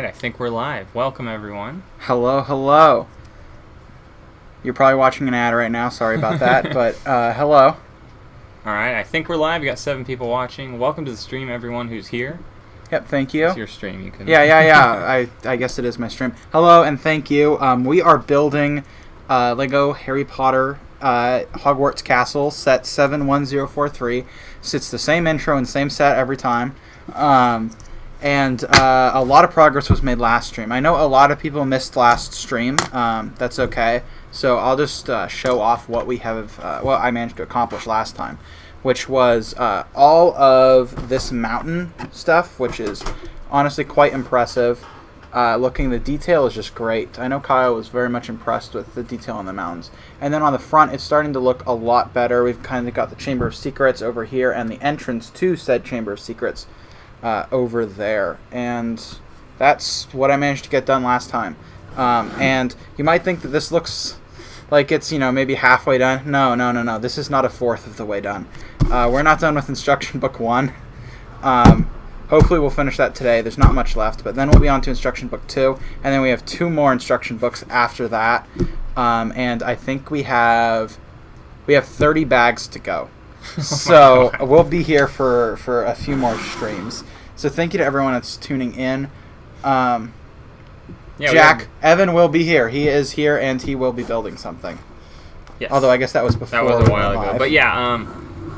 right, I think we're live. Welcome, everyone. Hello, hello. You're probably watching an ad right now. Sorry about that, but hello. All right, I think we're live. We got 7 people watching. Welcome to the stream, everyone who's here. Yep, thank you. It's your stream. You can. Yeah. I guess it is my stream. Hello, and thank you. We are building LEGO Harry Potter Hogwarts Castle Set 71043. So it's the same intro and same set every time. And a lot of progress was made last stream. I know a lot of people missed last stream. That's okay. So I'll just show off what we have, what I managed to accomplish last time, which was all of this mountain stuff, which is honestly quite impressive. The detail is just great. I know Kyle was very much impressed with the detail on the mountains. And then on the front, it's starting to look a lot better. We've kind of got the Chamber of Secrets over here and the entrance to said Chamber of Secrets over there. And that's what I managed to get done last time. And you might think that this looks like it's, maybe halfway done. No. This is not a fourth of the way done. We're not done with Instruction Book 1. Hopefully we'll finish that today. There's not much left, but then we'll be on to Instruction Book 2, and then we have 2 more instruction books after that. And I think we have 30 bags to go. So we'll be here for a few more streams. So thank you to everyone that's tuning in. Jack, Evan will be here. He is here, and he will be building something. Yes. Although I guess that was before. That was a while ago. But yeah,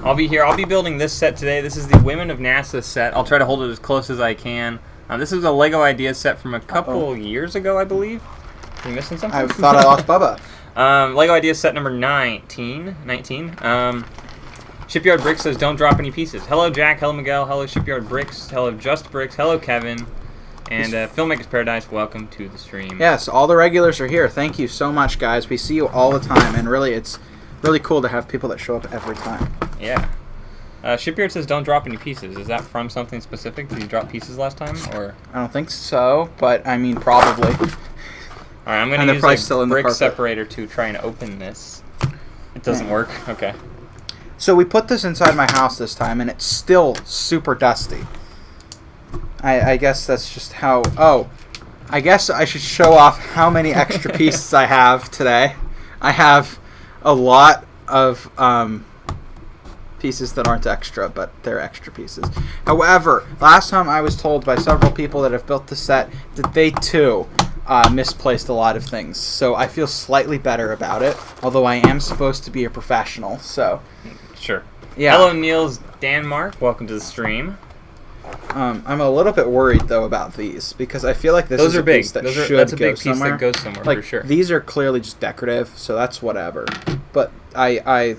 I'll be here. I'll be building this set today. This is the Women of NASA set. I'll try to hold it as close as I can. This is a LEGO Ideas set from a couple years ago, I believe. Are you missing something? I thought I lost Bubba. LEGO Ideas set number 19. Shipyard Bricks says, don't drop any pieces. Hello, Jack. Hello, Miguel. Hello, Shipyard Bricks. Hello, Just Bricks. Hello, Kevin. And Filmmakers Paradise, welcome to the stream. Yes, all the regulars are here. Thank you so much, guys. We see you all the time, and really, it's really cool to have people that show up every time. Yeah. Shipyard says, don't drop any pieces. Is that from something specific? Did you drop pieces last time? Or I don't think so, but I mean, probably. All right, I'm going to use a brick separator to try and open this. It doesn't work? Okay. So we put this inside my house this time, and it's still super dusty. I guess that's just how... Oh, I guess I should show off how many extra pieces I have today. I have a lot of pieces that aren't extra, but they're extra pieces. However, last time I was told by several people that have built the set that they, too, misplaced a lot of things. So I feel slightly better about it, although I am supposed to be a professional, so... Sure. Yeah. Hello, Niels Danmark. Welcome to the stream. I'm a little bit worried though about these because I feel like those is are a big. piece that That's a big piece that goes somewhere like, for sure. These are clearly just decorative, so that's whatever. But I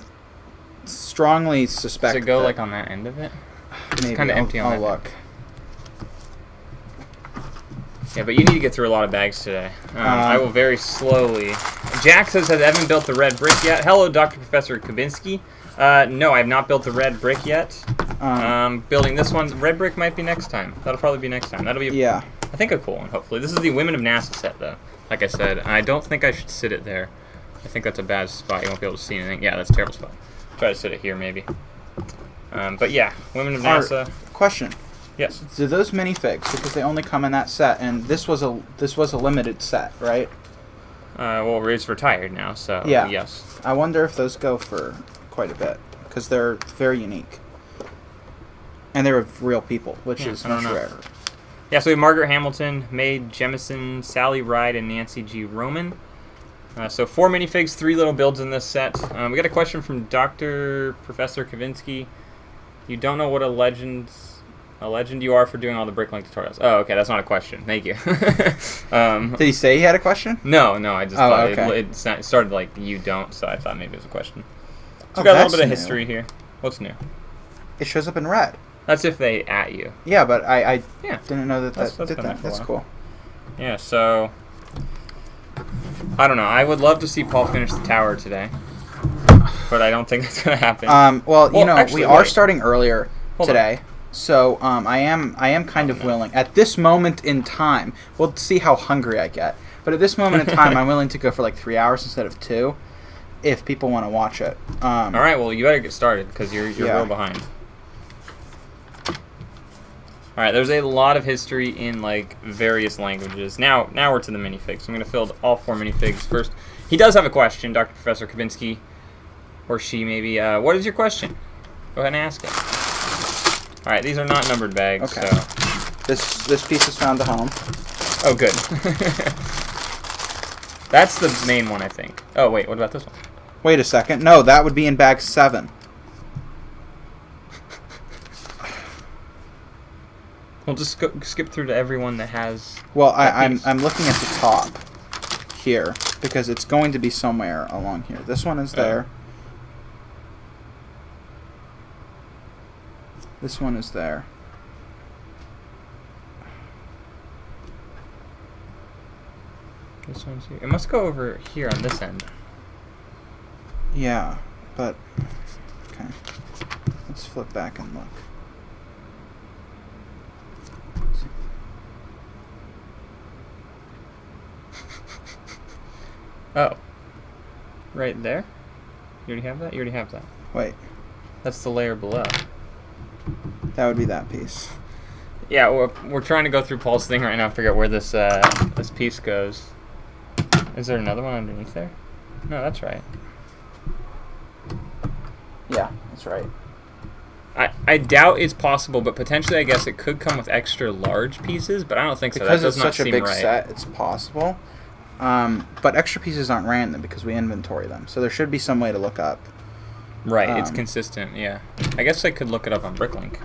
strongly suspect. Does it go like on that end of it? Maybe. It's kind of empty on that. I'll look. Yeah, but you need to get through a lot of bags today. I will very slowly. Jack says, has Evan built the red brick yet? Hello, Dr. Professor Kabinski. No, I have not built the red brick yet. Building this one. Red brick might be next time. That'll probably be next time. That'll be, I think, a cool one, hopefully. This is the Women of NASA set, though. Like I said, I don't think I should sit it there. I think that's a bad spot. You won't be able to see anything. Yeah, that's a terrible spot. Try to sit it here, maybe. But yeah, Women of NASA. Question. Yes. Do those minifigs, because they only come in that set, and this was a limited set, right? Well, it's retired now, so yeah. Yes. I wonder if those go for quite a bit, because they're very unique. And they're real people, which is much rarer. Yeah, so we have Margaret Hamilton, Mae Jemison, Sally Ride, and Nancy G. Roman. So 4 minifigs, 3 little builds in this set. We got a question from Dr. Professor Kavinsky. You don't know what a legend you are for doing all the BrickLink tutorials. Oh, okay, that's not a question. Thank you. Did he say he had a question? No, I just thought okay. it started like you don't, so I thought maybe it was a question. So we got a little bit of history here. What's new? It shows up in red. That's if they at you. Yeah, but I didn't know that did that. That's cool. Yeah, so I don't know. I would love to see Paul finish the tower today, but I don't think it's gonna happen. Actually, we are starting earlier today, so I am kind of willing at this moment in time. We'll see how hungry I get, but at this moment in time, I'm willing to go for like 3 hours instead of 2, if people want to watch it. All right, well, you better get started because you're real behind. All right, there's a lot of history in like various languages. Now we're to the minifigs. I'm gonna fill all 4 minifigs first. He does have a question, Dr. Professor Kabinski, or she maybe. What is your question? Go ahead and ask it. All right, these are not numbered bags. Okay. So. This piece is found a home. Oh, good. That's the main one, I think. Oh wait, what about this one? Wait a second. No, that would be in bag 7. We'll just skip through to everyone that has. Well, I'm looking at the top here because it's going to be somewhere along here. This one is there. This one is there. This one's here. It must go over here on this end. Yeah, but okay. Let's flip back and look. Oh. Right there? You already have that? You already have that. Wait. That's the layer below. That would be that piece. Yeah, we're trying to go through Paul's thing right now to figure out where this this piece goes. Is there another one underneath there? No, that's right. Yeah, that's right. I doubt it's possible, but potentially I guess it could come with extra large pieces, but I don't think so. Because that does it's not such a seem big right. set, it's possible. But extra pieces aren't random because we inventory them. So there should be some way to look up. Right, it's consistent, yeah. I guess I could look it up on BrickLink.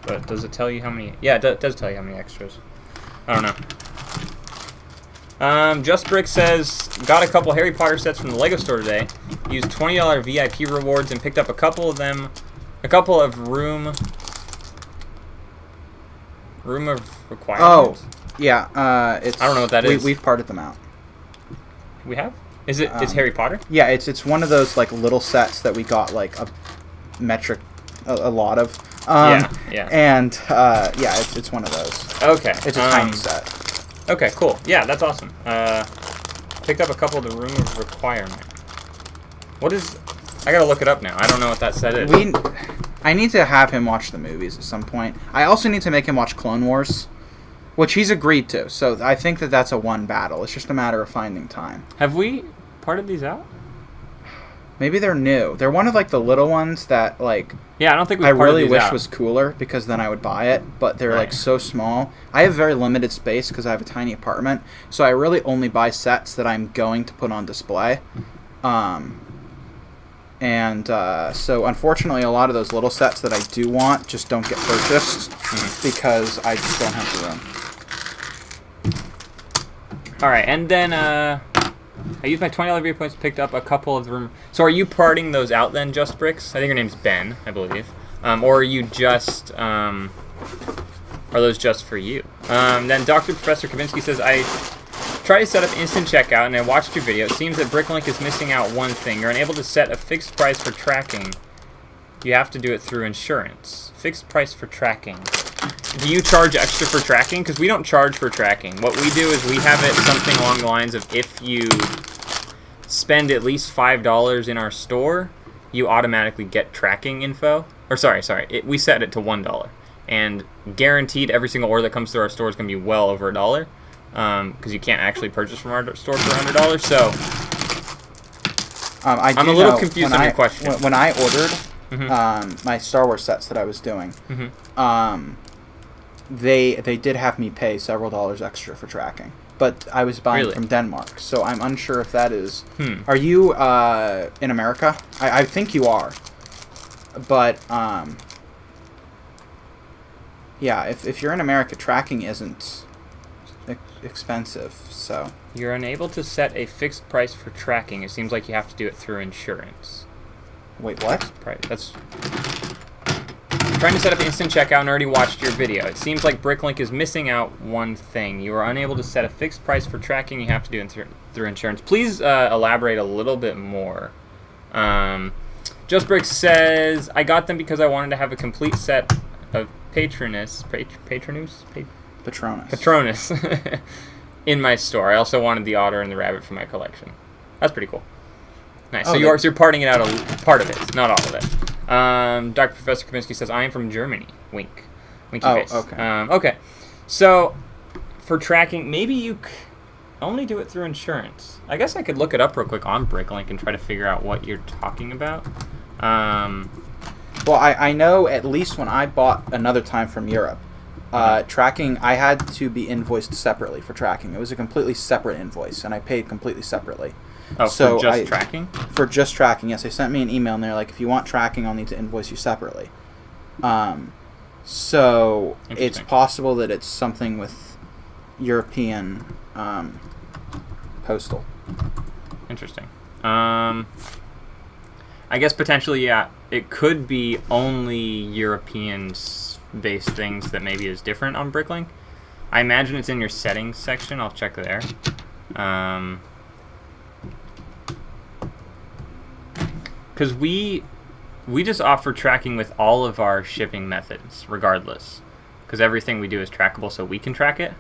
But does it tell you how many... Yeah, it does tell you how many extras. I don't know. Just Brick says, got a couple Harry Potter sets from the LEGO store today. Used $20 VIP rewards and picked up a couple of room of requirements. Oh, yeah. It's. I don't know what that is. We've parted them out. We have? Is it? It's Harry Potter? Yeah, it's one of those like little sets that we got like a lot of. Yeah. And yeah, it's one of those. Okay. It's a tiny set. Okay, cool. Yeah, that's awesome. Picked up a couple of the room of requirement. What is... I gotta look it up now. I don't know what that set is. I need to have him watch the movies at some point. I also need to make him watch Clone Wars, which he's agreed to. So I think that's a one battle. It's just a matter of finding time. Have we parted these out? Maybe they're new. They're one of like the little ones that like... Yeah, I don't think we I parted really these wish out. was cooler because then I would buy it, but they're Right. like so small. I have very limited space because I have a tiny apartment, so I really only buy sets that I'm going to put on display. So unfortunately a lot of those little sets that I do want just don't get purchased because I just don't have the room. Alright, and then I used my $20 VIP points, picked up a couple of the room... So are you parting those out then, Just Bricks? I think your name's Ben, I believe. Or are you just... are those just for you? Then Dr. Professor Kabinski says, I tried to set up instant checkout and I watched your video. It seems that BrickLink is missing out one thing. You're unable to set a fixed price for tracking. You have to do it through insurance. Fixed price for tracking. Do you charge extra for tracking? Because we don't charge for tracking. What we do is we have it something along the lines of if you spend at least $5 in our store, you automatically get tracking info. Or sorry, we set it to $1. And guaranteed every single order that comes through our store is going to be well over $1. Because you can't actually purchase from our store for $100. So I'm a little confused on your question. When I ordered my Star Wars sets that I was doing, they did have me pay several dollars extra for tracking. But I was buying from Denmark, so I'm unsure if that is... Are you in America? I think you are. But, yeah, if you're in America, tracking isn't expensive, so... You're unable to set a fixed price for tracking. It seems like you have to do it through insurance. Wait, what? That's... Trying to set up instant checkout and already watched your video. It seems like BrickLink is missing out one thing. You are unable to set a fixed price for tracking. You have to do it through insurance. Please elaborate a little bit more. Just Brick says, I got them because I wanted to have a complete set of Patronus in my store. I also wanted the otter and the rabbit for my collection. That's pretty cool. Nice. So you're parting it out part of it, not all of it. Dr. Professor Kaminsky says, I am from Germany. Wink. Winky Oh, face. okay. Okay. So, for tracking, maybe you only do it through insurance. I guess I could look it up real quick on BrickLink and try to figure out what you're talking about. Well, I know at least when I bought another time from Europe, tracking, I had to be invoiced separately for tracking. It was a completely separate invoice, and I paid completely separately. Oh, so for just tracking? For just tracking, yes. They sent me an email, and they're like, if you want tracking, I'll need to invoice you separately. So it's possible that it's something with European postal. Interesting. I guess potentially, yeah, it could be only European-based things that maybe is different on BrickLink. I imagine it's in your settings section. I'll check there. Because we just offer tracking with all of our shipping methods, regardless. Because everything we do is trackable, so we can track it.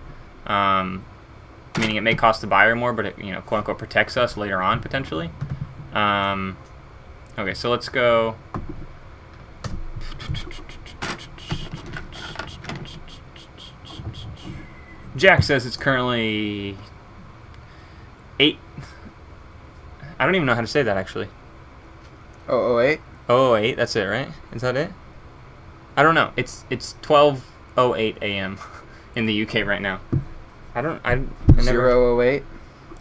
Meaning it may cost the buyer more, but it, quote unquote, protects us later on potentially. Okay, so let's go. Jack says it's currently 8. I don't even know how to say that actually. 008? 008, that's it, right? Is that it? I don't know. It's 12:08 a.m. in the UK right now. I never 008? I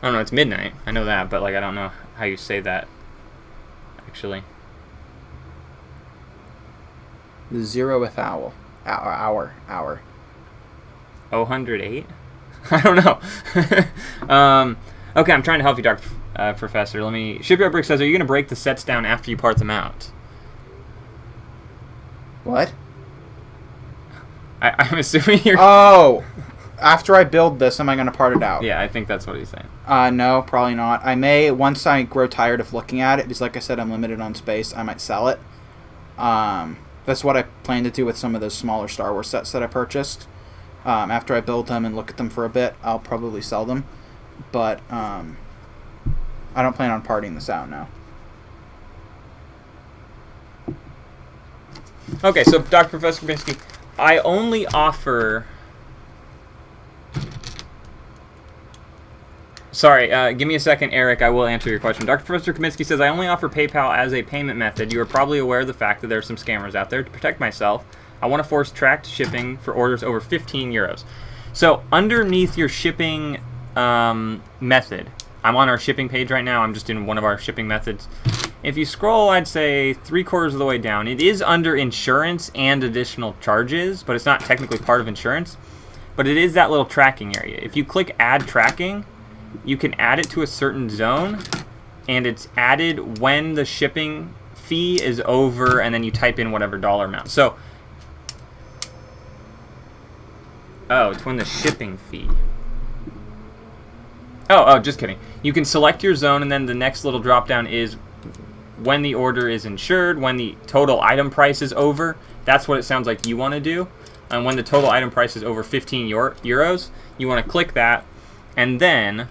don't know, it's midnight. I know that, but I don't know how you say that actually. The 0 with hour. 008? I don't know. Okay, I'm trying to help you, Dr. Professor. Shipyard Brick says, are you going to break the sets down after you part them out? What? I'm assuming you're... Oh! After I build this, am I going to part it out? Yeah, I think that's what he's saying. No, probably not. I may, once I grow tired of looking at it, because like I said, I'm limited on space, I might sell it. That's what I plan to do with some of those smaller Star Wars sets that I purchased. After I build them and look at them for a bit, I'll probably sell them. But I don't plan on parting this out now. Okay, so Dr. Professor Kaminsky, I only offer... Sorry, give me a second, Eric. I will answer your question. Dr. Professor Kaminsky says, I only offer PayPal as a payment method. You are probably aware of the fact that there are some scammers out there. To protect myself, I want to force tracked shipping for orders over 15 euros. So underneath your shipping method, I'm on our shipping page right now. I'm just in one of our shipping methods. If you scroll, I'd say 3/4 of the way down, it is under insurance and additional charges, but it's not technically part of insurance. But it is that little tracking area. If you click Add Tracking, you can add it to a certain zone, and it's added when the shipping fee is over, and then you type in whatever dollar amount. So, oh, it's when the shipping fee. Oh, just kidding. You can select your zone, and then the next little drop down is when the order is insured, when the total item price is over. That's what it sounds like you want to do. And when the total item price is over 15 euros, you want to click that, and then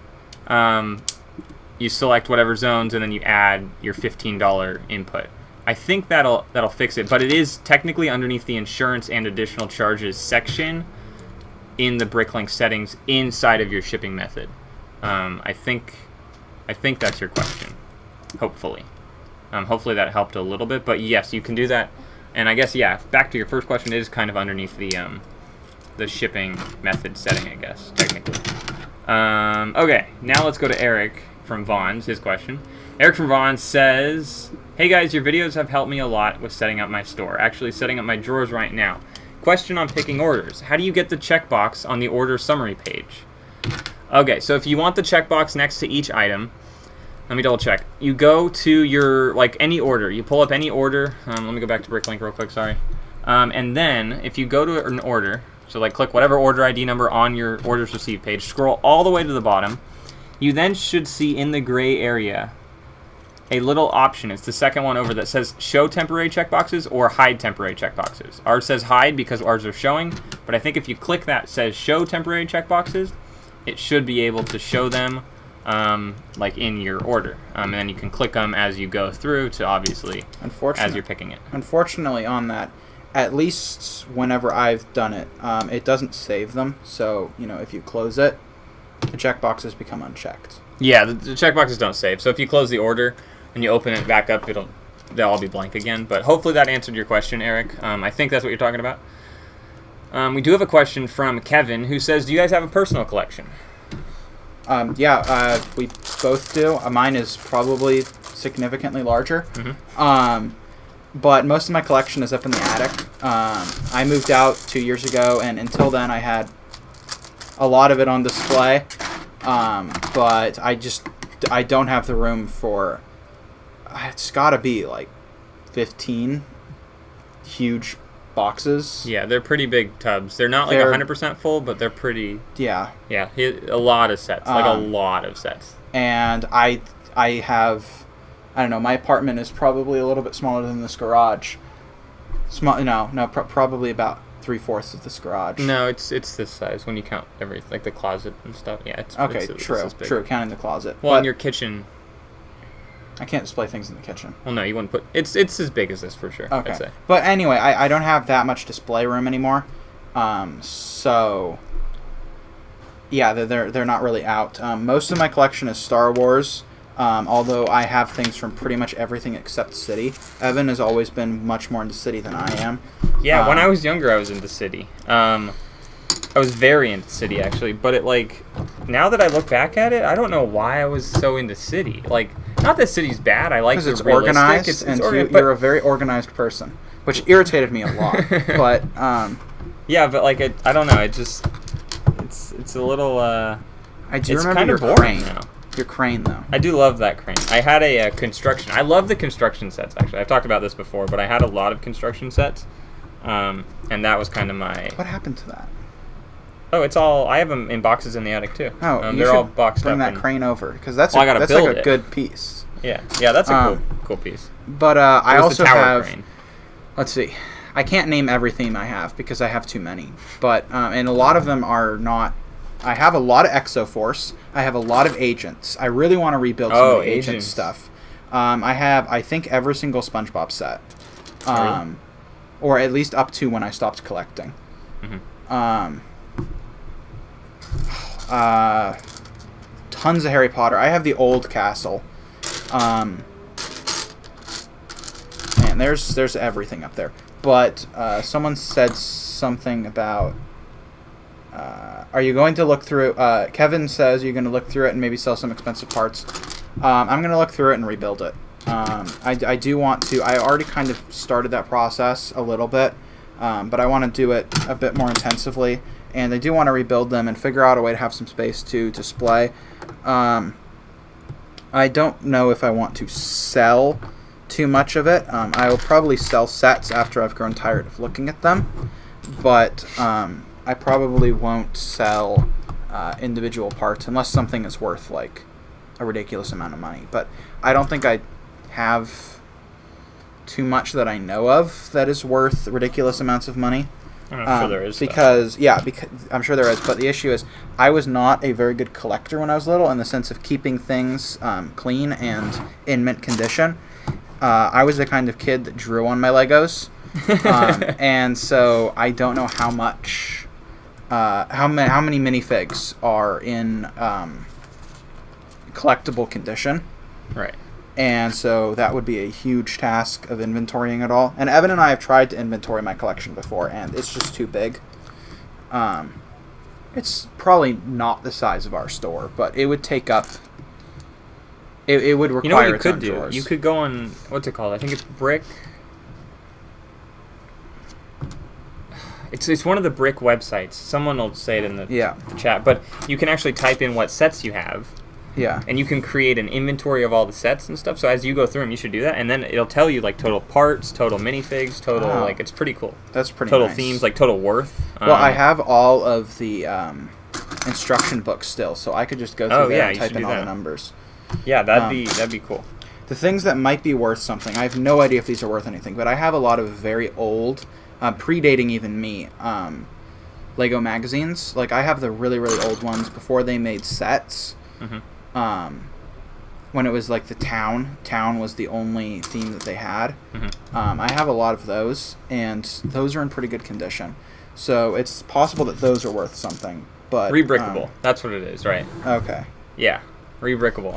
you select whatever zones, and then you add your $15 input. I think that'll fix it, but it is technically underneath the insurance and additional charges section in the BrickLink settings inside of your shipping method. I think that's your question. Hopefully. Hopefully that helped a little bit, but yes, you can do that. And I guess, yeah, back to your first question, it is kind of underneath the shipping method setting, I guess, technically. Okay, now let's go to Eric from Vaughn's, his question. Eric from Vaughn's says, hey guys, your videos have helped me a lot with setting up my store. Actually setting up my drawers right now. Question on picking orders. How do you get the checkbox on the order summary page? Okay, so if you want the checkbox next to each item, let me double check. You go to your, any order. You pull up any order. Let me go back to BrickLink real quick, sorry. And then, if you go to an order, so click whatever order ID number on your orders received page, scroll all the way to the bottom. You then should see in the gray area a little option. It's the second one over that says show temporary checkboxes or hide temporary checkboxes. Ours says hide because ours are showing, but I think if you click that says show temporary checkboxes, it should be able to show them like in your order, and then you can click them as you go through to obviously as you're picking it. Unfortunately, on that, at least whenever I've done it, it doesn't save them. So if you close it, the checkboxes become unchecked. Yeah, the checkboxes don't save. So if you close the order and you open it back up, they'll all be blank again. But hopefully that answered your question, Eric. I think that's what you're talking about. We do have a question from Kevin, who says, do you guys have a personal collection? Yeah, we both do. Mine is probably significantly larger. Mm-hmm. But most of my collection is up in the attic. I moved out 2 years ago, and until then I had a lot of it on display. But I don't have the room for... It's got to be like 15 huge boxes. Yeah, they're pretty big tubs. They're not like 100% full, but they're pretty... Yeah. Yeah, a lot of sets. Like a lot of sets. And I have... I don't know, my apartment is probably a little bit smaller than this garage. Probably about 3/4 of this garage. No, it's this size when you count everything, like the closet and stuff. Yeah, it's okay. It's True, counting the closet. Well, in your kitchen, I can't display things in the kitchen. Well, no, you wouldn't put. It's as big as this for sure. Okay, I'd say. But anyway, I don't have that much display room anymore. So yeah, they're not really out. Most of my collection is Star Wars. Although I have things from pretty much everything except City. Evan has always been much more into City than I am. Yeah, when I was younger, I was into City. I was very into City, actually. But now that I look back at it, I don't know why I was so into City. Like, not that City's bad. I like it's organized, and you're a very organized person, which irritated me a lot. But yeah, but like I don't know. It's a little. I do it's remember kind of your boring crane. now. Your crane, though. I do love that crane. I had a construction. I love the construction sets, actually. I've talked about this before, but I had a lot of construction sets, and that was kind of my... What happened to that? Oh, it's all... I have them in boxes in the attic, too. Oh, they're all boxed bring up. That crane over, because that's like a good piece. Yeah, that's a cool piece. But I also have... Crane. Let's see. I can't name every theme I have, because I have too many. But, and a lot of them are not... I have a lot of Exoforce. I have a lot of agents. I really want to rebuild some of the agent stuff. I have, I think, every single SpongeBob set. Really? Or at least up to when I stopped collecting. Mm-hmm. Tons of Harry Potter. I have the old castle. Man, there's everything up there. But someone said something about... are you going to look through... Kevin says you're going to look through it and maybe sell some expensive parts. I'm going to look through it and rebuild it. I do want to... I already kind of started that process a little bit, but I want to do it a bit more intensively. And I do want to rebuild them and figure out a way to have some space to display. I don't know if I want to sell too much of it. I will probably sell sets after I've grown tired of looking at them. But... I probably won't sell individual parts unless something is worth like a ridiculous amount of money. But I don't think I have too much that I know of that is worth ridiculous amounts of money. I'm sure there is. Because I'm sure there is. But the issue is I was not a very good collector when I was little in the sense of keeping things clean and in mint condition. I was the kind of kid that drew on my Legos. And so I don't know how much... how many minifigs are in collectible condition. Right. And so that would be a huge task of inventorying it all. And Evan and I have tried to inventory my collection before, and it's just too big. It's probably not the size of our store, but it would take up... It would require You know what you its could own do? drawers. You could go on... What's it called? I think it's Brick... It's one of the Brick websites. Someone will say it in the chat. But you can actually type in what sets you have. Yeah. And you can create an inventory of all the sets and stuff. So as you go through them, you should do that. And then it'll tell you, like, total parts, total minifigs, total... Wow. Like, it's pretty cool. That's pretty total nice. themes, like, total worth. Well, I have all of the instruction books still, so I could just go through there and type in all the numbers. Yeah, that'd be cool. The things that might be worth something, I have no idea if these are worth anything, but I have a lot of very old, predating even me, LEGO magazines. Like, I have the really, really old ones before they made sets. Mm-hmm. when it was like the town was the only theme that they had. Mm-hmm. I have a lot of those, and those are in pretty good condition. So it's possible that those are worth something. But Rebrickable. That's what it is, right? Okay. Yeah, rebrickable.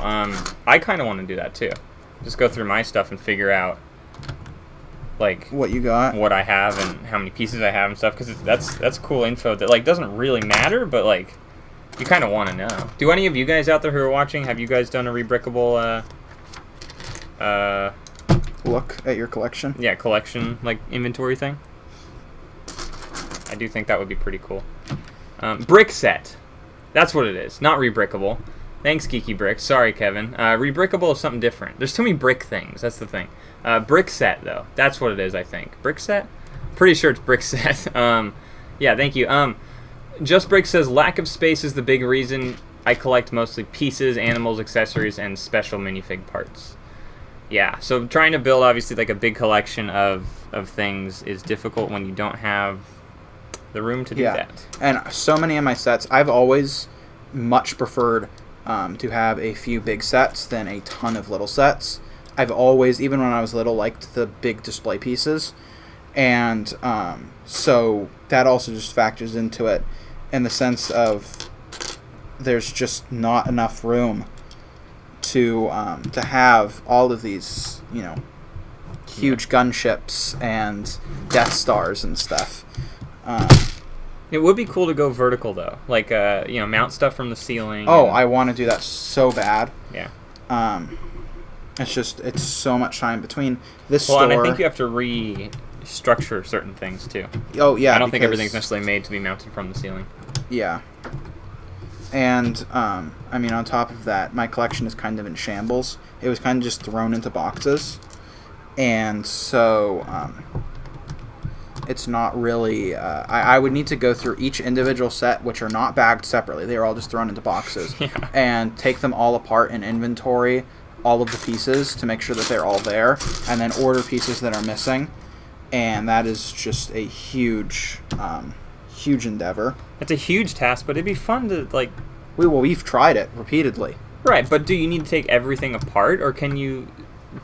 I kind of want to do that too. Just go through my stuff and figure out like What you got? what I have and how many pieces I have and stuff, because that's cool info that like doesn't really matter, but like you kind of want to know. Do any of you guys out there who are watching, have you guys done a rebrickable Look at your collection. yeah, collection like inventory thing? I do think that would be pretty cool. Brick set. That's what it is. Not rebrickable. Thanks, Geeky Brick. Sorry, Kevin. Rebrickable is something different. There's too many brick things. That's the thing. Brick set, though. That's what it is, I think. Brick set? Pretty sure it's brick set. Yeah, thank you. Just Brick says, lack of space is the big reason I collect mostly pieces, animals, accessories, and special minifig parts. Yeah, so trying to build, obviously, like a big collection of things is difficult when you don't have the room to do that. And so many of my sets, I've always much preferred to have a few big sets than a ton of little sets. I've always, even when I was little, liked the big display pieces. And so that also just factors into it in the sense of there's just not enough room to have all of these, huge gunships and Death Stars and stuff. It would be cool to go vertical, though. Like, mount stuff from the ceiling. Oh, I want to do that so bad. Yeah. It's so much time between this store. store. And I think you have to restructure certain things, too. Oh, yeah. I don't think everything's necessarily made to be mounted from the ceiling. Yeah. And, on top of that, my collection is kind of in shambles. It was kind of just thrown into boxes. And so, it's not really... I would need to go through each individual set, which are not bagged separately. They are all just thrown into boxes. Yeah. And take them all apart and inventory all of the pieces to make sure that they're all there. And then order pieces that are missing. And that is just a huge endeavor. It's a huge task, but it'd be fun to, like... We've tried it repeatedly. Right, but do you need to take everything apart, or can you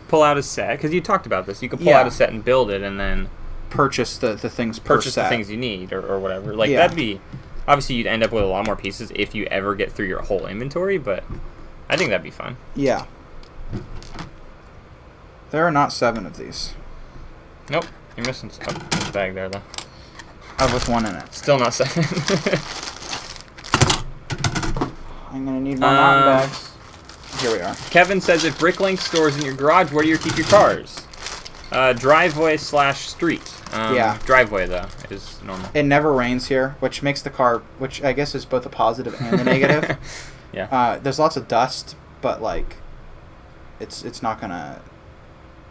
pull out a set? Because you talked about this. You can pull out a set and build it, and then... Purchase the things per Purchase set. the things you need, or whatever. Like, that'd be... Obviously, you'd end up with a lot more pieces if you ever get through your whole inventory, but I think that'd be fun. Yeah. There are not 7 of these. Nope. You're missing a bag there, though. With 1 in it. Still not 7. I'm going to need more mountain bags. Here we are. Kevin says, if BrickLink stores in your garage, where do you keep your cars? Driveway/street. Driveway, though, is normal. It never rains here, which makes the car, which I guess is both a positive and a negative. Yeah. There's lots of dust, but, like, it's not going to...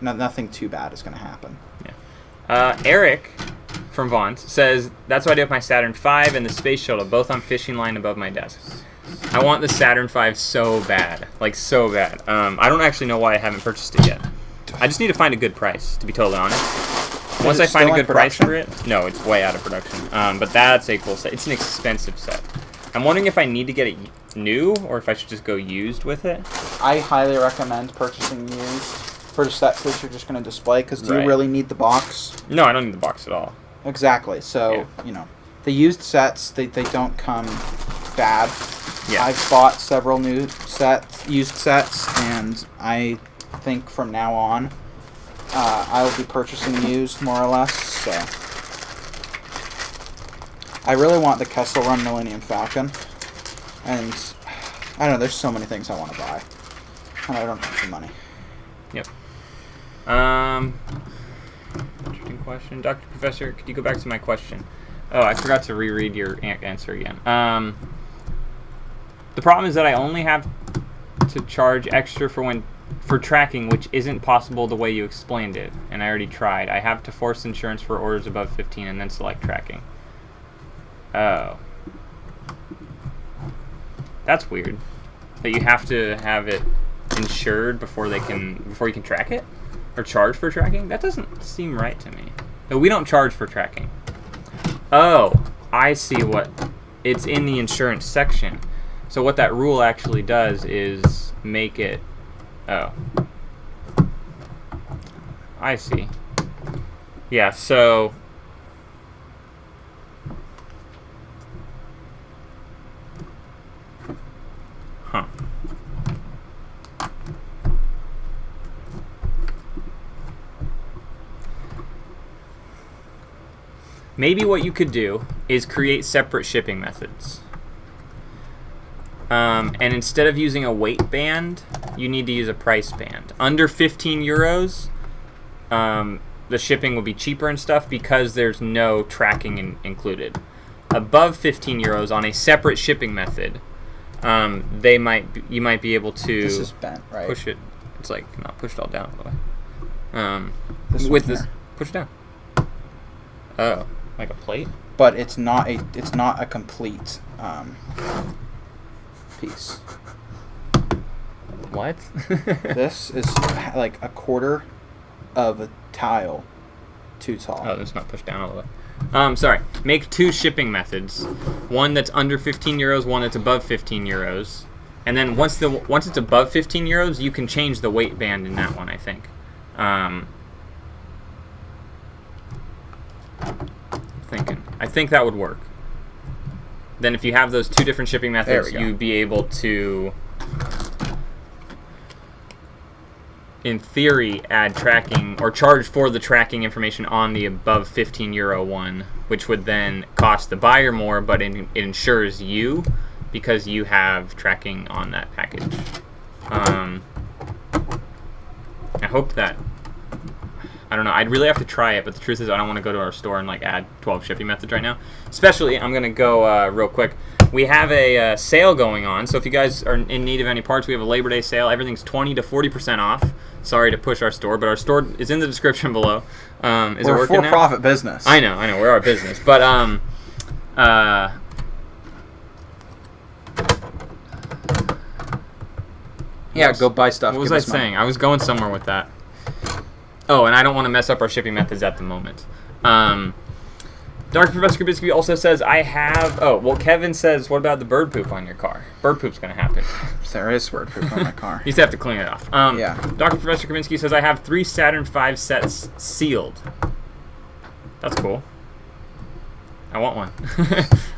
nothing too bad is going to happen. Yeah. Eric from Vaunt says, that's what I do with my Saturn V and the Space Shuttle, both on fishing line above my desk. I want the Saturn V so bad. Like, so bad. I don't actually know why I haven't purchased it yet. I just need to find a good price, to be totally honest. Once I find a good price for it... No, it's way out of production. But that's a cool set. It's an expensive set. I'm wondering if I need to get it new, or if I should just go used with it. I highly recommend purchasing used for sets that you're just going to display, because do you really need the box? No, I don't need the box at all. Exactly. So, the used sets, they don't come bad. Yeah. I've bought several used sets, and I think from now on, I will be purchasing used more or less. So, I really want the Kessel Run Millennium Falcon, and I don't know. There's so many things I want to buy, and I don't have the money. Yep. Interesting question. Dr. Professor, could you go back to my question? Oh, I forgot to reread your answer again. The problem is that I only have to charge extra for tracking, which isn't possible the way you explained it, and I already tried. I have to force insurance for orders above 15 and then select tracking. Oh. That's weird. That you have to have it insured before you can track it? Or charge for tracking? That doesn't seem right to me. No, we don't charge for tracking. Oh, I see what... It's in the insurance section. So what that rule actually does is make it... Oh. I see. Yeah, so... Huh. Maybe what you could do is create separate shipping methods. And instead of using a weight band, you need to use a price band. Under 15 euros, the shipping will be cheaper and stuff because there's no tracking included. Above 15 euros on a separate shipping method, you might be able to This is bent, right? push it. It's like not pushed all down all the way. This With one this, here. push it down. Oh, like a plate? But it's not a complete piece. What? This is like a quarter of a tile too tall. Oh, it's not pushed down all the way. Sorry. Make two shipping methods. One that's under 15 euros, one that's above 15 euros. And then once it's above 15 euros, you can change the weight band in that one, I think. I think that would work. Then if you have those two different shipping methods, you'd be able to, in theory, add tracking or charge for the tracking information on the above 15 euro one, which would then cost the buyer more, but it ensures you because you have tracking on that package. I hope that... I don't know. I'd really have to try it, but the truth is I don't want to go to our store and like add 12 shipping methods right now. Especially, I'm going to go real quick. We have a sale going on, so if you guys are in need of any parts, we have a Labor Day sale. Everything's 20 to 40% off. Sorry to push our store, but our store is in the description below. Is We're it working a for-profit business. I know. We're our business. But, yeah, go buy stuff. What was I saying? I was going somewhere with that. Oh, and I don't want to mess up our shipping methods at the moment. Dr. Professor Kubitsky also says, I have... Oh, well, Kevin says, what about the bird poop on your car? Bird poop's going to happen. There is bird poop on my car. You just have to clean it off. Yeah. Dr. Professor Kubitsky says, I have 3 Saturn V sets sealed. That's cool. I want one.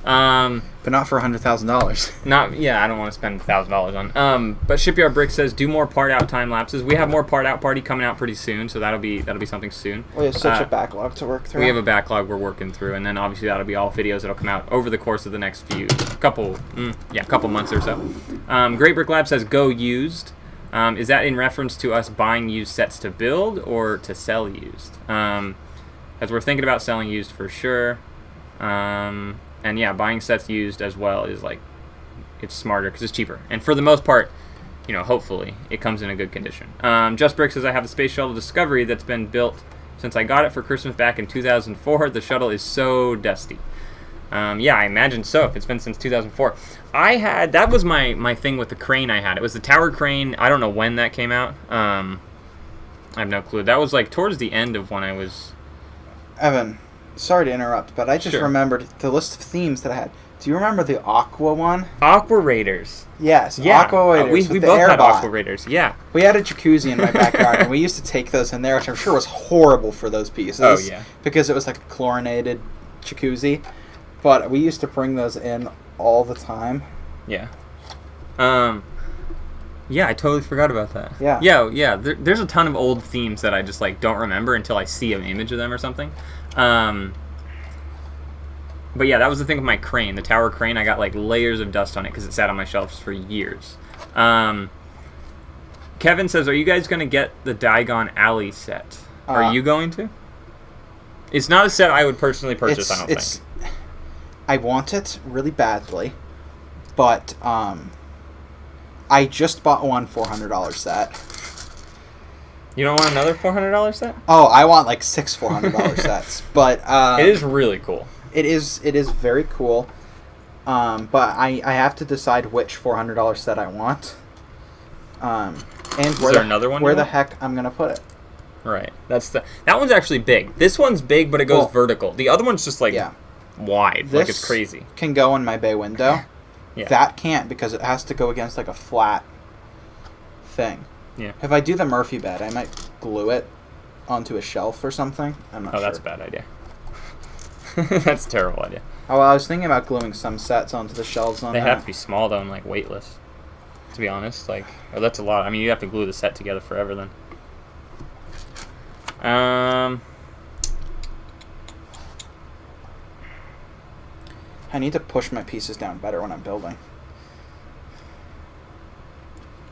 But not for $100,000. Yeah, I don't want to spend $1,000 on. But Shipyard Brick says do more part out time lapses. We have more part out party coming out pretty soon, so that'll be something soon. We have such a backlog to work through. We have a backlog we're working through, and then obviously that'll be all videos that'll come out over the course of the next couple months or so. Great Brick Lab says go used. Is that in reference to us buying used sets to build or to sell used? As we're thinking about selling used for sure. And yeah, buying sets used as well is like, it's smarter because it's cheaper. And for the most part, hopefully it comes in a good condition. Just Brick says I have the Space Shuttle Discovery that's been built since I got it for Christmas back in 2004. The shuttle is so dusty. Yeah, I imagine so if it's been since 2004. That was my thing with the crane I had. It was the tower crane. I don't know when that came out. I have no clue. That was like towards the end of when I was... Evan, sorry to interrupt, but I just remembered the list of themes that I had. Do you remember the Aqua one? Aqua Raiders. Yes, yeah. Aqua Raiders. We both had Aqua Raiders, yeah. We had a jacuzzi in my backyard, and we used to take those in there, which I'm sure was horrible for those pieces. Oh, yeah. Because it was like a chlorinated jacuzzi. But we used to bring those in all the time. Yeah. Yeah, I totally forgot about that. Yeah. Yeah. There's a ton of old themes that I just like don't remember until I see an image of them or something. But yeah, that was the thing with my crane. The tower crane, I got like layers of dust on it because it sat on my shelves for years. Kevin says, are you guys going to get the Diagon Alley set? Are you going to? It's not a set I would personally purchase, I don't think. I want it really badly, but I just bought one $400 set. You don't want another $400 set? Oh, I want like 6 $400 sets. But it is really cool. It is very cool. But I have to decide which $400 set I want. And is there another one? Where the heck I'm gonna put it? Right. That one's actually big. This one's big, but it goes vertical. The other one's just like wide. This like it's crazy. Can go in my bay window. Yeah. That can't because it has to go against like a flat thing. Yeah. If I do the Murphy bed, I might glue it onto a shelf or something. I'm not sure. Oh, that's a bad idea. That's a terrible idea. Oh, well, I was thinking about gluing some sets onto the shelves on They that. have to be small though and like weightless. To be honest, like that's a lot. I mean, you have to glue the set together forever then. I need to push my pieces down better when I'm building.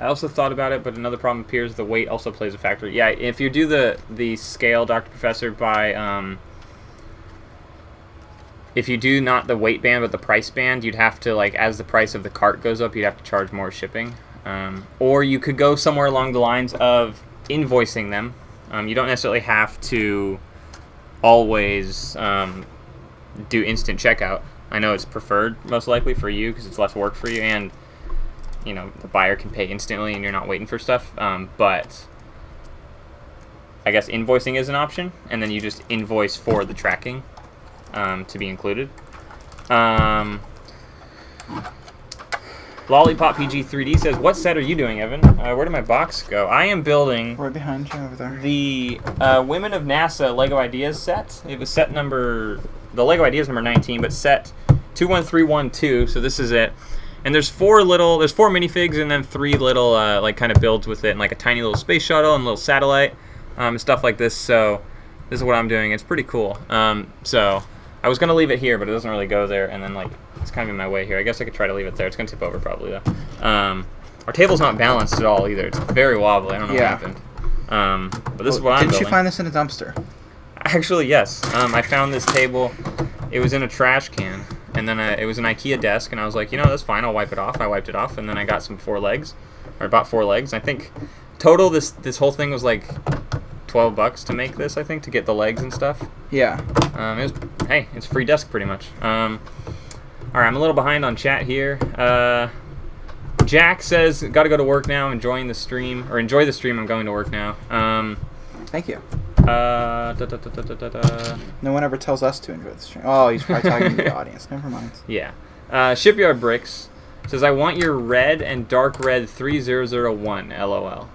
I also thought about it, but another problem appears the weight also plays a factor. Yeah, if you do the scale, Dr. Professor, by if you do not the weight band but the price band, you'd have to, like, as the price of the cart goes up, you'd have to charge more shipping. Or you could go somewhere along the lines of invoicing them. You don't necessarily have to always do instant checkout. I know it's preferred most likely for you because it's less work for you, and you know the buyer can pay instantly and you're not waiting for stuff. But I guess invoicing is an option, and then you just invoice for the tracking to be included. Lollipop PG3D says, "What set are you doing, Evan? Where did my box go? I am building Right behind you over there. the Women of NASA Lego Ideas set. It was set number, the Lego Ideas number 19, but set 21312. So this is it. And there's four minifigs and then 3 little like kind of builds with it, and like a tiny little space shuttle and a little satellite and stuff like this. So this is what I'm doing. It's pretty cool. So I was gonna leave it here, but it doesn't really go there, and then like it's kind of in my way here. I guess I could try to leave it there. It's gonna tip over probably though. Our table's not balanced at all either. It's very wobbly. I don't know what happened. But this is what I'm building. Didn't you find this in a dumpster? Actually, yes. I found this table. It was in a trash can, and then it was an IKEA desk, and I was like, you know, that's fine. I'll wipe it off. I wiped it off, and then I got some 4 legs, or bought 4 legs. I think total this whole thing was like $12 to make this. I think to get the legs and stuff. Yeah. It's a free desk pretty much. All right, I'm a little behind on chat here. Jack says, got to go to work now. Enjoy the stream. I'm going to work now. Thank you. No No one ever tells us to enjoy the stream. Oh, he's probably talking to the audience. Never mind. Yeah. Shipyard Bricks says, I want your red and dark red 3001, LOL.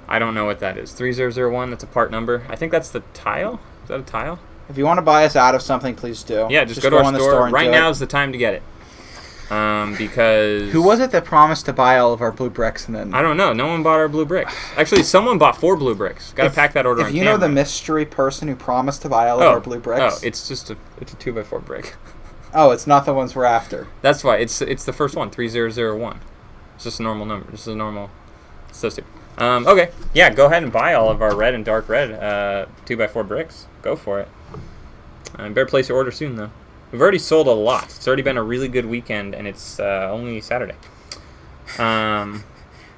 I don't know what that is. 3001, that's a part number. I think that's the tile. Is that a tile? If you want to buy us out of something, please do. Yeah, just go to our store. Right now is the time to get it. Because... Who was it that promised to buy all of our blue bricks and then... I don't know. No one bought our blue bricks. Actually, someone bought 4 blue bricks. Got to pack that order on camera. If you know the mystery person who promised to buy all of our blue bricks... Oh, it's just a 2x4 brick. Oh, it's not the ones we're after. That's why. It's the first one, 3001. It's just a normal number. This is a normal... It's so stupid. Okay. Yeah, go ahead and buy all of our red and dark red 2x4 bricks. Go for it. Better place your order soon, though. We've already sold a lot. It's already been a really good weekend, and it's only Saturday.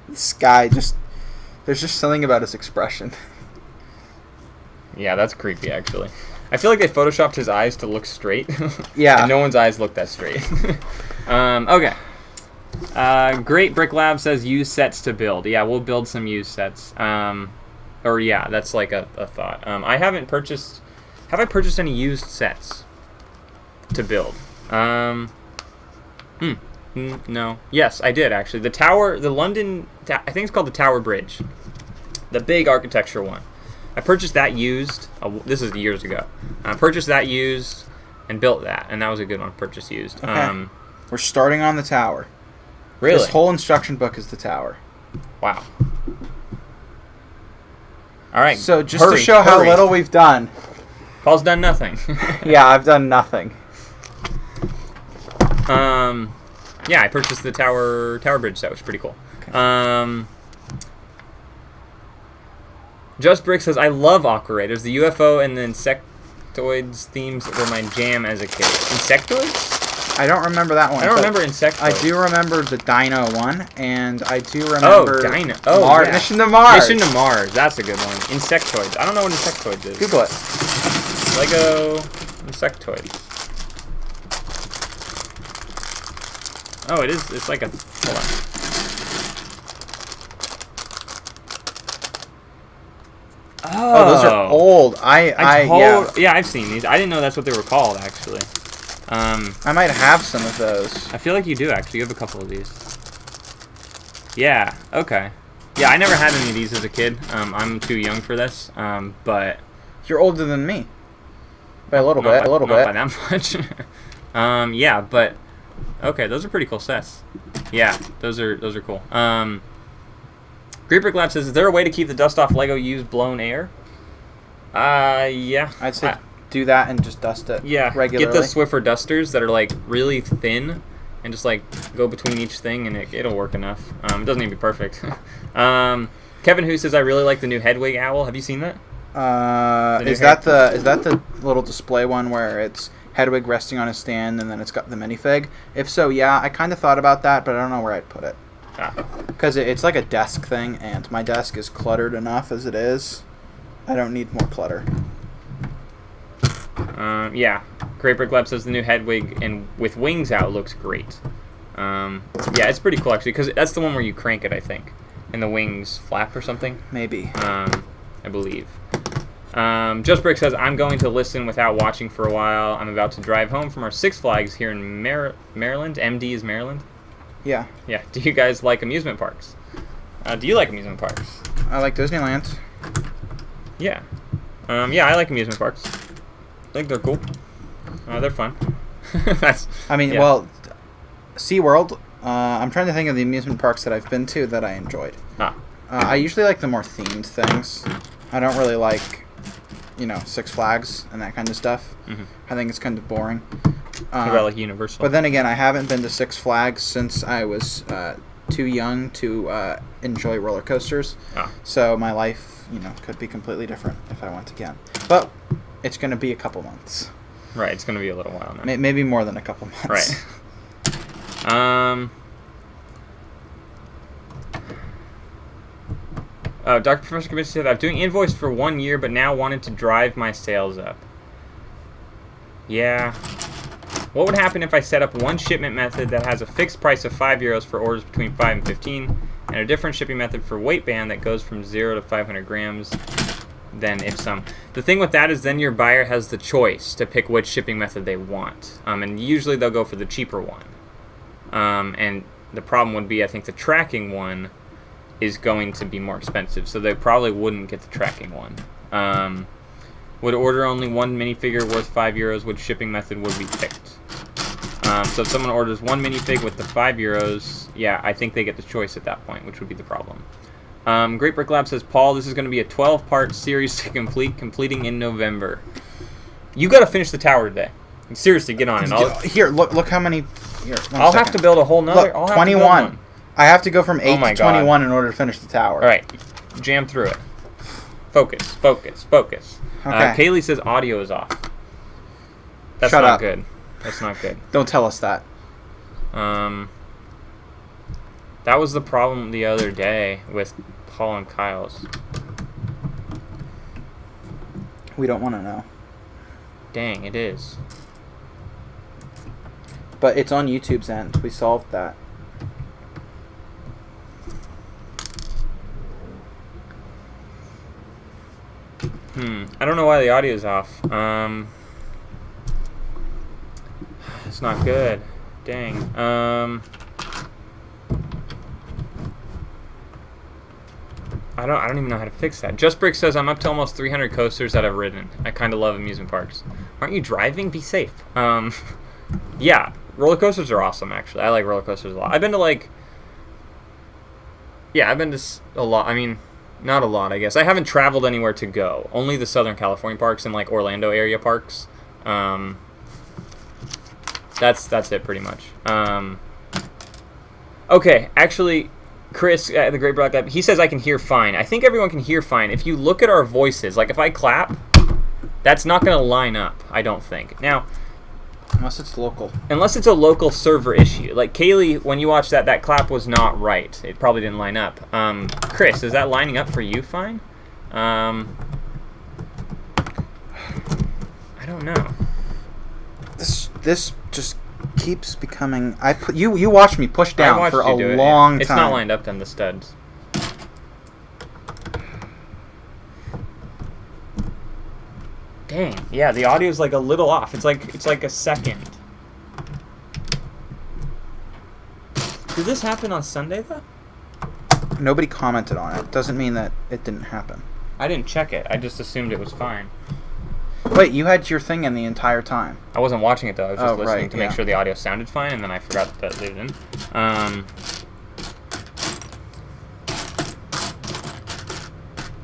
This guy there's just something about his expression. Yeah, that's creepy, actually. I feel like they photoshopped his eyes to look straight. Yeah. And no one's eyes look that straight. Okay. Great Brick Lab says use sets to build. Yeah, we'll build some used sets. Or yeah, that's like a thought. I haven't purchased... Have I purchased any used sets to build? No. Yes, I did, actually. The tower, the London... I think it's called the Tower Bridge. The big architecture one. I purchased that used. This is years ago. I purchased that used and built that. And that was a good one, purchase used. Okay. We're starting on the tower. Really? This whole instruction book is the tower. Wow. All right. So just to show how little we've done. Paul's done nothing. Yeah, I've done nothing. Yeah, I purchased the tower bridge set, which is pretty cool. Okay. Just Brick says, I love Aqua Raiders. The UFO and the insectoids themes were my jam as a kid. Insectoids? I don't remember that one. I don't remember Insectoids. I do remember the Dino one, and I do remember... Oh, Dino. Oh, Mars. Yeah. Mission to Mars. Mission to Mars. That's a good one. Insectoids. I don't know what Insectoids is. Google it. LEGO Insectoids. Oh, it is. It's like a... Hold on. Oh, those are old. Yeah, I've seen these. I didn't know that's what they were called, actually. I might have some of those. I feel like you do, actually. You have a couple of these. Yeah, okay. Yeah, I never had any of these as a kid. I'm too young for this, but... You're older than me. By a little bit, Not by that much. Yeah, but... Okay, those are pretty cool sets. Yeah, those are cool. Great Brick Lab says, is there a way to keep the dust off Lego used blown air? Yeah. I'd say do that and just dust it regularly. Get the Swiffer dusters that are, like, really thin and just, like, go between each thing, and it'll work enough. It doesn't need to be perfect. Kevin Who says, I really like the new Hedwig owl. Have you seen that? Is that the little display one where it's Hedwig resting on a stand and then it's got the minifig? If so, yeah, I kind of thought about that, but I don't know where I'd put it. Because it's like a desk thing, and my desk is cluttered enough as it is. I don't need more clutter. Yeah. Great Brick Lab says the new Hedwig and with wings out looks great. Yeah, it's pretty cool, actually, because that's the one where you crank it, I think. And the wings flap or something. Maybe. I believe. Just Brick says, I'm going to listen without watching for a while. I'm about to drive home from our Six Flags here in Maryland. MD is Maryland. Yeah. Yeah. Do you guys like amusement parks? Do you like amusement parks? I like Disneyland. Yeah. Yeah, I like amusement parks. I think they're cool. They're fun. Well, SeaWorld, I'm trying to think of the amusement parks that I've been to that I enjoyed. I usually like the more themed things. I don't really like, Six Flags and that kind of stuff. Mm-hmm. I think it's kind of boring. What about, like, Universal? But then again, I haven't been to Six Flags since I was too young to enjoy roller coasters. So my life, could be completely different if I went again. But it's going to be a couple months. Right, it's going to be a little while now. Maybe more than a couple months. Right. Dr. Professor Kaminsky said, I'm doing invoice for 1 year, but now wanted to drive my sales up. Yeah. What would happen if I set up one shipment method that has a fixed price of €5 for orders between 5 and 15, and a different shipping method for weight band that goes from 0 to 500 grams, then if some. The thing with that is then your buyer has the choice to pick which shipping method they want. And usually they'll go for the cheaper one. And the problem would be, I think the tracking one is going to be more expensive, so they probably wouldn't get the tracking one. Would order only one minifigure worth €5, which shipping method would be picked? So if someone orders one minifig with the €5, yeah, I think they get the choice at that point, which would be the problem. Great Brick Lab says, Paul, this is going to be a 12-part series to completing in November. You got to finish the tower today. Seriously, get on it. Here, look how many... Here, I'll have to build a whole nother... Look, 21. I have to go from 8 to 21 in order to finish the tower. All right, jam through it. Focus, focus, focus. Okay. Kaylee says audio is off. That's Shut not up. good. That's not good. Don't tell us that. That was the problem the other day with Paul and Kyle's. We don't want to know. Dang, it is. But it's on YouTube's end. We solved that. I don't know why the audio is off. It's not good. Dang. I don't even know how to fix that. Just Brick says, I'm up to almost 300 coasters that I've ridden. I kind of love amusement parks. Aren't you driving? Be safe. Yeah, roller coasters are awesome, actually. I like roller coasters a lot. I've been to, like... Yeah, I've been to a lot. I mean, not a lot, I guess. I haven't traveled anywhere to go. Only the Southern California parks and, like, Orlando area parks. That's it, pretty much. Okay, actually... Chris, the Great Black Lab, he says I can hear fine. I think everyone can hear fine. If you look at our voices, like if I clap, that's not going to line up, I don't think. Now, unless it's local. Unless it's a local server issue. Like Kaylee, when you watched that clap was not right. It probably didn't line up. Chris, is that lining up for you fine? I don't know. This just keeps becoming... You watched me push down for a long time. It's not lined up then, the studs. Dang. Yeah, the audio's like a little off. It's like a second. Did this happen on Sunday, though? Nobody commented on it. Doesn't mean that it didn't happen. I didn't check it. I just assumed it was fine. Wait, you had your thing in the entire time. I wasn't watching it, though. I was just listening to yeah. make sure the audio sounded fine, and then I forgot that it didn't.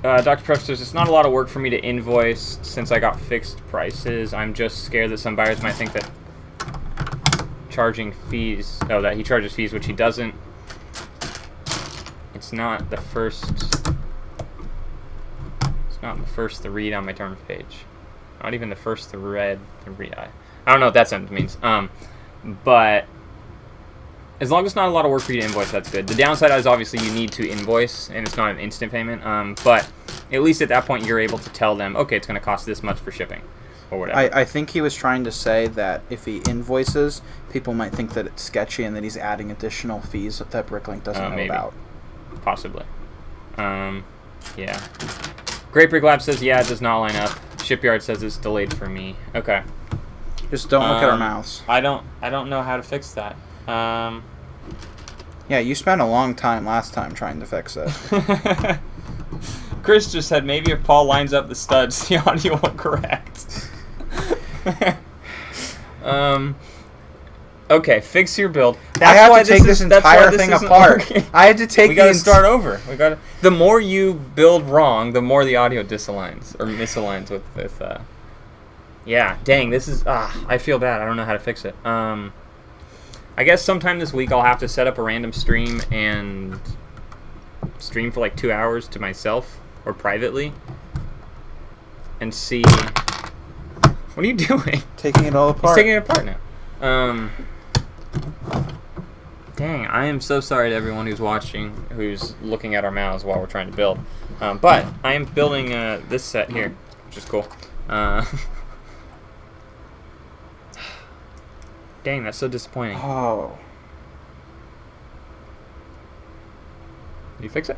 Dr. Presto says, it's not a lot of work for me to invoice since I got fixed prices. I'm just scared that some buyers might think that charging fees... Oh, that he charges fees, which he doesn't. It's not the first... It's not the first to read on my terms page. Not even the first to read. I don't know what that sentence means. But as long as it's not a lot of work for you to invoice, that's good. The downside is obviously you need to invoice, and it's not an instant payment. But at least at that point, you're able to tell them, okay, it's going to cost this much for shipping, or whatever. I think he was trying to say that if he invoices, people might think that it's sketchy and that he's adding additional fees that BrickLink doesn't know maybe. about. Possibly. Yeah. Great Brick Lab says, yeah, it does not line up. Shipyard says it's delayed for me. Okay. Just don't look at our mouths. I don't know how to fix that. Yeah, you spent a long time last time trying to fix it. Chris just said maybe if Paul lines up the studs, the audio will correct. Okay, fix your build. I have to take this entire thing apart. I had to take. We gotta start over. The more you build wrong, the more the audio disaligns or misaligns with. Yeah, dang, this is. I feel bad. I don't know how to fix it. I guess sometime this week I'll have to set up a random stream and stream for like 2 hours to myself or privately and see. What are you doing? Taking it all apart. He's taking it apart now. Dang, I am so sorry to everyone who's watching, who's looking at our mouths while we're trying to build. But I am building this set here, which is cool. Dang, that's so disappointing. Oh. Did you fix it?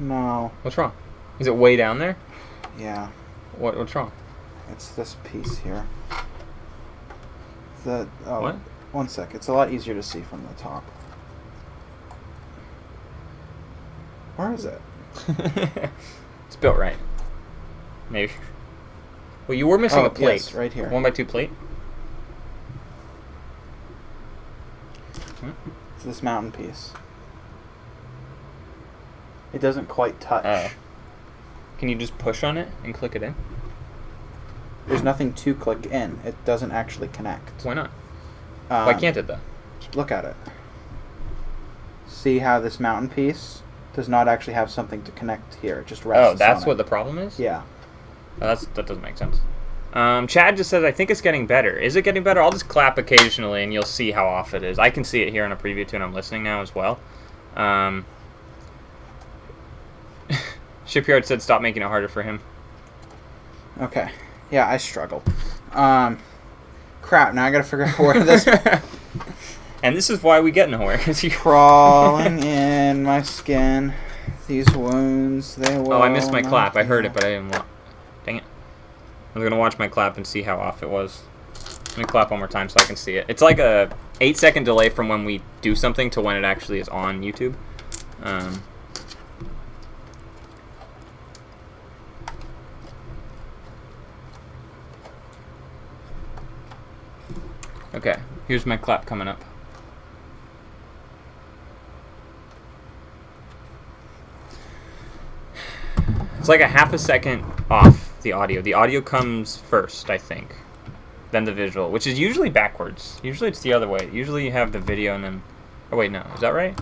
No. What's wrong? Is it way down there? Yeah. What's wrong? It's this piece here. What? One sec. It's a lot easier to see from the top. Where is it? It's built right. Maybe. Well, you were missing a plate. Yes, right here. 1x2 plate? It's this mountain piece. It doesn't quite touch. Oh. Can you just push on it and click it in? There's nothing to click in. It doesn't actually connect. Why not? Why can't it, though? Look at it. See how this mountain piece does not actually have something to connect here. It just rests. Oh, that's on what it. the problem is? Yeah. Oh, that doesn't make sense. Chad just says, I think it's getting better. Is it getting better? I'll just clap occasionally, and you'll see how off it is. I can see it here in a preview, too, and I'm listening now as well. Shipyard said stop making it harder for him. Okay. Yeah, I struggle. Crap, now I gotta figure out where this... And this is why we get nowhere. Crawling in my skin. These wounds, they will... Oh, I missed my clap. I heard it, but I didn't watch. Dang it. I'm going to watch my clap and see how off it was. Let me clap one more time so I can see it. It's like a 8-second delay from when we do something to when it actually is on YouTube. Okay, here's my clap coming up. It's like a half a second off the audio. The audio comes first, I think, then the visual, which is usually backwards. Usually it's the other way. Usually you have the video and then... Oh, wait, no. Is that right?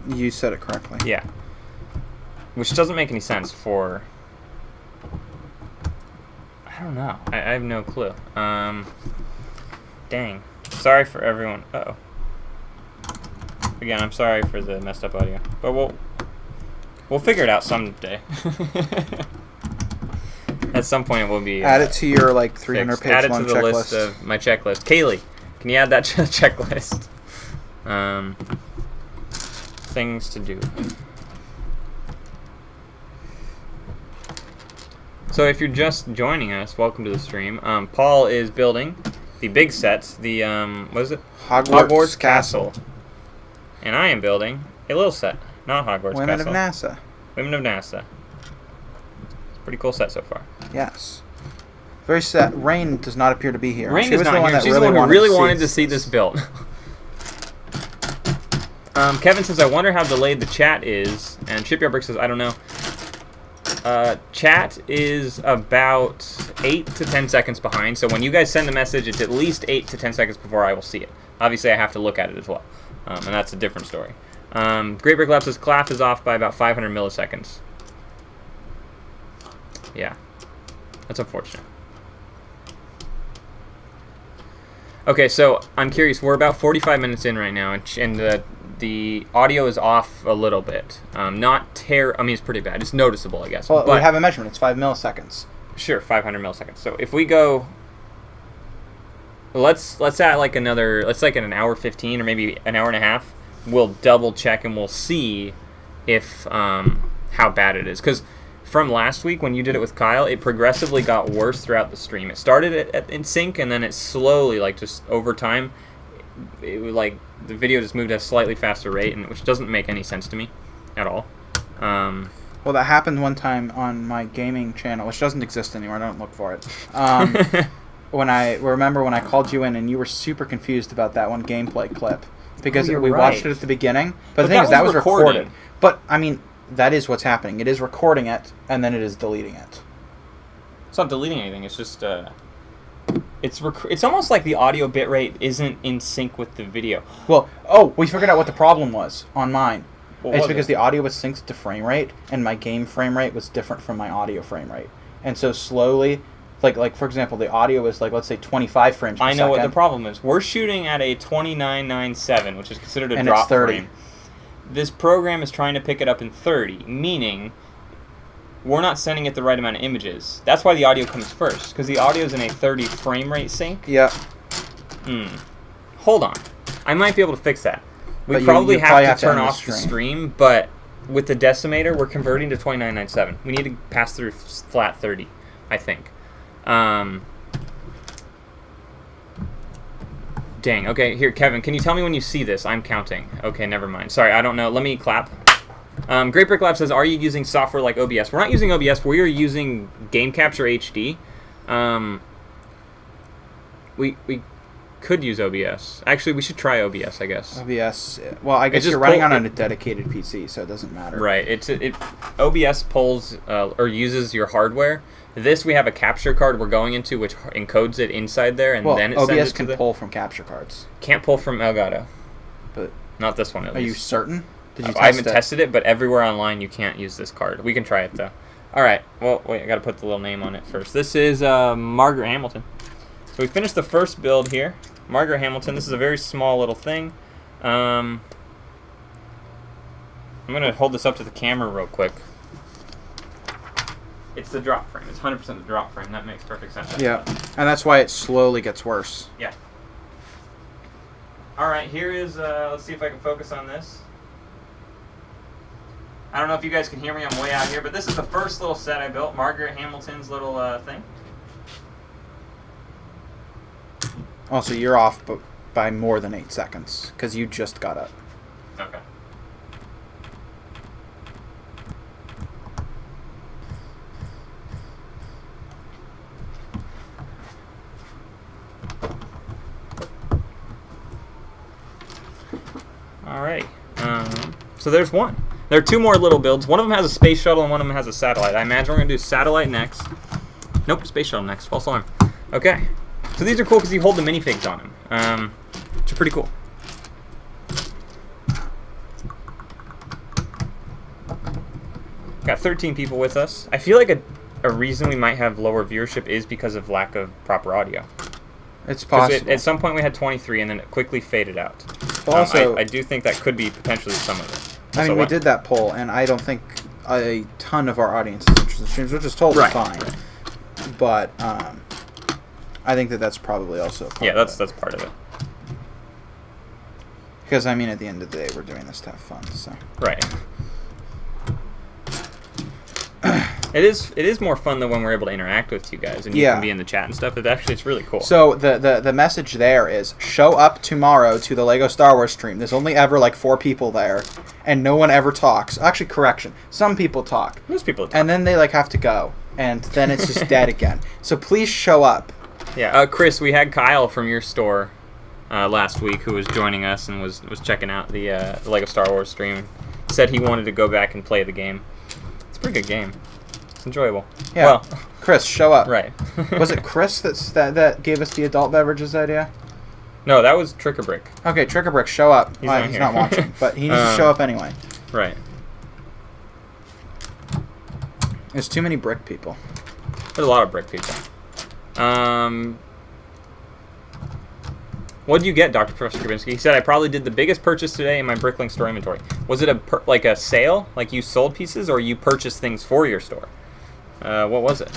You said it correctly. Yeah. Which doesn't make any sense for... I don't know. I have no clue. Dang. Sorry for everyone. Uh-oh. Again, I'm sorry for the messed up audio. But we'll figure it out someday. At some point it will be... add it to your, 300-page add it long to the checklist. list of my checklist. Kaylee, can you add that to the checklist? Things to do. So if you're just joining us, welcome to the stream. Paul is building the big sets, the, what is it? Hogwarts Castle. And I am building a little set, not Hogwarts Women Castle. of NASA. Women of NASA. It's a pretty cool set so far. Yes. Very set. Rain does not appear to be here. Rain is not here. She's the one who really wanted to see this built. Kevin says, I wonder how delayed the chat is. And Shipyard Brick says, I don't know. Chat is about 8 to 10 seconds behind. So when you guys send the message, it's at least 8 to 10 seconds before I will see it. Obviously, I have to look at it as well. And that's a different story. Great Brick Lab says, clap is off by about 500 milliseconds. Yeah. That's unfortunate. Okay, so I'm curious. We're about 45 minutes in right now, and the audio is off a little bit. I mean, it's pretty bad. It's noticeable, I guess. Well, but we have a measurement. It's 5 milliseconds. Sure, 500 milliseconds. So if we go, let's add like another, let's like an hour 15 or maybe an hour and a half. We'll double check and we'll see if how bad it is. Because from last week when you did it with Kyle, it progressively got worse throughout the stream. It started in sync and then it slowly, like just over time, it was like the video just moved at a slightly faster rate, and which doesn't make any sense to me at all. Well, that happened one time on my gaming channel, which doesn't exist anymore. Don't look for it. When I called you in and you were super confused about that one gameplay clip because we watched it at the beginning. But the thing is, that was recorded. But I mean, that is what's happening. It is recording it and then it is deleting it. It's not deleting anything. It's just it's almost like the audio bitrate isn't in sync with the video. Well, we figured out what the problem was on mine. It's because the audio was synced to frame rate, and my game frame rate was different from my audio frame rate. And so slowly, like for example, the audio is like, let's say 25 frames per second. I know what the problem is. We're shooting at a 2997, which is considered a drop it's 30. frame. This program is trying to pick it up in 30, meaning we're not sending it the right amount of images. That's why the audio comes first, because the audio is in a 30 frame rate sync. Yeah. Hold on. I might be able to fix that. We But probably you have to turn off the stream, but with the decimator, we're converting to 2997. We need to pass through flat 30, I think. Dang. Okay, here, Kevin, can you tell me when you see this? I'm counting. Okay, never mind. Sorry, I don't know. Let me clap. Great Brick Lab says, are you using software like OBS? We're not using OBS. We are using Game Capture HD. We could use OBS. Actually, we should try OBS, I guess. OBS. Well, I guess you're running on a dedicated PC, so it doesn't matter. Right. OBS pulls or uses your hardware. This, we have a capture card we're going into, which encodes it inside there, and then it sends it to OBS can pull from capture cards. Can't pull from Elgato. But not this one, at least. Are you certain? Did you test I haven't tested it, but everywhere online you can't use this card. We can try it, though. All right. Well, wait, I got to put the little name on it first. This is Margaret Hamilton. So we finished the first build here. Margaret Hamilton. This is a very small little thing. I'm going to hold this up to the camera real quick. It's the drop frame. It's 100% the drop frame. That makes perfect sense. Yeah, and that's why it slowly gets worse. Yeah. All right, here is, let's see if I can focus on this. I don't know if you guys can hear me. I'm way out here, but this is the first little set I built, Margaret Hamilton's little thing. Also, you're off by more than 8 seconds, because you just got up. Okay. All right. So there's one. There are two more little builds. One of them has a space shuttle and one of them has a satellite. I imagine we're going to do satellite next. Nope, space shuttle next. False alarm. Okay. So these are cool because you hold the minifigs on them, which are pretty cool. Got 13 people with us. I feel like a reason we might have lower viewership is because of lack of proper audio. It's possible. At some point we had 23 and then it quickly faded out. Also, I do think that could be potentially some of it. I mean, we did that poll, and I don't think a ton of our audience is interested in streams, which is totally fine. Right. But I think that's probably also part of it. That's part of it. Because, I mean, at the end of the day, we're doing this to have fun, so. Right. It is more fun than when we're able to interact with you guys and you can be in the chat and stuff. It's really cool. So the message there is show up tomorrow to the LEGO Star Wars stream. There's only ever like 4 people there, and no one ever talks. Actually, correction. Some people talk. Most people talk. And then they like have to go, and then it's just dead again. So please show up. Yeah, Chris, we had Kyle from your store last week who was joining us and was checking out the LEGO Star Wars stream. Said he wanted to go back and play the game. It's a pretty good game. It's enjoyable. Yeah. Well, Chris, show up. Right. Was it Chris that gave us the adult beverages idea? No, that was Trick or Brick. Okay, Trick or Brick, show up. He's not watching, but he needs to show up anyway. Right. There's too many brick people. There's a lot of brick people. What did you get, Dr. Professor Kabinski? He said, I probably did the biggest purchase today in my BrickLink store inventory. Was it like a sale? Like you sold pieces, or you purchased things for your store? What was it?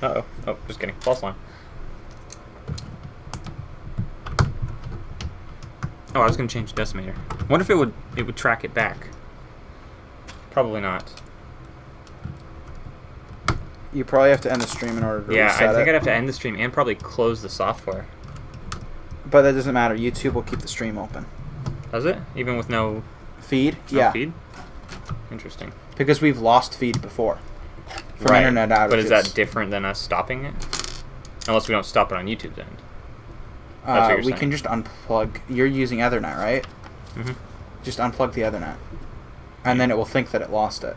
Uh-oh. Oh, just kidding. False line. Oh, I was going to change the decimator. Wonder if it would track it back. Probably not. You probably have to end the stream in order to reset I think I'd have to end the stream and probably close the software. But that doesn't matter. YouTube will keep the stream open. Does it? Even with no feed? No feed? Interesting. Because we've lost feed before. From internet outages. But is that different than us stopping it? Unless we don't stop it on YouTube's end. That's what you're we saying. can just unplug. You're using Ethernet, right? Mm-hmm. Just unplug the Ethernet. And then it will think that it lost it.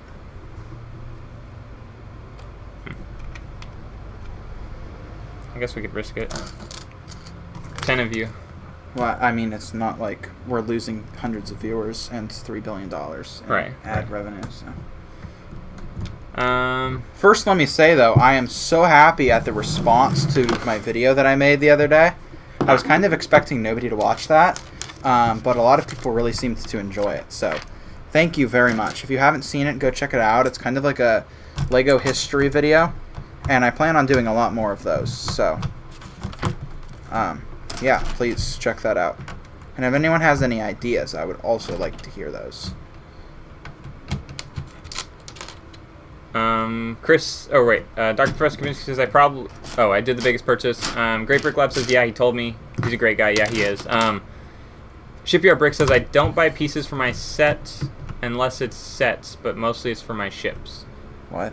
I guess we could risk it. 10 of you. Well, I mean, it's not like we're losing hundreds of viewers and $3 billion in ad revenue. So. First, let me say, though, I am so happy at the response to my video that I made the other day. I was kind of expecting nobody to watch that, but a lot of people really seemed to enjoy it. So thank you very much. If you haven't seen it, go check it out. It's kind of like a LEGO history video. And I plan on doing a lot more of those, so, yeah, please check that out. And if anyone has any ideas, I would also like to hear those. Chris, Dr. Professor Kaminski says, I did the biggest purchase. Great Brick Lab says, yeah, he told me. He's a great guy. Yeah, he is. Shipyard Brick says, I don't buy pieces for my set unless it's sets, but mostly it's for my ships. What?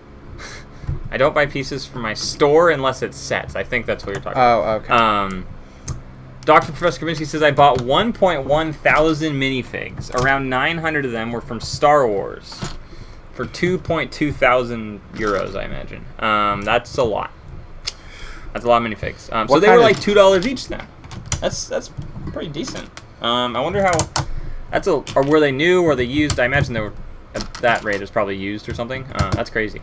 I don't buy pieces for my store unless it's sets. I think that's what you're talking about. Oh, okay. Dr. Professor Kaminski says, I bought 1.1 thousand minifigs. Around 900 of them were from Star Wars. For 2.2 thousand euros, I imagine. That's a lot. That's a lot of minifigs. So they were like $2 each then. That's pretty decent. I wonder how... Or were they new? Were they used? I imagine they were... At that rate is probably used or something. That's crazy.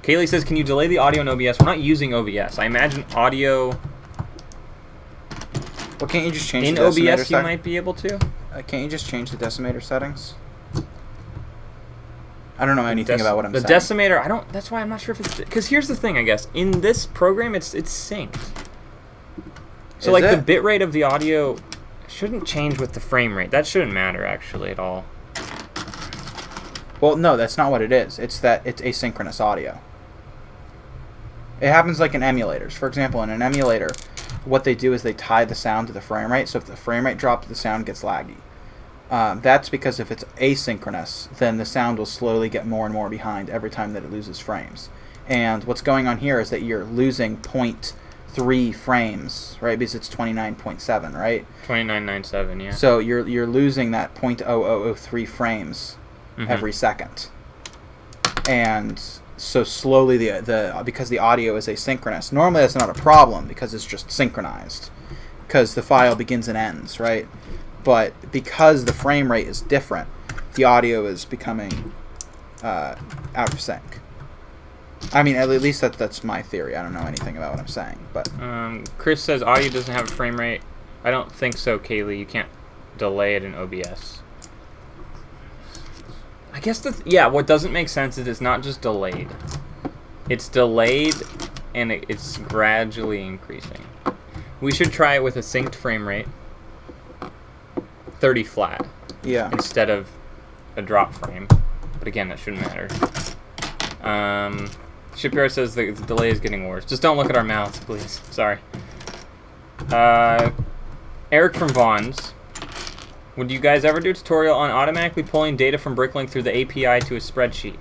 Kaylee says, can you delay the audio in OBS? We're not using OBS. I imagine audio... Well, can't you just change in the decimator OBS you might be able to? Can't you just change the decimator settings? I don't know anything about what I'm saying. The decimator, that's why I'm not sure if it's... Because here's the thing, I guess. In this program, it's synced. So, like, the bitrate of the audio shouldn't change with the frame rate. That shouldn't matter, actually, at all. Well, no, that's not what it is. It's that it's asynchronous audio. It happens like in emulators. For example, in an emulator, what they do is they tie the sound to the frame rate, so if the frame rate drops, the sound gets laggy. That's because if it's asynchronous, then the sound will slowly get more and more behind every time that it loses frames. And what's going on here is that you're losing 0.3 frames, right? Because it's 29.7, right? 29.97, yeah. So you're losing that 0.0003 frames every second. And so slowly because the audio is asynchronous. Normally that's not a problem because it's just synchronized. Because the file begins and ends, right? But because the frame rate is different, the audio is becoming out of sync. I mean, at least that's my theory. I don't know anything about what I'm saying, but Chris says audio doesn't have a frame rate. I don't think so, Kaylee. You can't delay it in OBS. I guess what doesn't make sense is it's not just delayed. It's delayed and it's gradually increasing. We should try it with a synced frame rate. 30 flat. Yeah. Instead of a drop frame. but again, that shouldn't matter. Shipyard says the delay is getting worse. Just don't look at our mouths, please. Sorry. Eric from Vaughn's. Would you guys ever do a tutorial on automatically pulling data from BrickLink through the API to a spreadsheet?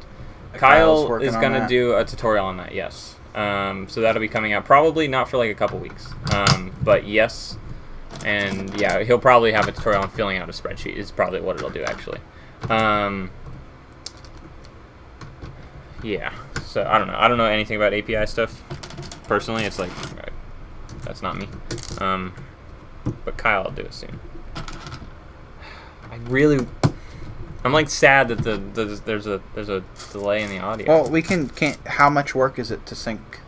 Kyle is going to do a tutorial on that, yes. So that'll be coming out probably not for like a couple weeks. But yes. And yeah, he'll probably have a tutorial on filling out a spreadsheet is probably what it'll do, actually. Yeah. So I don't know. I don't know anything about API stuff. Personally, it's like, that's not me. But Kyle will do it soon. I'm like sad that there's a delay in the audio. Well, we can't. How much work is it to sync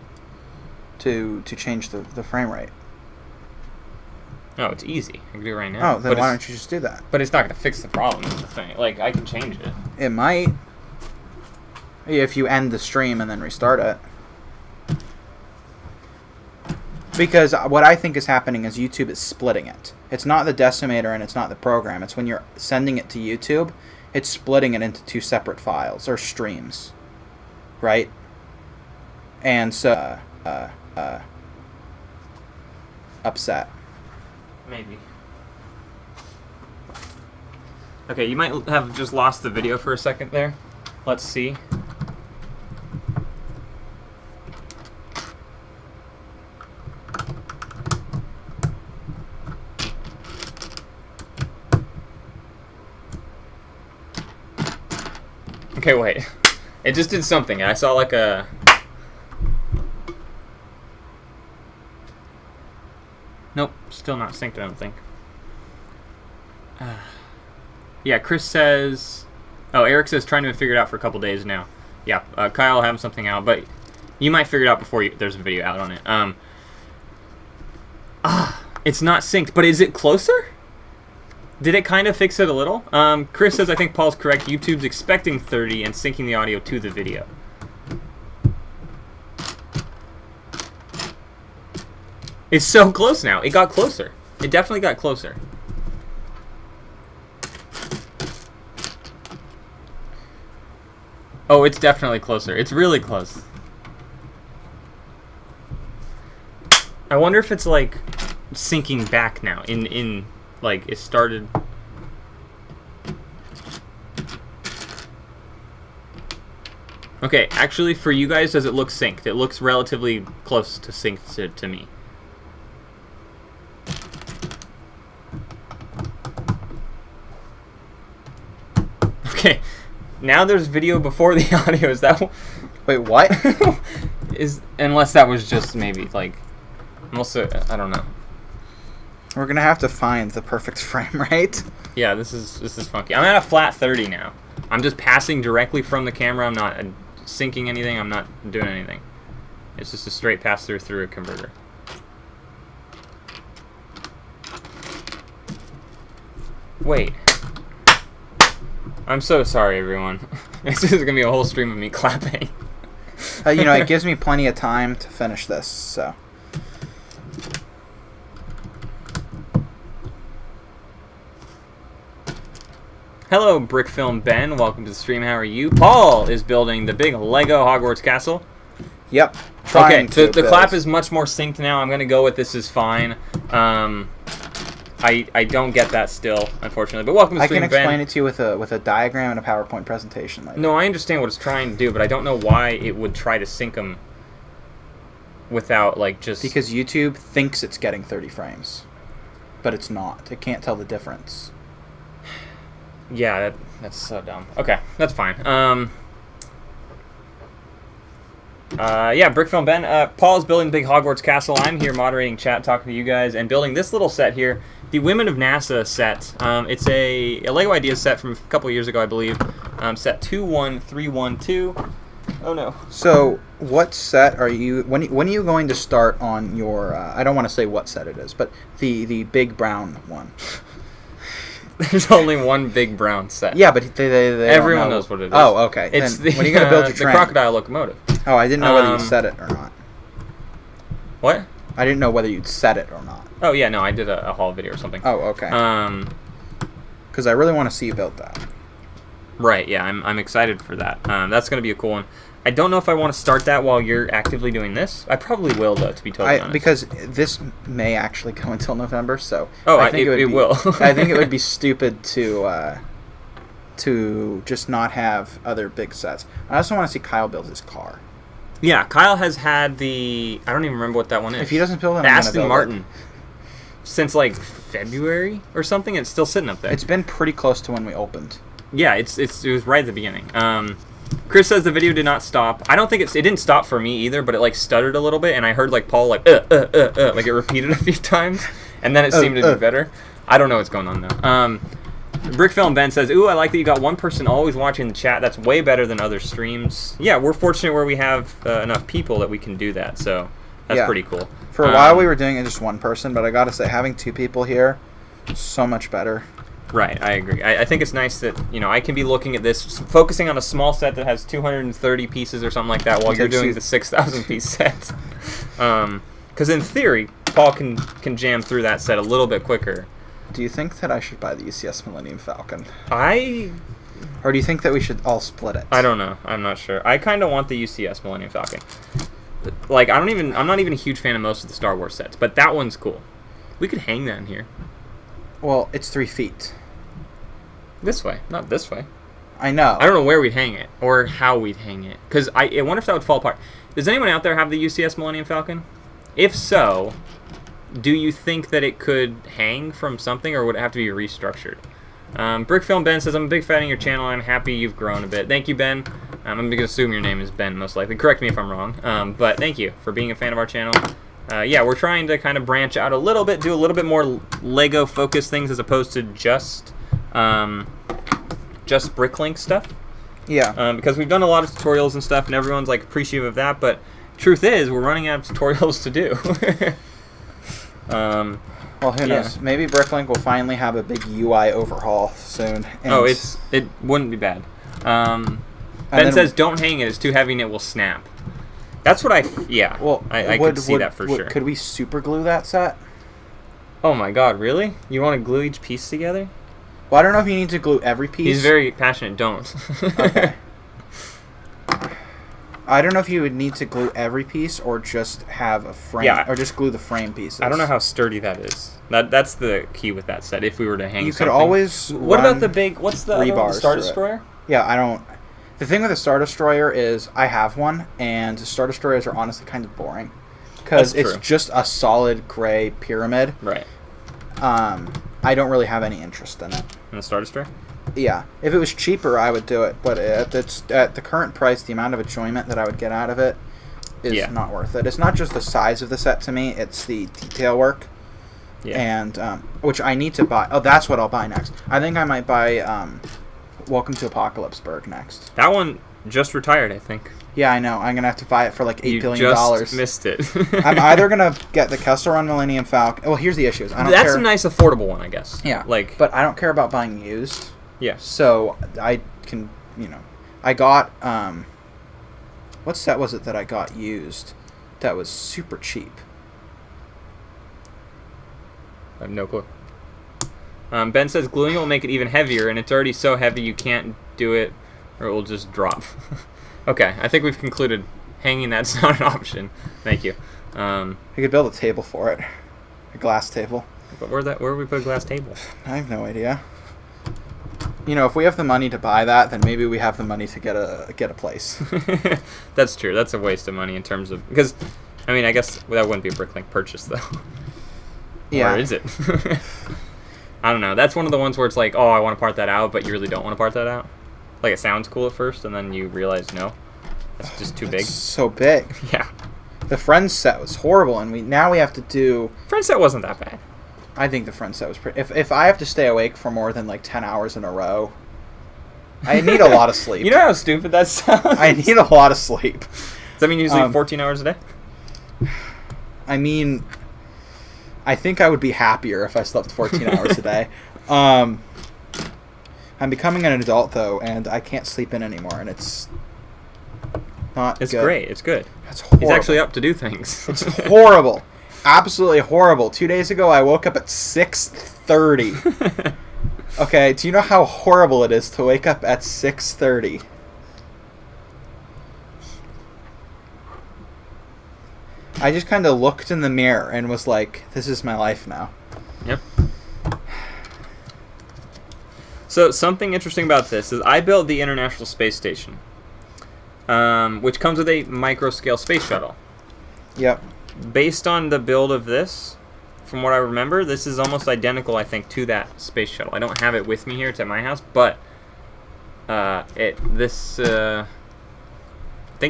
to change the frame rate? No, it's easy. I can do it right now. Oh, then why don't you just do that? But it's not going to fix the problem. Is the thing. Like, I can change it. It might. If you end the stream and then restart it. Because what I think is happening is YouTube is splitting it. It's not the decimator and it's not the program. It's when you're sending it to YouTube, it's splitting it into two separate files or streams. Right? And so, upset. Maybe. Okay, you might have just lost the video for a second there. Let's see. Okay, wait. It just did something. I saw like a... Nope, still not synced, I don't think. Yeah, Chris says... Oh, Eric says trying to figure it out for a couple days now. Yeah, Kyle will have something out, but you might figure it out before there's a video out on it. It's not synced, but is it closer? Did it kind of fix it a little? Chris says, I think Paul's correct. YouTube's expecting 30 and syncing the audio to the video. It's so close now. It got closer. It definitely got closer. Oh, it's definitely closer. It's really close. I wonder if it's like syncing back now. Like it started. Okay, actually, for you guys, does it look synced? It looks relatively close to synced to me. Okay, now there's video before the audio. Is that? Wait, what? Unless that was just maybe like. I'm also, I don't know. We're gonna have to find the perfect frame rate. Yeah, this is funky. I'm at a flat 30 now. I'm just passing directly from the camera. I'm not syncing anything. I'm not doing anything. It's just a straight pass through a converter. Wait. I'm so sorry, everyone. This is gonna be a whole stream of me clapping. You know, it gives me plenty of time to finish this, so. Hello, Brickfilm Ben. Welcome to the stream. How are you? Paul is building the big LEGO Hogwarts Castle. Yep. Okay, the clap is much more synced now. I'm going to go with this is fine. I don't get that still, unfortunately. But welcome to the stream, Ben. I can explain it to you with a diagram and a PowerPoint presentation later. No, I understand what it's trying to do, but I don't know why it would try to sync them without, like, just... Because YouTube thinks it's getting 30 frames, but it's not. It can't tell the difference. Yeah, that's so dumb. Okay, that's fine. Yeah, Brickfilm Ben. Paul's building the big Hogwarts Castle. I'm here moderating chat, talking to you guys, and building this little set here, the Women of NASA set. It's a LEGO Ideas set from a couple years ago, I believe. Set 21312. Oh no. So, what set are you? When are you going to start on your? I don't want to say what set it is, but the big brown one. There's only one big brown set. Yeah, but they everyone knows what it is. Oh, okay. It's when are you gonna build your train? The crocodile locomotive. Oh, I didn't know whether you set it or not. What? I didn't know whether you'd set it or not. Oh yeah, no, I did a haul video or something. Oh, okay. Because I really want to see you build that. Right, yeah, I'm excited for that. That's going to be a cool one. I don't know if I want to start that while you're actively doing this. I probably will, though, to be totally honest. Because this may actually go until November, so I think it will. I think it would be stupid to just not have other big sets. I also want to see Kyle build his car. Yeah, Kyle has had the... I don't even remember what that one is. If he doesn't build it, the I'm Aston build Martin. It. Since, like, February or something, it's still sitting up there. It's been pretty close to when we opened. Yeah, it was right at the beginning. Chris says the video did not stop. I don't think it didn't stop for me either, but it like stuttered a little bit, and I heard like Paul like like it repeated a few times, and then it seemed to be better. I don't know what's going on though. Brickfilm Ben says, "Ooh, I like that you got one person always watching the chat. That's way better than other streams." Yeah, we're fortunate where we have enough people that we can do that, so that's pretty cool. For a while we were doing it just one person, but I gotta say having two people here, so much better. Right, I agree. I think it's nice that, you know, I can be looking at this, focusing on a small set that has 230 pieces or something like that while you're doing the 6,000 piece set. Because in theory, Paul can jam through that set a little bit quicker. Do you think that I should buy the UCS Millennium Falcon? Or do you think that we should all split it? I don't know. I'm not sure. I kind of want the UCS Millennium Falcon. Like, I'm not even a huge fan of most of the Star Wars sets, but that one's cool. We could hang that in here. Well, it's 3 feet. This way, not this way. I know. I don't know where we'd hang it or how we'd hang it. Because I wonder if that would fall apart. Does anyone out there have the UCS Millennium Falcon? If so, do you think that it could hang from something, or would it have to be restructured? Brickfilm Ben says, I'm a big fan of your channel. I'm happy you've grown a bit. Thank you, Ben. I'm going to assume your name is Ben, most likely. Correct me if I'm wrong. But thank you for being a fan of our channel. Yeah, we're trying to kind of branch out a little bit, do a little bit more Lego-focused things as opposed to just BrickLink stuff. Yeah. Because we've done a lot of tutorials and stuff, and everyone's like appreciative of that. But truth is, we're running out of tutorials to do. Well, who knows? Maybe BrickLink will finally have a big UI overhaul soon. And it wouldn't be bad. Ben says, "Don't hang it; it's too heavy and it will snap." That's what I could see that for sure. Could we super glue that set? Oh my god, really? You want to glue each piece together? Well, I don't know if you need to glue every piece. He's very passionate, don't. Okay. I don't know if you would need to glue every piece or just have a frame, or just glue the frame pieces. I don't know how sturdy that is. That's the key with that set, if we were to hang something. You could always What about the big, what's the rebars Star Destroyer? Yeah, I don't... The thing with the Star Destroyer is I have one, and Star Destroyers are honestly kind of boring. Because it's just a solid gray pyramid. Right. I don't really have any interest in it. In the Star Destroyer? Yeah. If it was cheaper, I would do it. But at the current price, the amount of enjoyment that I would get out of it is not worth it. It's not just the size of the set to me, it's the detail work. Yeah. And, which I need to buy. Oh, that's what I'll buy next. I think I might buy... Welcome to Apocalypseburg next. That one just retired, I think. Yeah, I know. I'm going to have to buy it for like $8 billion. You just missed it. I'm either going to get the Kessel Run Millennium Falcon. Well, here's the issue. That's a nice affordable one, I guess. Yeah. But I don't care about buying used. Yeah. So I can, I got, what set was it that I got used that was super cheap? I have no clue. Ben says gluing it will make it even heavier, and it's already so heavy you can't do it, or it will just drop. Okay, I think we've concluded hanging that's not an option. Thank you. I could build a table for it, a glass table. But where would we put a glass table? I have no idea. If we have the money to buy that, then maybe we have the money to get a place. That's true. That's a waste of money in terms of because, I guess that wouldn't be a BrickLink purchase though. Yeah. Or is it? I don't know. That's one of the ones where it's like, oh, I want to part that out, but you really don't want to part that out. Like, it sounds cool at first, and then you realize, no, that's just too big. It's so big. Yeah. The Friends set was horrible, and now we have to do... Friends set wasn't that bad. I think the Friends set was pretty... If I have to stay awake for more than, 10 hours in a row, I need a lot of sleep. You know how stupid that sounds? I need a lot of sleep. Does that mean you sleep 14 hours a day? I think I would be happier if I slept 14 hours a day. I'm becoming an adult, though, and I can't sleep in anymore, and it's not It's good. great. It's good. It's horrible. He's actually up to do things. It's horrible. Absolutely horrible. 2 days ago, I woke up at 6:30. Okay, do you know how horrible it is to wake up at 6:30? I just kind of looked in the mirror and was like, this is my life now. Yep. So something interesting about this is I built the International Space Station, which comes with a micro-scale space shuttle. Yep. Based on the build of this, from what I remember, this is almost identical, I think, to that space shuttle. I don't have it with me here. It's at my house, but I think it's the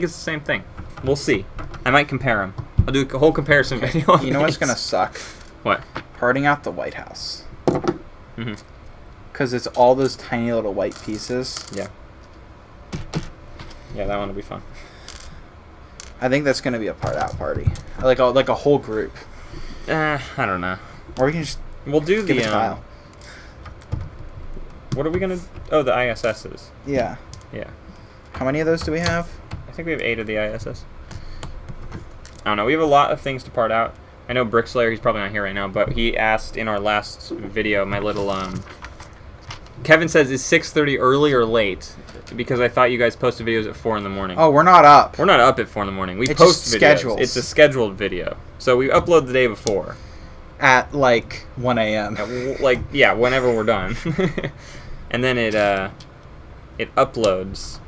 same thing. We'll see. I might compare them. I'll do a whole comparison video. You know what's gonna suck? What? Parting out the White House. Mm-hmm. Because it's all those tiny little white pieces. Yeah. Yeah, that one will be fun. I think that's gonna be a part-out party, like a whole group. I don't know. Or we can just we'll do give the it to Kyle. What are we gonna? Oh, the ISSs. Yeah. Yeah. How many of those do we have? I think we have 8 of the ISS. I don't know. We have a lot of things to part out. I know Brickslayer, he's probably not here right now, but he asked in our last video, my little Kevin says, is 6:30 early or late? Because I thought you guys posted videos at 4 in the morning. Oh, we're not up. We're not up at 4 in the morning. We it's post just videos. Schedules. It's a scheduled video. So we upload the day before. At like 1 a.m. Whenever we're done. And then it uploads.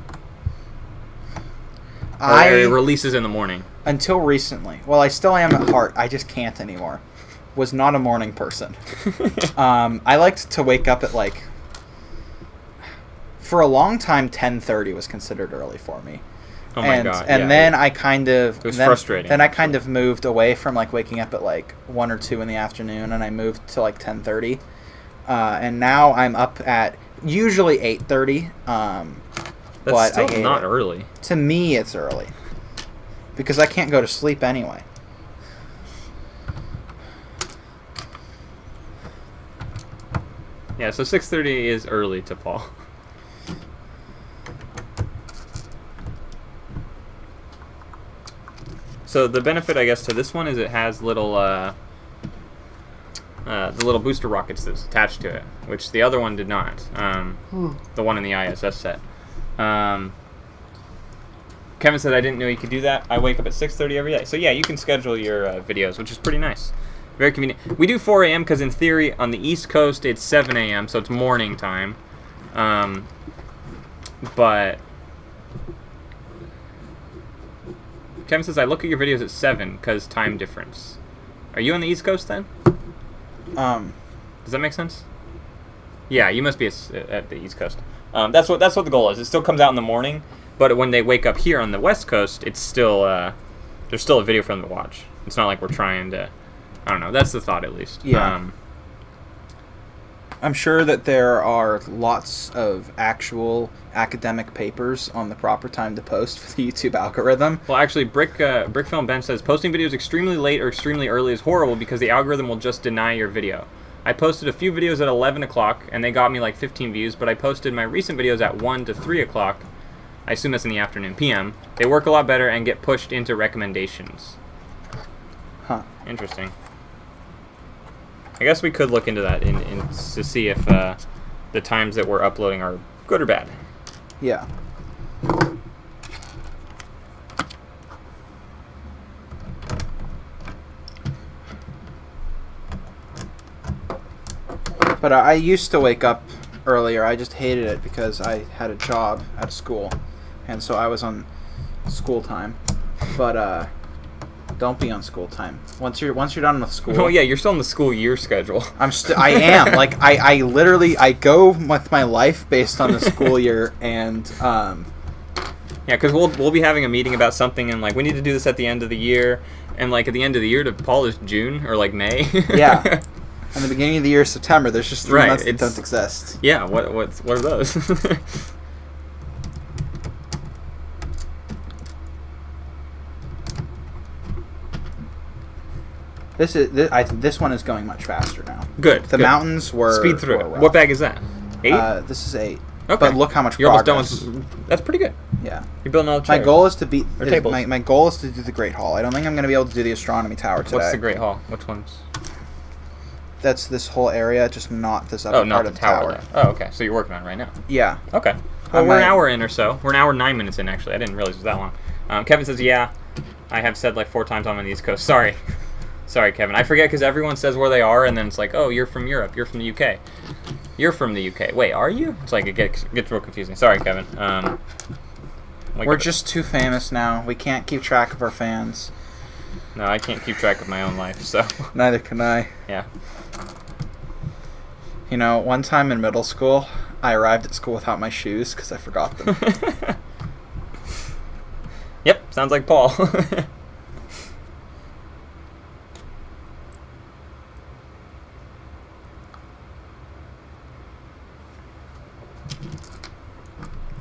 It releases in the morning. Until recently. Well, I still am at heart. I just can't anymore. Was not a morning person. I liked to wake up at like... For a long time, 10:30 was considered early for me. Oh my god! And then I kind of it was frustrating. Then I kind of moved away from like waking up at like 1 or 2 in the afternoon, and I moved to like 10:30. And now I'm up at usually 8:30. That's still not early. To me, it's early because I can't go to sleep anyway. Yeah, so 6:30 is early to Paul. So the benefit, I guess, to this one is it has little the little booster rockets that's attached to it, which the other one did not. The one in the ISS set. Kevin said I didn't know you could do that. I wake up at 6:30 every day. So yeah, you can schedule your videos, which is pretty nice. Very convenient. We do 4 a.m. because in theory on the East Coast it's 7 a.m. so it's morning time. But Kevin says I look at your videos at 7 because time difference. Are you on the East Coast then? Does that make sense? Yeah, you must be at the East Coast. That's what the goal is. It still comes out in the morning, but when they wake up here on the West Coast, it's still there's still a video for them to watch. It's not like we're trying to. I don't know. That's the thought, at least. Yeah. I'm sure that there are lots of actual academic papers on the proper time to post for the YouTube algorithm. Well, actually, Brickfilm Ben says, posting videos extremely late or extremely early is horrible because the algorithm will just deny your video. I posted a few videos at 11 o'clock, and they got me like 15 views, but I posted my recent videos at 1 to 3 o'clock. I assume that's in the afternoon, PM. They work a lot better and get pushed into recommendations. Huh. Interesting. I guess we could look into that to see if the times that we're uploading are good or bad. Yeah. But I used to wake up earlier. I just hated it because I had a job at school, and so I was on school time. But don't be on school time. Once you're done with school. Oh yeah, you're still on the school year schedule. I am. Like I literally go with my life based on the school year, and yeah, because we'll be having a meeting about something, and like we need to do this at the end of the year, and like at the end of the year to Paul is June or like May. Yeah. And the beginning of the year is September. There's just 3 months that don't exist. Yeah. What are those? This one is going much faster now. Good. The mountains were speed through were it. rough. What bag is that? 8? This is 8. Okay. But look how much You're progress. Almost done with, that's pretty good. Yeah. You're building all the chairs. My goal is to beat. tables. My goal is to do the Great Hall. I don't think I'm going to be able to do the Astronomy Tower today. What's the Great Hall? Which ones? That's this whole area, just not this upper Oh, not part the of the tower. tower. Oh, okay. So you're working on it right now. Yeah. Okay. Well, we're an hour in or so. We're an hour and 9 minutes in, actually. I didn't realize it was that long. Kevin says, yeah, I have said like 4 times I'm on the East Coast. Sorry. Sorry, Kevin. I forget because everyone says where they are, and then it's like, oh, you're from Europe. You're from the UK. You're from the UK. Wait, are you? It's like it gets real confusing. Sorry, Kevin. We're just too famous now. We can't keep track of our fans. No, I can't keep track of my own life, so. Neither can I. Yeah. You know, one time in middle school, I arrived at school without my shoes because I forgot them. Yep, sounds like Paul.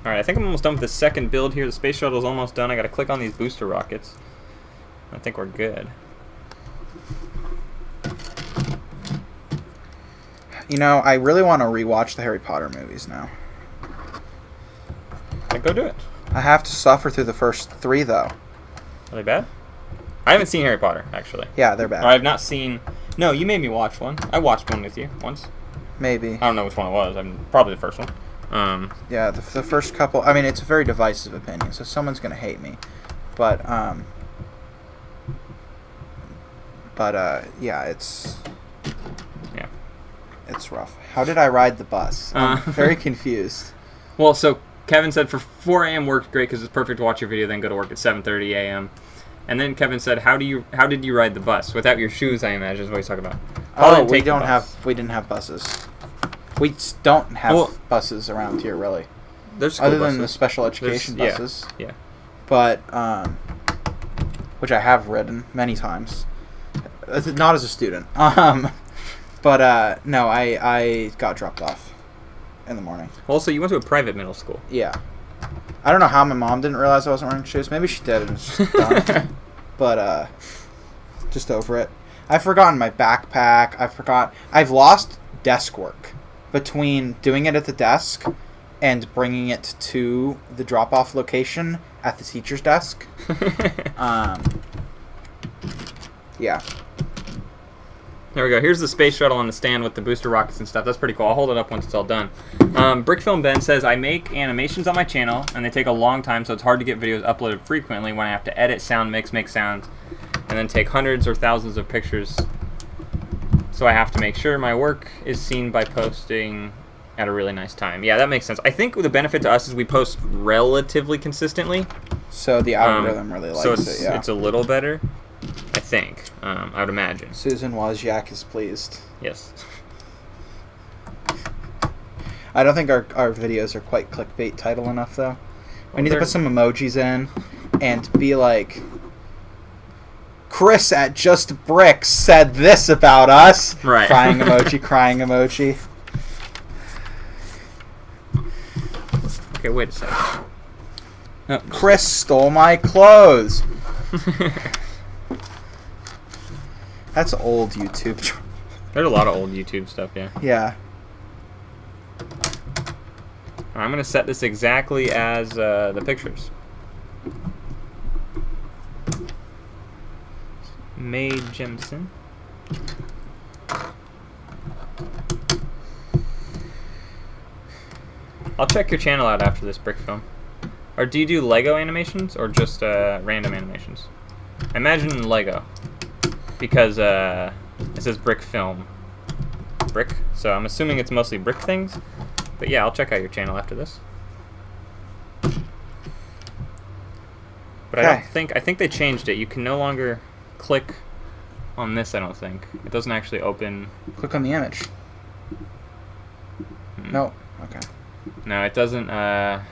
Alright, I think I'm almost done with the second build here. The space shuttle's almost done. I gotta click on these booster rockets. I think we're good. You know, I really want to rewatch the Harry Potter movies now. Then go do it. I have to suffer through the first 3, though. Are they bad? I haven't seen Harry Potter, actually. Yeah, they're bad. Or I've not seen... No, you made me watch one. I watched one with you once. Maybe. I don't know which one it was. Probably the first one. Yeah, the first couple... I mean, it's a very divisive opinion, so someone's going to hate me. But, yeah, it's... Yeah. It's rough. How did I ride the bus? I'm very confused. Well, so Kevin said for 4 a.m. worked great because it's perfect to watch your video, then go to work at 7:30 a.m. And then Kevin said, "How did you ride the bus without your shoes?" I imagine is what he's talking about. Oh, we didn't have buses. We don't have buses around here, really. There's school other buses. than the special education buses. Yeah. But which I have ridden many times, not as a student. But no, I got dropped off in the morning. Well, so you went to a private middle school. Yeah. I don't know how my mom didn't realize I wasn't wearing shoes. Maybe she did and was just done. But just over it. I've forgotten my backpack. I've lost desk work between doing it at the desk and bringing it to the drop-off location at the teacher's desk. Yeah. There we go. Here's the space shuttle on the stand with the booster rockets and stuff. That's pretty cool. I'll hold it up once it's all done. Brickfilm Ben says, I make animations on my channel, and they take a long time, so it's hard to get videos uploaded frequently when I have to edit, sound mix, make sounds, and then take hundreds or thousands of pictures. So I have to make sure my work is seen by posting at a really nice time. Yeah, that makes sense. I think the benefit to us is we post relatively consistently. So the algorithm really likes it, yeah. It's a little better, I think. I would imagine. Susan Wozniak is pleased. Yes. I don't think our videos are quite clickbait title enough, though. We need to put some emojis in and be like, Chris at Just Bricks said this about us. Right. Crying emoji, crying emoji. Okay, wait a second. No. Chris stole my clothes. That's old YouTube. There's a lot of old YouTube stuff, yeah. Yeah. I'm going to set this exactly as the pictures. May Jemison. I'll check your channel out after this, Brickfilm. Or do you do Lego animations or just random animations? I imagine Lego. Because it says Brickfilm. Brick. So I'm assuming it's mostly brick things. But yeah, I'll check out your channel after this. But Okay. I think they changed it. You can no longer click on this, I don't think. It doesn't actually open. Click on the image. No. Okay. No, it doesn't. Yeah,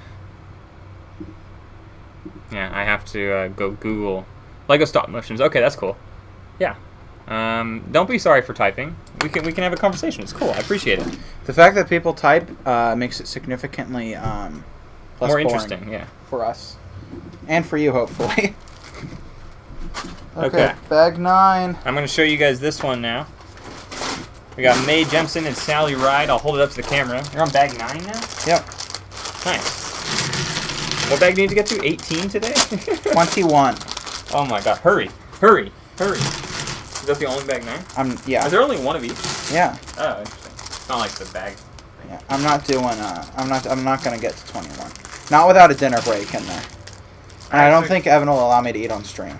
I have to go Google Lego stop motions. Okay, that's cool. Yeah. Don't be sorry for typing. We can have a conversation. It's cool. I appreciate it. The fact that people type makes it significantly less more boring interesting. Yeah. for us and for you, hopefully. Okay. Bag 9. I'm going to show you guys this one now. We got May Jemison and Sally Ride. I'll hold it up to the camera. You're on bag 9 now? Yep. Nice. What bag do you need to get to? 18 today? 21. Oh my god. Hurry. Hurry. Hurry. that the only bag 9? Yeah. Is there only one of each? Yeah. Oh, interesting. It's not like the bag. Yeah. I'm not doing. I'm not gonna get to 21. Not without a dinner break in there. And I don't think Evan will allow me to eat on stream.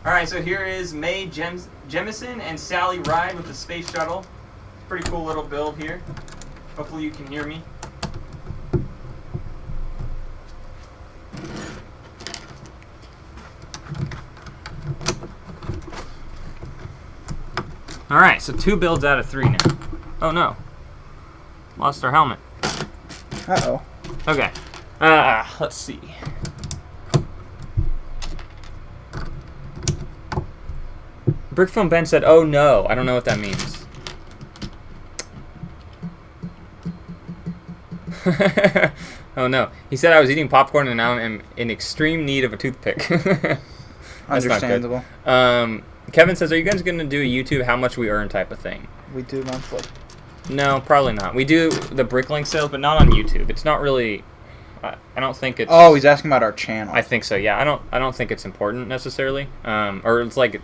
All right, so here is May Jemison and Sally Ride with the space shuttle. Pretty cool little build here. Hopefully you can hear me. All right, so 2 builds out of 3 now. Oh no, lost our helmet. Uh-oh. Okay, let's see. Brickfilm Ben said, "Oh no, I don't know what that means." Oh no, he said I was eating popcorn and now I'm in extreme need of a toothpick. Understandable. Kevin says, "Are you guys gonna do a YouTube how much we earn type of thing?" We do monthly. No, probably not. We do the BrickLink sales, but not on YouTube. It's not really. I don't think it's. Oh, he's asking about our channel. I think so. Yeah, I don't think it's important necessarily. Or it's like.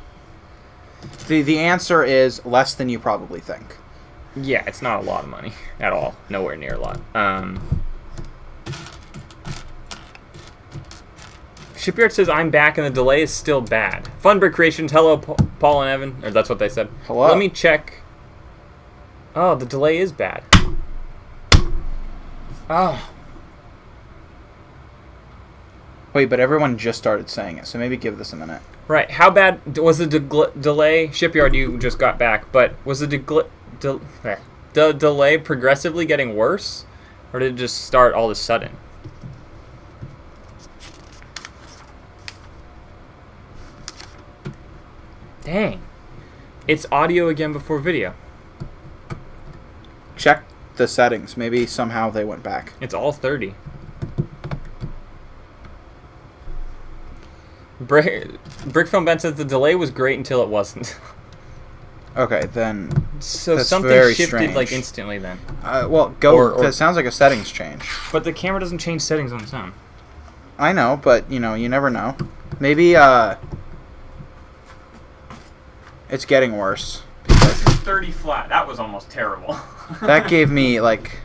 The answer is less than you probably think. Yeah, it's not a lot of money at all. Nowhere near a lot. Shipyard says I'm back and the delay is still bad. Fun Brick Creations. Hello, Paul and Evan. Or that's what they said. Hello. Let me check. Oh, the delay is bad. Oh. Wait, but everyone just started saying it, so maybe give this a minute. Right. How bad was the delay? Shipyard, you just got back, but was the delay progressively getting worse? Or did it just start all of a sudden? Dang. It's audio again before video. Check the settings. Maybe somehow they went back. It's all 30. Brickfilm Ben says the delay was great until it wasn't. Okay, then. So that's something very shifted strange. like instantly then. Well, go. Cause it sounds like a settings change. But the camera doesn't change settings on its own. I know, but you never know. Maybe it's getting worse. This is 30 flat. That was almost terrible. That gave me like.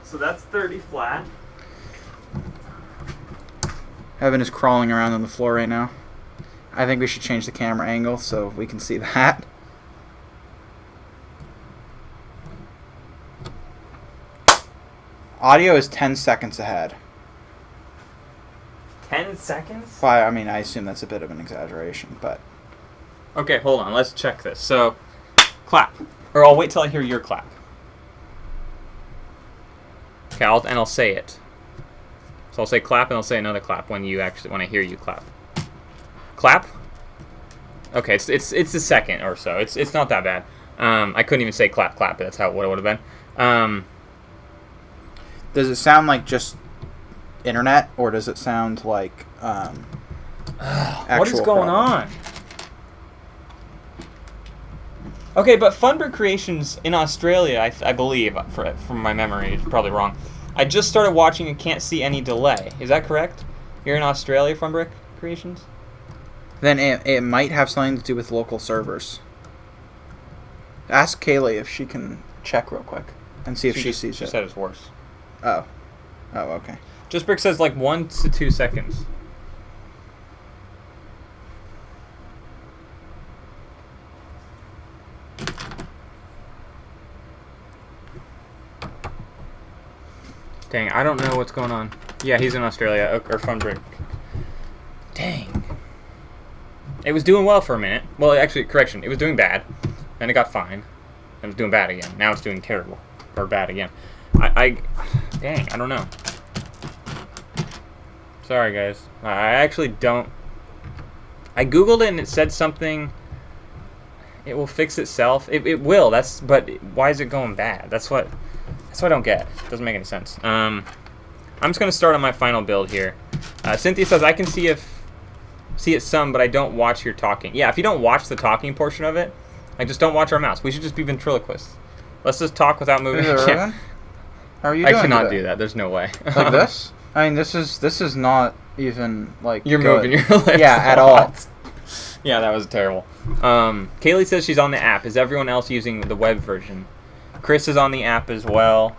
So that's 30 flat. Evan is crawling around on the floor right now. I think we should change the camera angle so we can see that. Audio is 10 seconds ahead. 10 seconds? Well, I mean, I assume that's a bit of an exaggeration, but... Okay, hold on. Let's check this. So, clap. Or I'll wait till I hear your clap. Okay, I'll say it. So I'll say clap and I'll say another clap when I hear you clap. Clap? Okay, it's a second or so. It's not that bad. I couldn't even say clap, but that's what it would have been. Does it sound like just internet, or does it sound like actual what is going on? Okay, but Funbrick Creations in Australia, I believe, from my memory, it's probably wrong. I just started watching and can't see any delay. Is that correct? You're in Australia, Funbrick Creations? Then it might have something to do with local servers. Ask Kaylee if she can check real quick and see if she sees it. She said it's worse. Oh, okay. Just Brick says like 1 to 2 seconds. Dang, I don't know what's going on. Yeah, he's in Australia, or Funbrick. Dang. It was doing well for a minute. Well, actually, correction, it was doing bad. Then it got fine. It was doing bad again. Now it's doing terrible. Or bad again. Dang, I don't know. Sorry, guys. I actually don't... I googled it and it said something... It will fix itself. It will, but why is it going bad? That's what I don't get. It doesn't make any sense. I'm just going to start on my final build here. Cynthia says, I can see it some, but I don't watch your talking. Yeah, if you don't watch the talking portion of it, just don't watch our mouse. We should just be ventriloquists. Let's just talk without moving. Is it How are you I doing cannot today? do that. There's no way. Like this? I mean, this is not even like You're good. moving your lips. Yeah, at all. Yeah, that was terrible. Kaylee says she's on the app. Is everyone else using the web version? Chris is on the app as well.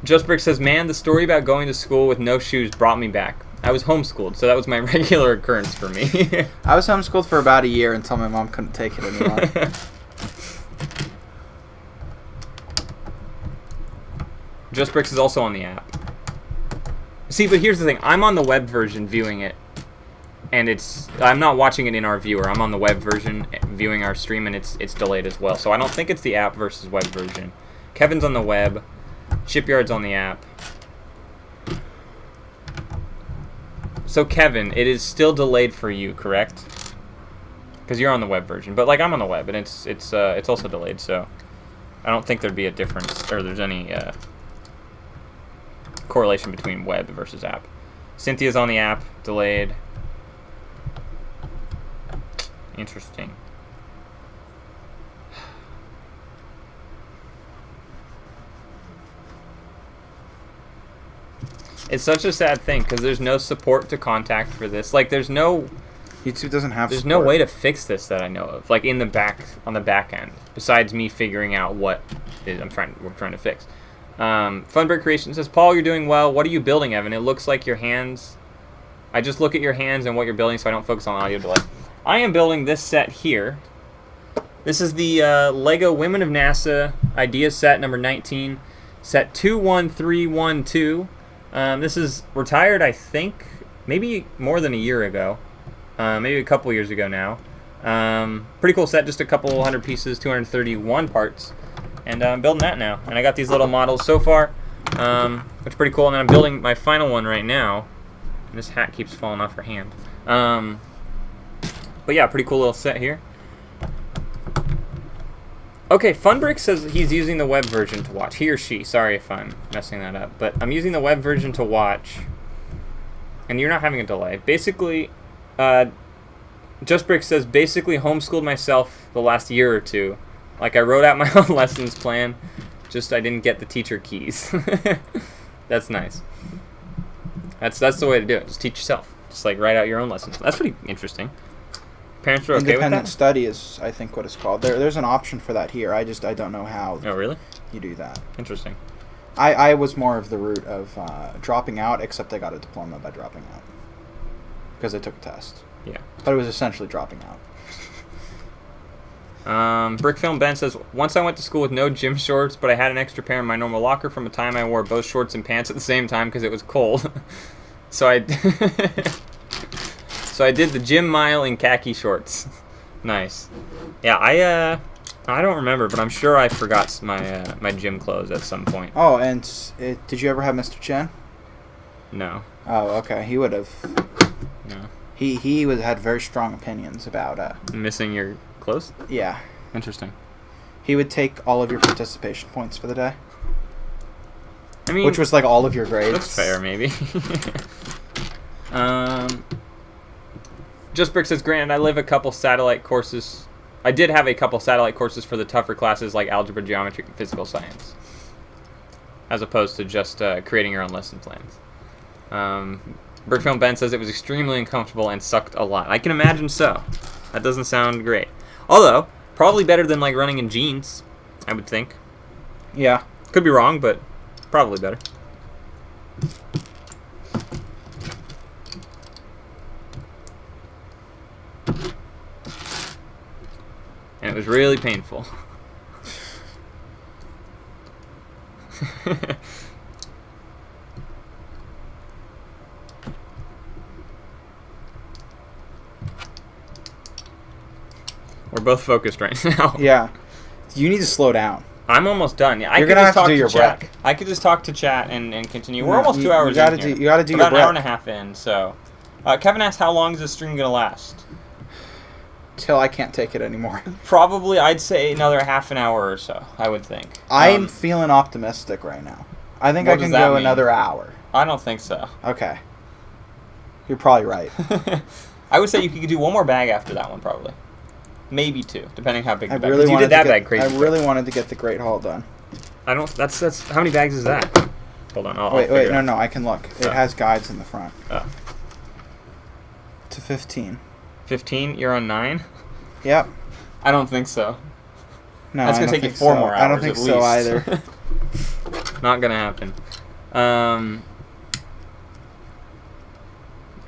Just Brick says, man, the story about going to school with no shoes brought me back. I was homeschooled, so that was my regular occurrence for me. I was homeschooled for about a year until my mom couldn't take it anymore. Just Bricks is also on the app. See, but here's the thing. I'm on the web version viewing it, and I'm not watching it in our viewer. I'm on the web version viewing our stream, and it's delayed as well. So I don't think it's the app versus web version. Kevin's on the web. Shipyard's on the app. So Kevin, it is still delayed for you, correct? Because you're on the web version, but like I'm on the web, and it's also delayed. So I don't think there'd be a difference, or there's any correlation between web versus app. Cynthia's on the app, delayed. Interesting. It's such a sad thing because there's no support to contact for this. Like, there's no YouTube doesn't have. There's support. no way to fix this that I know of. Like on the back end, besides me figuring out what we're trying to fix. Funbird Creation says, Paul, you're doing well. What are you building, Evan? It looks like your hands. I just look at your hands and what you're building, so I don't focus on audio delay. I am building this set here. This is the LEGO Women of NASA Idea Set number 19, set 21312. This is retired, I think, maybe more than a year ago. Maybe a couple years ago now. Pretty cool set, just a couple hundred pieces, 231 parts. And I'm building that now. And I got these little models so far, which is pretty cool. And then I'm building my final one right now. And this hat keeps falling off her hand. But yeah, pretty cool little set here. Okay, Funbrick says he's using the web version to watch. He or she. Sorry if I'm messing that up. But I'm using the web version to watch. And you're not having a delay. Basically, JustBrick says, basically homeschooled myself the last year or two. Like, I wrote out my own lessons plan. Just I didn't get the teacher keys. That's nice. That's the way to do it. Just teach yourself. Just, like, write out your own lessons. That's pretty interesting. Parents are okay with that? Independent study is, I think, what it's called. There's an option for that here. I don't know how. Oh, really? You do that. Interesting. I was more of the route of dropping out, except I got a diploma by dropping out. Because I took a test. Yeah. But it was essentially dropping out. Brickfilm Ben says, once I went to school with no gym shorts, but I had an extra pair in my normal locker from a time I wore both shorts and pants at the same time because it was cold. So I did the gym mile in khaki shorts. Nice. Yeah, I don't remember, but I'm sure I forgot my my gym clothes at some point. Oh, and did you ever have Mr. Chen? No. Oh, okay. He would have. No. He had very strong opinions about Missing your clothes? Yeah. Interesting. He would take all of your participation points for the day. I mean, which was like all of your grades. That's fair, maybe. Just Brick says, granted, I did have a couple satellite courses for the tougher classes like algebra, geometry, and physical science, as opposed to just creating your own lesson plans. Brickfilm Ben says it was extremely uncomfortable and sucked a lot. I can imagine so. That doesn't sound great. Although, probably better than like running in jeans, I would think. Yeah. Could be wrong, but probably better. And it was really painful. We're both focused right now. Yeah. You need to slow down. I'm almost done. Yeah, You're gonna have to do your break. I could just talk to chat and continue. We're almost 2 hours you gotta in here. You got to do about your break. an hour and a half in. So, Kevin asked, how long is this stream gonna last? Till I can't take it anymore. Probably, I'd say another half an hour or so. I would think. I'm feeling optimistic right now. I think I can go another hour. I don't think so. Okay. You're probably right. I would say you could do one more bag after that one, probably. maybe 2, depending how big the I bag. really 'Cause you wanted did that to bag get, crazy. I really wanted to get the Great Hall done. I don't. That's how many bags is that? Hold on. I'll Wait, figure it out. no, I can look. It has guides in the front. Oh. To 15. 15. You're on 9. Yep. I don't think so. No, That's I gonna don't take you think 4 so. more hours. I don't think at so least. either. Not gonna happen.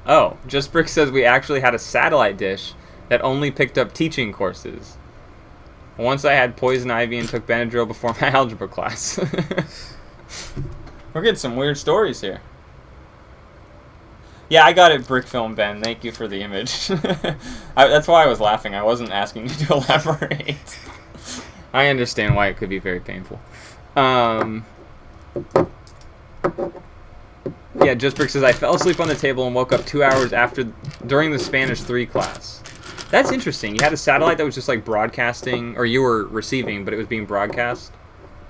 Oh, Just Brick says we actually had a satellite dish that only picked up teaching courses. Once I had poison ivy and took Benadryl before my algebra class. We're getting some weird stories here. Yeah, I got it, Brick Film Ben. Thank you for the image. That's why I was laughing. I wasn't asking you to elaborate. I understand why it could be very painful. Yeah, Just Brick says, I fell asleep on the table and woke up 2 hours during the Spanish 3 class. That's interesting. You had a satellite that was just like broadcasting, or you were receiving, but it was being broadcast.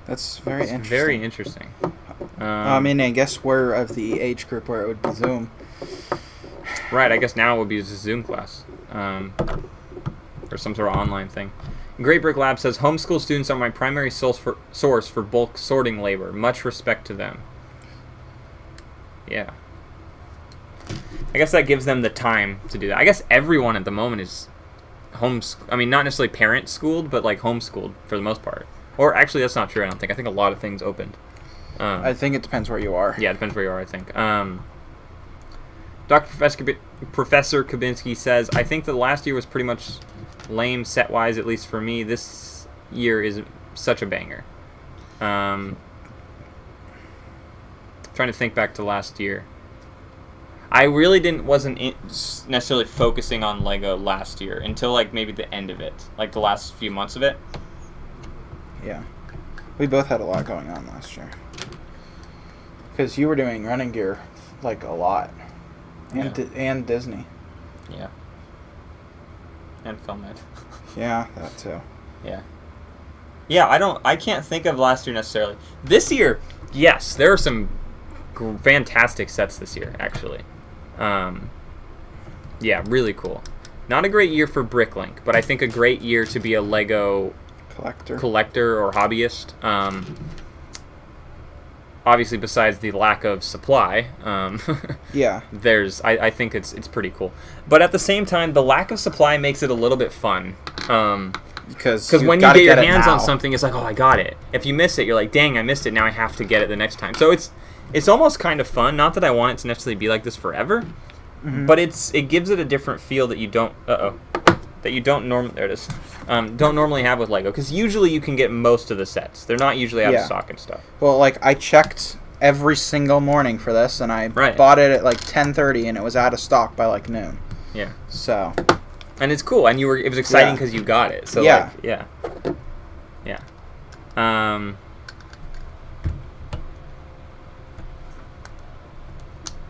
That's very interesting. Very interesting. I mean, I guess we're of the age group where it would be Zoom. Right, I guess now it would be just a Zoom class. Or some sort of online thing. Great Brick Lab says, homeschool students are my primary source for bulk sorting labor. Much respect to them. Yeah. I guess that gives them the time to do that. I guess everyone at the moment is I mean, not necessarily parent-schooled, but like homeschooled for the most part. Or actually, that's not true, I don't think. I think a lot of things opened. I think it depends where you are. Yeah, it depends where you are, I think. Professor Kubinski says, I think the last year was pretty much lame set-wise, at least for me. This year is such a banger. Trying to think back to last year. I really wasn't necessarily focusing on LEGO last year until like maybe the end of it, like the last few months of it. Yeah, we both had a lot going on last year. Because you were doing running gear like a lot, and and Disney. Yeah. And Film Ed. Yeah, that too. Yeah. Yeah, I can't think of last year necessarily. This year, yes, there are some fantastic sets this year, actually. Yeah, really cool. Not a great year for BrickLink, but I think a great year to be a LEGO collector or hobbyist. Obviously, besides the lack of supply, yeah, I think it's pretty cool. But at the same time, the lack of supply makes it a little bit fun. Because when you get your hands on something, it's like, oh, I got it. If you miss it, you're like, dang, I missed it. Now I have to get it the next time. So it's almost kind of fun. Not that I want it to necessarily be like this forever, but it gives it a different feel that you don't. There it is. Don't normally have with LEGO, because usually you can get most of the sets. They're not usually out of stock and stuff. Well, like I checked every single morning for this, and I bought it at like 10:30, and it was out of stock by like noon. Yeah. So. And it's cool, and it was exciting because you got it. So yeah. Like, yeah.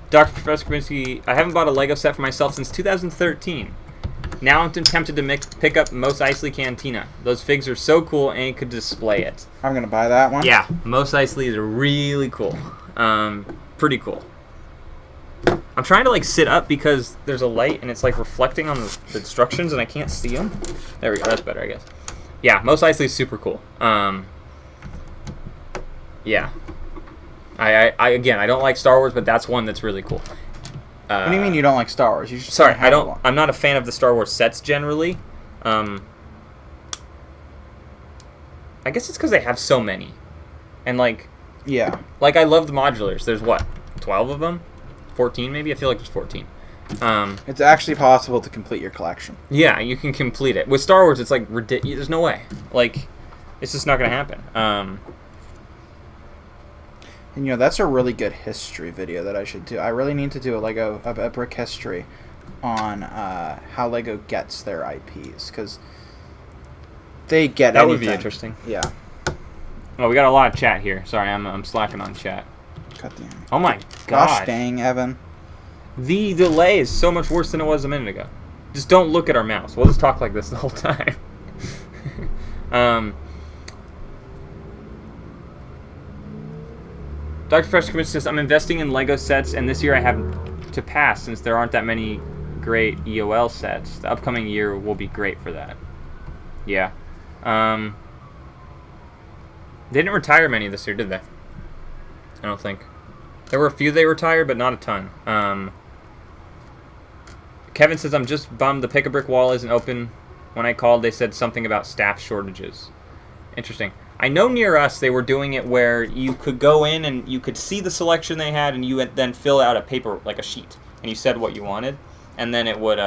Dr. Professor Kubinski, I haven't bought a LEGO set for myself since 2013. Now I'm tempted to pick up Mos Eisley Cantina. Those figs are so cool, and you could display it. I'm going to buy that one. Yeah, Mos Eisley is really cool. Pretty cool. I'm trying to like sit up because there's a light, and it's like reflecting on the instructions, and I can't see them. There we go, that's better, I guess. Yeah, Mos Eisley is super cool. Yeah. I don't like Star Wars, but that's one that's really cool. What do you mean you don't like Star Wars? You sorry, I'm not a fan of the Star Wars sets generally. I guess it's because they have so many, and like I love the modulars. There's what, 12 of them, 14 maybe. I feel like there's 14. It's actually possible to complete your collection. Yeah, you can complete it. With Star Wars, it's like ridiculous. There's no way. Like, it's just not gonna happen. And that's a really good history video that I should do. I really need to do a brick history on how LEGO gets their IPs, because they get that anything. would be interesting. Yeah. Oh, we got a lot of chat here. Sorry, I'm slacking on chat. God damn. Oh my god. Gosh dang, Evan. The delay is so much worse than it was a minute ago. Just don't look at our mouse. We'll just talk like this the whole time. Dr. Fresh Commit says, I'm investing in LEGO sets, and this year I have to pass since there aren't that many great EOL sets. The upcoming year will be great for that. Yeah. They didn't retire many this year, did they? I don't think. There were a few they retired, but not a ton. Kevin says, I'm just bummed the Pick-a-Brick wall isn't open. When I called, they said something about staff shortages. Interesting. I know near us they were doing it where you could go in and you could see the selection they had, and you would then fill out a paper, like a sheet, and you said what you wanted, and then it would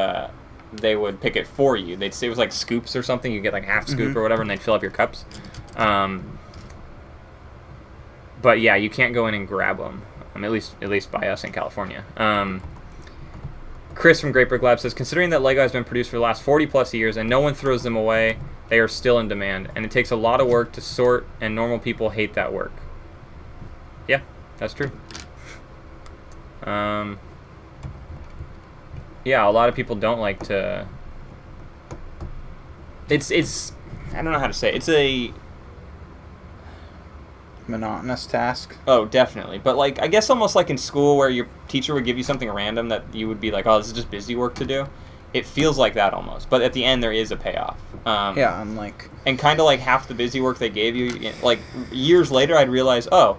they would pick it for you. They'd say it was like scoops or something. You get like half scoop or whatever, and they'd fill up your cups. But yeah, you can't go in and grab them. At least by us in California. Chris from Great Brick Lab says, considering that LEGO has been produced for the last 40 plus years and no one throws them away, they are still in demand, and it takes a lot of work to sort, and normal people hate that work. Yeah, that's true. Yeah, a lot of people don't like to. It's I don't know how to say it. It's a monotonous task. Oh, definitely. But like, I guess almost like in school where your teacher would give you something random that you would be like, oh, this is just busy work to do. It feels like that almost. But at the end, there is a payoff. Yeah, I'm like... And kind of like half the busy work they gave you, like years later, I'd realize, oh,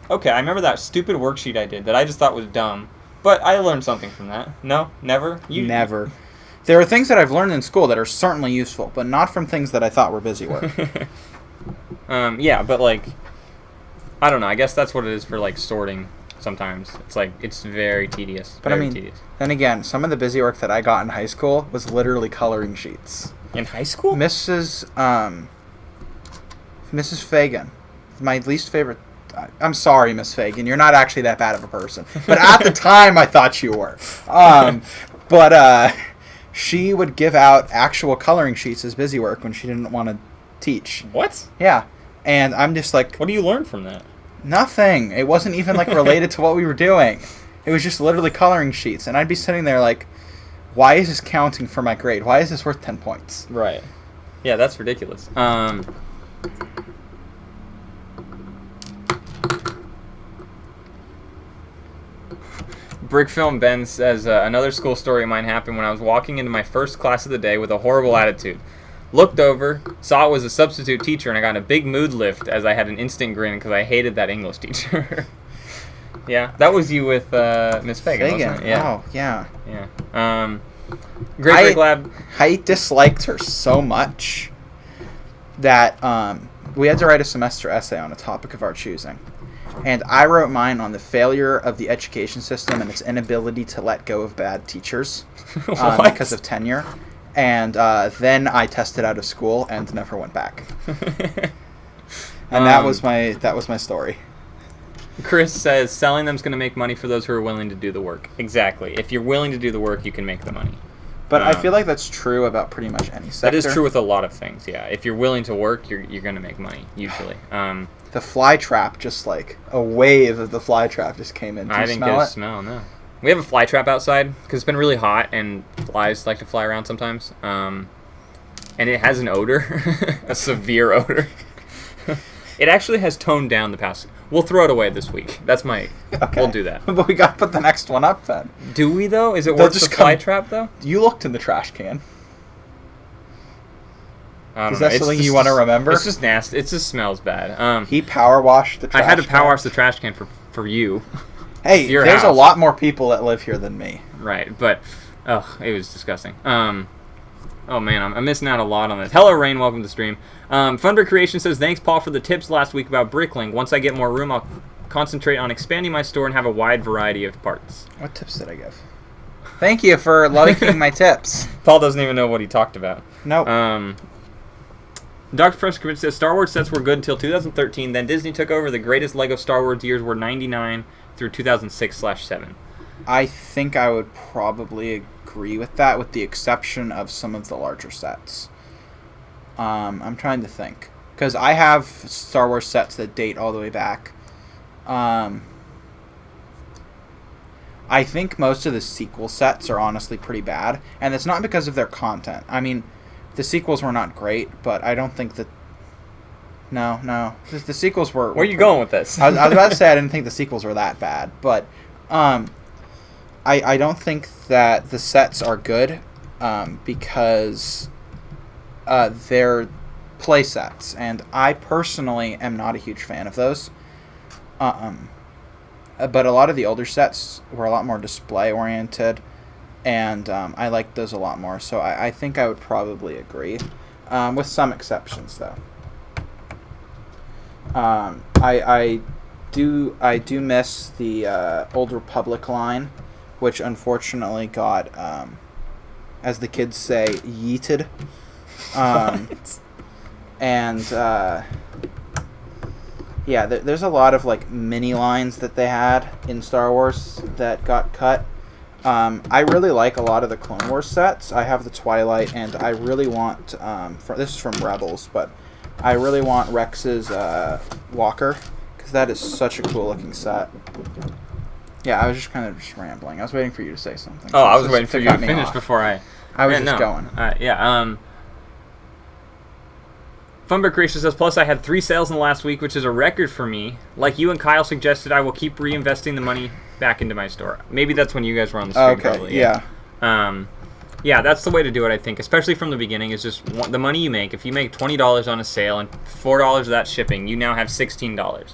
okay, I remember that stupid worksheet I did that I just thought was dumb. But I learned something from that. No? Never? Never. There are things that I've learned in school that are certainly useful, but not from things that I thought were busy work. Yeah, but like... I don't know. I guess that's what it is for like sorting. Sometimes it's like it's very tedious. But very I mean, tedious. Then again, some of the busy work that I got in high school was literally coloring sheets. In high school, Mrs. Fagan, my least favorite. I'm sorry, Miss Fagan. You're not actually that bad of a person, but at the time I thought you were. But she would give out actual coloring sheets as busy work when she didn't want to teach. What? Yeah. And I'm just like... What do you learn from that? Nothing. It wasn't even, like, related to what we were doing. It was just literally coloring sheets. And I'd be sitting there like, why is this counting for my grade? Why is this worth 10 points? Right. Yeah, that's ridiculous. Brick Film Ben says, another school story of mine happened when I was walking into my first class of the day with a horrible attitude. Looked over, saw it was a substitute teacher, and I got a big mood lift as I had an instant grin because I hated that English teacher. Yeah, that was you with Miss Fagan, wasn't it? Yeah. Oh, yeah. Yeah. Great Brick Lab. I disliked her so much that we had to write a semester essay on a topic of our choosing. And I wrote mine on the failure of the education system and its inability to let go of bad teachers because of tenure. And then I tested out of school and never went back. And that was my story. Chris says selling them is going to make money for those who are willing to do the work. Exactly. If you're willing to do the work, you can make the money. But I feel like that's true about pretty much any sector. That is true with a lot of things. Yeah. If you're willing to work, you're going to make money usually. The fly trap, just like a wave of the fly trap just came in. I didn't get a smell. No. We have a fly trap outside because it's been really hot and flies like to fly around sometimes. And it has an odor, a severe odor. It actually has toned down the past. We'll throw it away this week. That's my. Okay. We'll do that. But we got to put the next one up then. Do we though? Is it worth the fly trap though? You looked in the trash can. Is that something you want to remember? It's just nasty. It just smells bad. He power washed the trash can. I had to power wash the trash can for you. Hey, there's a lot more people that live here than me. Right, but it was disgusting. Oh man, I'm missing out a lot on this. Hello, Rain. Welcome to the stream. Thunder Creation says, thanks, Paul, for the tips last week about BrickLink. Once I get more room, I'll concentrate on expanding my store and have a wide variety of parts. What tips did I give? Thank you for liking my tips. Paul doesn't even know what he talked about. Nope. Dr. Fresh says, Star Wars sets were good until 2013. Then Disney took over. The greatest LEGO Star Wars years were 99 through 2006/7. I think I would probably agree with that, with the exception of some of the larger sets. I'm trying to think, because I have Star Wars sets that date all the way back. I think most of the sequel sets are honestly pretty bad, and it's not because of their content. I mean, the sequels were not great, but I don't think that... No. The sequels were... Where are you going with this? I was about to say I didn't think the sequels were that bad, but I don't think that the sets are good because they're play sets, and I personally am not a huge fan of those. But a lot of the older sets were a lot more display oriented, and I like those a lot more. So I think I would probably agree, with some exceptions though. I do miss the Old Republic line, which unfortunately got, as the kids say, yeeted. And yeah, there's a lot of like mini lines that they had in Star Wars that got cut. I really like a lot of the Clone Wars sets. I have the Twilight, and I really want this is from Rebels, but I really want Rex's Walker, because that is such a cool looking set. Yeah, I was just kind of just rambling. I was waiting for you to say something. Oh, I was waiting for you to finish before I was just going. Yeah. Funberg Creation says, plus I had 3 sales in the last week, which is a record for me. Like you and Kyle suggested, I will keep reinvesting the money back into my store. Maybe that's when you guys were on the stream. Okay, probably. yeah. Yeah, that's the way to do it, I think, especially from the beginning, is just the money you make. If you make $20 on a sale and $4 of that shipping, you now have $16.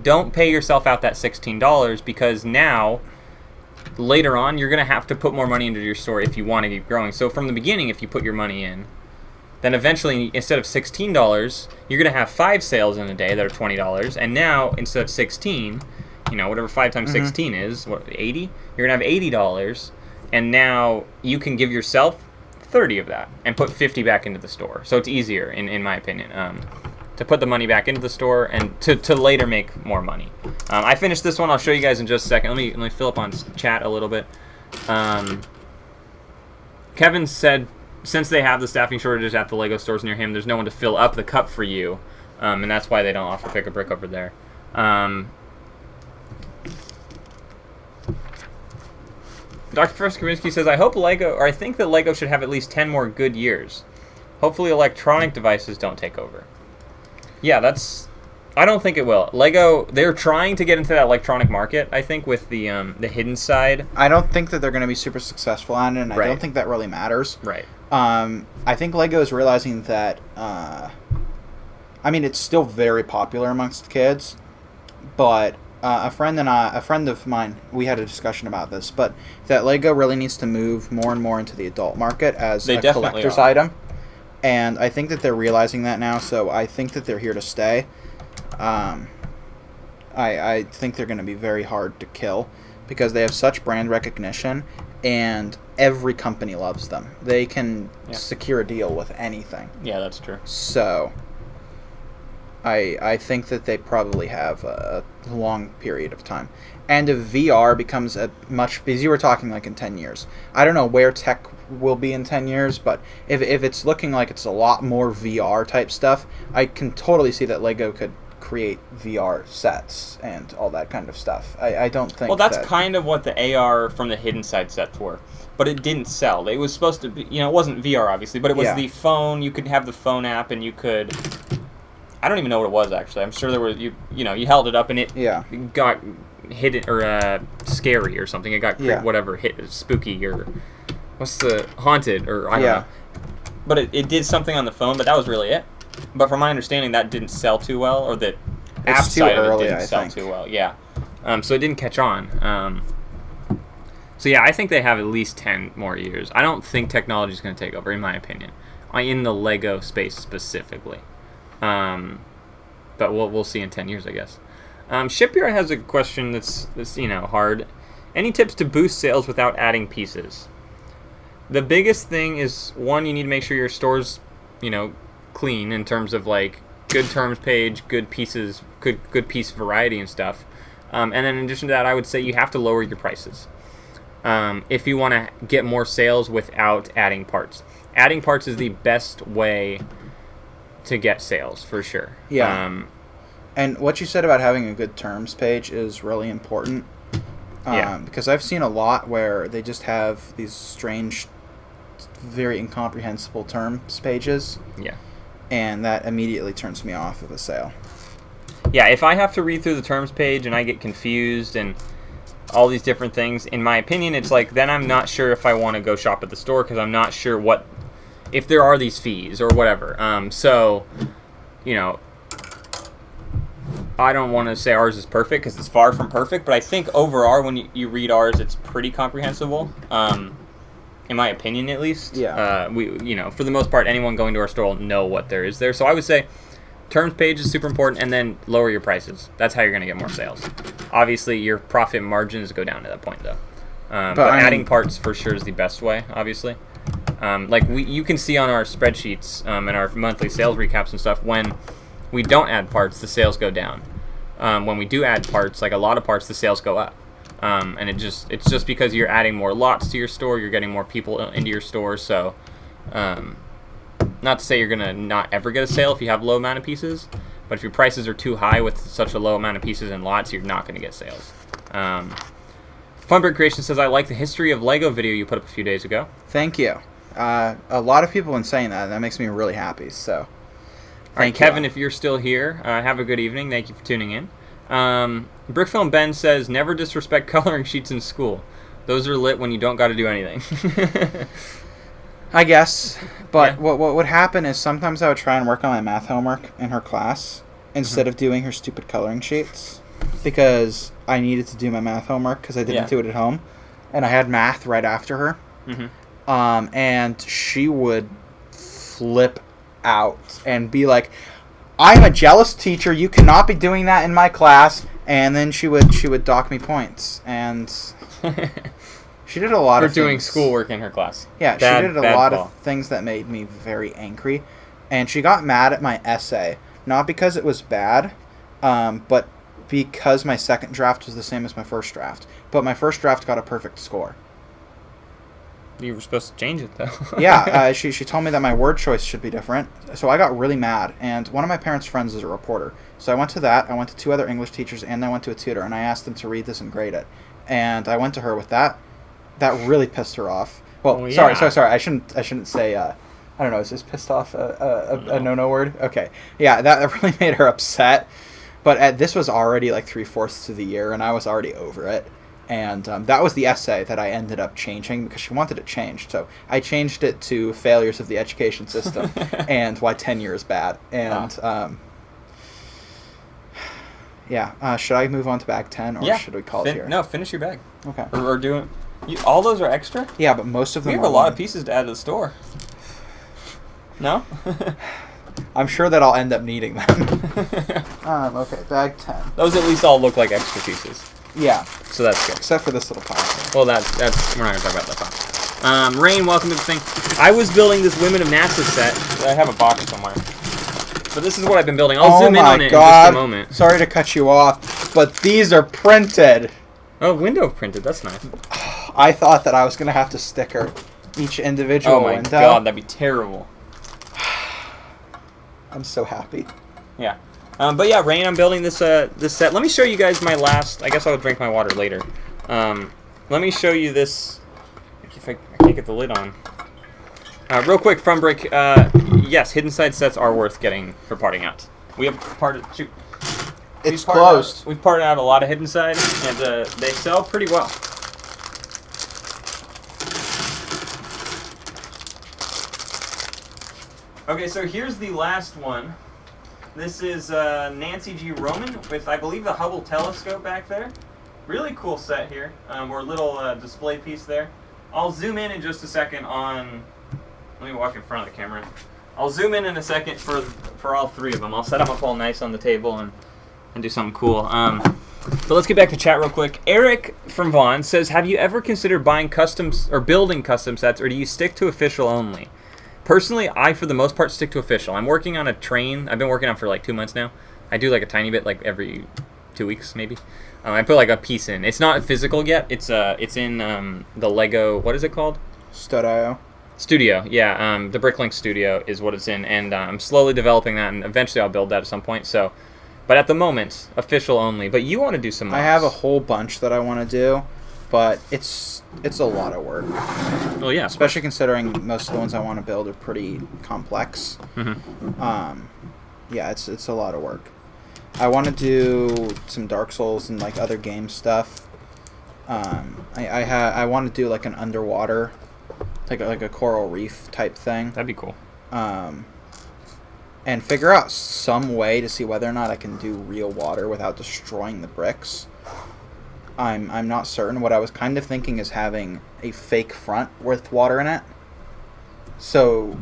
Don't pay yourself out that $16, because now, later on, you're going to have to put more money into your store if you want to keep growing. So from the beginning, if you put your money in, then eventually, instead of $16, you're going to have 5 sales in a day that are $20, and now, instead of 16, whatever 5 times 16 is, 80? You're going to have $80, and now you can give yourself 30 of that and put 50 back into the store. So it's easier, in my opinion, to put the money back into the store and to later make more money. I finished this one. I'll show you guys in just a second. Let me fill up on chat a little bit. Kevin said, since they have the staffing shortages at the LEGO stores near him, there's no one to fill up the cup for you, and that's why they don't offer pick a brick over there. Dr. Professor Kaminsky says, I think that LEGO should have at least 10 more good years. Hopefully electronic devices don't take over. Yeah, I don't think it will. LEGO, they're trying to get into that electronic market, I think, with the hidden side. I don't think that they're going to be super successful on it, and I don't think that really matters. Right. I think LEGO is realizing that, it's still very popular amongst kids, but a friend of mine, we had a discussion about this, but that LEGO really needs to move more and more into the adult market as a collector's item, and I think that they're realizing that now, so I think that they're here to stay. I think they're going to be very hard to kill, because they have such brand recognition, and every company loves them. They can secure a deal with anything. Yeah, that's true. So I think that they probably have a long period of time. And if VR becomes because you were talking like in 10 years. I don't know where tech will be in 10 years, but if it's looking like it's a lot more VR type stuff, I can totally see that LEGO could create VR sets and all that kind of stuff. I don't think. Well, that's kind of what the AR from the hidden side sets were, but it didn't sell. It was supposed to be, it wasn't VR obviously, but it was the phone. You could have the phone app, and you could. I don't even know what it was actually. I'm sure there was you held it up and it got hidden or scary or something. It got whatever spooky or what's the haunted or I don't know. But it did something on the phone, but that was really it. But from my understanding, that didn't sell too well, or the app side of it didn't sell too well. Yeah, so it didn't catch on. So yeah, I think they have at least 10 more years. I don't think technology is going to take over, in my opinion, in the LEGO space specifically. But we'll see in 10 years, I guess. Shipyard has a question that's hard. Any tips to boost sales without adding pieces? The biggest thing is, one, you need to make sure your store's clean in terms of like good terms page, good pieces, good piece variety and stuff. And then in addition to that, I would say you have to lower your prices if you want to get more sales without adding parts. Adding parts is the best way to get sales for sure. Yeah. And what you said about having a good terms page is really important. Because I've seen a lot where they just have these strange, very incomprehensible terms pages. Yeah. And that immediately turns me off of a sale. Yeah, if I have to read through the terms page and I get confused and all these different things, in my opinion, it's like, then I'm not sure if I want to go shop at the store, because I'm not sure what... if there are these fees or whatever. So, you know, I don't want to say ours is perfect because it's far from perfect, but I think overall when you read ours, it's pretty comprehensible. In my opinion, at least. Yeah. You know, for the most part, anyone going to our store will know what there is there. So I would say terms page is super important, and then lower your prices. That's how you're going to get more sales. Obviously, your profit margins go down at that point, though. But adding parts for sure is the best way, obviously. Like you can see on our spreadsheets and our monthly sales recaps and stuff, when we don't add parts, the sales go down. When we do add parts, like a lot of parts, the sales go up. And it's just because you're adding more lots to your store, you're getting more people into your store. So, not to say you're gonna not ever get a sale if you have low amount of pieces, but if your prices are too high with such a low amount of pieces and lots, you're not gonna get sales. Funbird Creation says, I like the history of Lego video you put up a few days ago. Thank you. A lot of people have been saying that, and that makes me really happy. So, all right, Kevin, if you're still here, have a good evening. Thank you for tuning in. Brickfilm Ben says, never disrespect coloring sheets in school. Those are lit when you don't got to do anything. I guess, but Yeah. what would happen is sometimes I would try and work on my math homework in her class instead of doing her stupid coloring sheets because I needed to do my math homework because I didn't do it at home, and I had math right after her. And she would flip out and be like, I'm a jealous teacher, you cannot be doing that in my class. And then she would dock me points, and she did a lot of things. doing schoolwork in her class. Yeah, she did a lot of things that made me very angry, and she got mad at my essay, not because it was bad, but because my second draft was the same as my first draft. But my first draft got a perfect score. You were supposed to change it, though. Yeah, she told me that my word choice should be different, so I got really mad, and one of my parents' friends is a reporter. So I went to that, I went to 2 other English teachers, and I went to a tutor, and I asked them to read this and grade it. And I went to her with that. That really pissed her off. Well, sorry. I shouldn't say, I don't know, is this pissed off a no word? Okay. Yeah, that really made her upset. But this was already like 3/4 of the year, and I was already over it. And that was the essay that I ended up changing because she wanted it changed. So I changed it to failures of the education system and why tenure is bad. And should I move on to bag 10 or should we call it here? No, finish your bag. Okay. Or do all those are extra? Yeah, but most of them we have a lot of pieces to add to the store. No? I'm sure that I'll end up needing them. Okay, bag 10. Those at least all look like extra pieces. Yeah. So that's good. Except for this little pile. Well, that's we're not going to talk about that part. Rain, welcome to the thing. I was building this Women of NASA set. I have a box somewhere. But this is what I've been building. I'll zoom in on it in just a moment. Sorry to cut you off, but these are printed. Oh, window printed. That's nice. I thought that I was going to have to sticker each individual window. Oh my god, that'd be terrible. I'm so happy. Yeah. But yeah, Rain, I'm building this this set. Let me show you guys my last... I guess I'll drink my water later. Let me show you this... If I can't get the lid on. Real quick, from Brick, yes, hidden side sets are worth getting for parting out. We have parted... Shoot. It's closed. We've parted out a lot of hidden side, and they sell pretty well. Okay, so here's the last one. This is Nancy G. Roman with, I believe, the Hubble telescope back there. Really cool set here, or little display piece there. I'll zoom in just a second on... Let me walk in front of the camera. I'll zoom in a second for all 3 of them. I'll set them up all nice on the table and do something cool. But let's get back to chat real quick. Eric from Vaughn says, have you ever considered buying customs or building custom sets, or do you stick to official only? Personally, I, for the most part, stick to official. I'm working on a train. I've been working on it for like 2 months now. I do like a tiny bit, like every 2 weeks, maybe. I put like a piece in. It's not physical yet. It's in the Lego, what is it called? Studio. Studio, yeah. The BrickLink Studio is what it's in, and I'm slowly developing that, and eventually I'll build that at some point. So, but at the moment, official only. But you want to do some mods. I have a whole bunch that I want to do, but it's a lot of work. Well, yeah. Especially considering most of the ones I want to build are pretty complex. Yeah, it's a lot of work. I want to do some Dark Souls and like other game stuff. I want to do like an underwater like a coral reef type thing. That'd be cool. And figure out some way to see whether or not I can do real water without destroying the bricks. I'm not certain. What I was kind of thinking is having a fake front with water in it. So,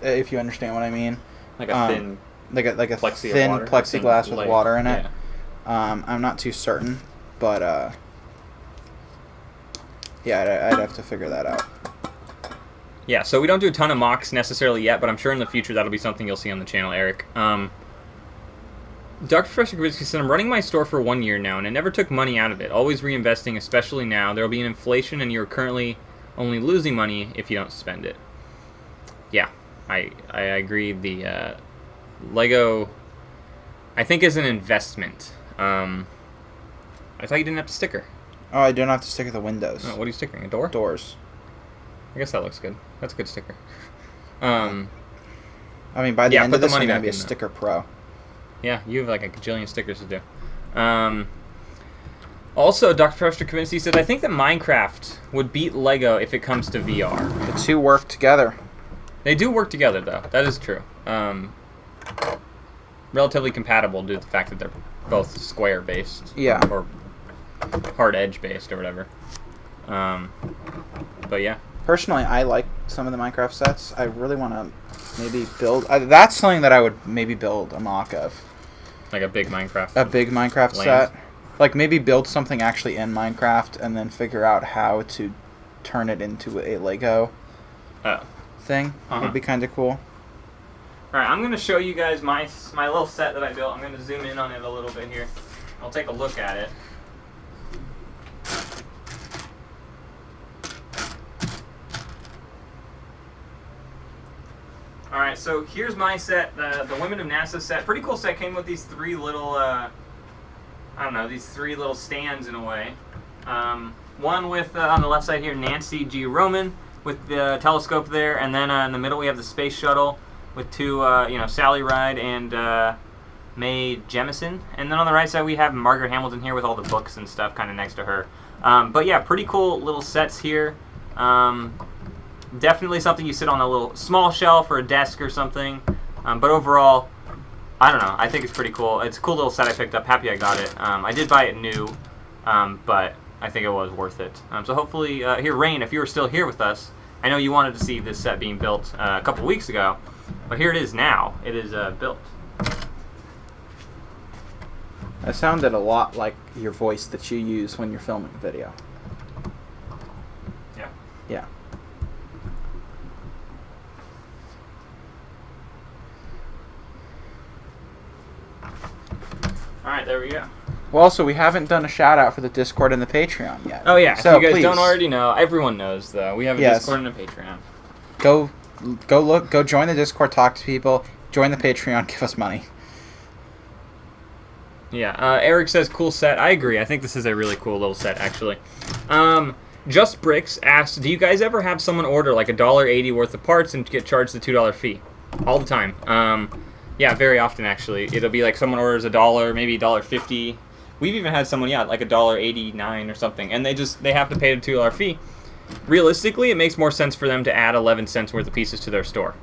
if you understand what I mean, like a thin, like a thin plexiglass with water in it. Yeah. I'm not too certain, but yeah, I'd have to figure that out. Yeah, so we don't do a ton of mocks necessarily yet, but I'm sure in the future that'll be something you'll see on the channel, Eric. Dr. Professor Kubitsky said, I'm running my store for 1 year now, and I never took money out of it. Always reinvesting, especially now. There will be an inflation, and you're currently only losing money if you don't spend it. Yeah, I agree. The LEGO, I think, is an investment. I thought you didn't have to sticker. Oh, I don't have to sticker the windows. Oh, what are you stickering? A door? Doors. I guess that looks good. That's a good sticker. I mean, by the end of this, I'm going to be a sticker pro. Yeah, you have like a gajillion stickers to do. Also, Dr. Professor Kavinsky said, I think that Minecraft would beat LEGO if it comes to VR. The two work together. They do work together, though. That is true. Relatively compatible due to the fact that they're both square-based. Yeah. Or hard edge-based or whatever. But yeah. Personally, I like some of the Minecraft sets. I really want to maybe build... that's something that I would maybe build a mock of. Like a big Minecraft. A big Minecraft set. Like maybe build something actually in Minecraft and then figure out how to turn it into a LEGO thing. Would be kind of cool. Alright, I'm going to show you guys my little set that I built. I'm going to zoom in on it a little bit here. I'll take a look at it. Alright, so here's my set, the Women of NASA set. Pretty cool set. Came with these three little, these three little stands in a way. One with, on the left side here, Nancy G. Roman with the telescope there. And then in the middle we have the space shuttle with two, Sally Ride and Mae Jemison. And then on the right side we have Margaret Hamilton here with all the books and stuff kind of next to her. But yeah, pretty cool little sets here. Definitely something you sit on a little small shelf or a desk or something. But overall, I don't know. I think it's pretty cool. It's a cool little set I picked up. Happy I got it. I did buy it new, but I think it was worth it. So hopefully, here, Rain, if you were still here with us, I know you wanted to see this set being built a couple weeks ago, but here it is now. It is built. That sounded a lot like your voice that you use when you're filming a video. Yeah. Yeah. Alright, there we go. Well, also, we haven't done a shout-out for the Discord and the Patreon yet. Oh, yeah. So, if you guys please. don't already know, everyone knows, though. We have a Discord and a Patreon. Go join the Discord, talk to people, join the Patreon, give us money. Yeah, Eric says, cool set. I agree. I think this is a really cool little set, actually. Just Bricks asked, do you guys ever have someone order like $1.80 worth of parts and get charged the $2 fee? All the time. Yeah, very often, actually. It'll be like someone orders $1, maybe $1.50. We've even had someone, like $1.89 or something, and they have to pay the $2 fee. Realistically, it makes more sense for them to add 11 cents worth of pieces to their store,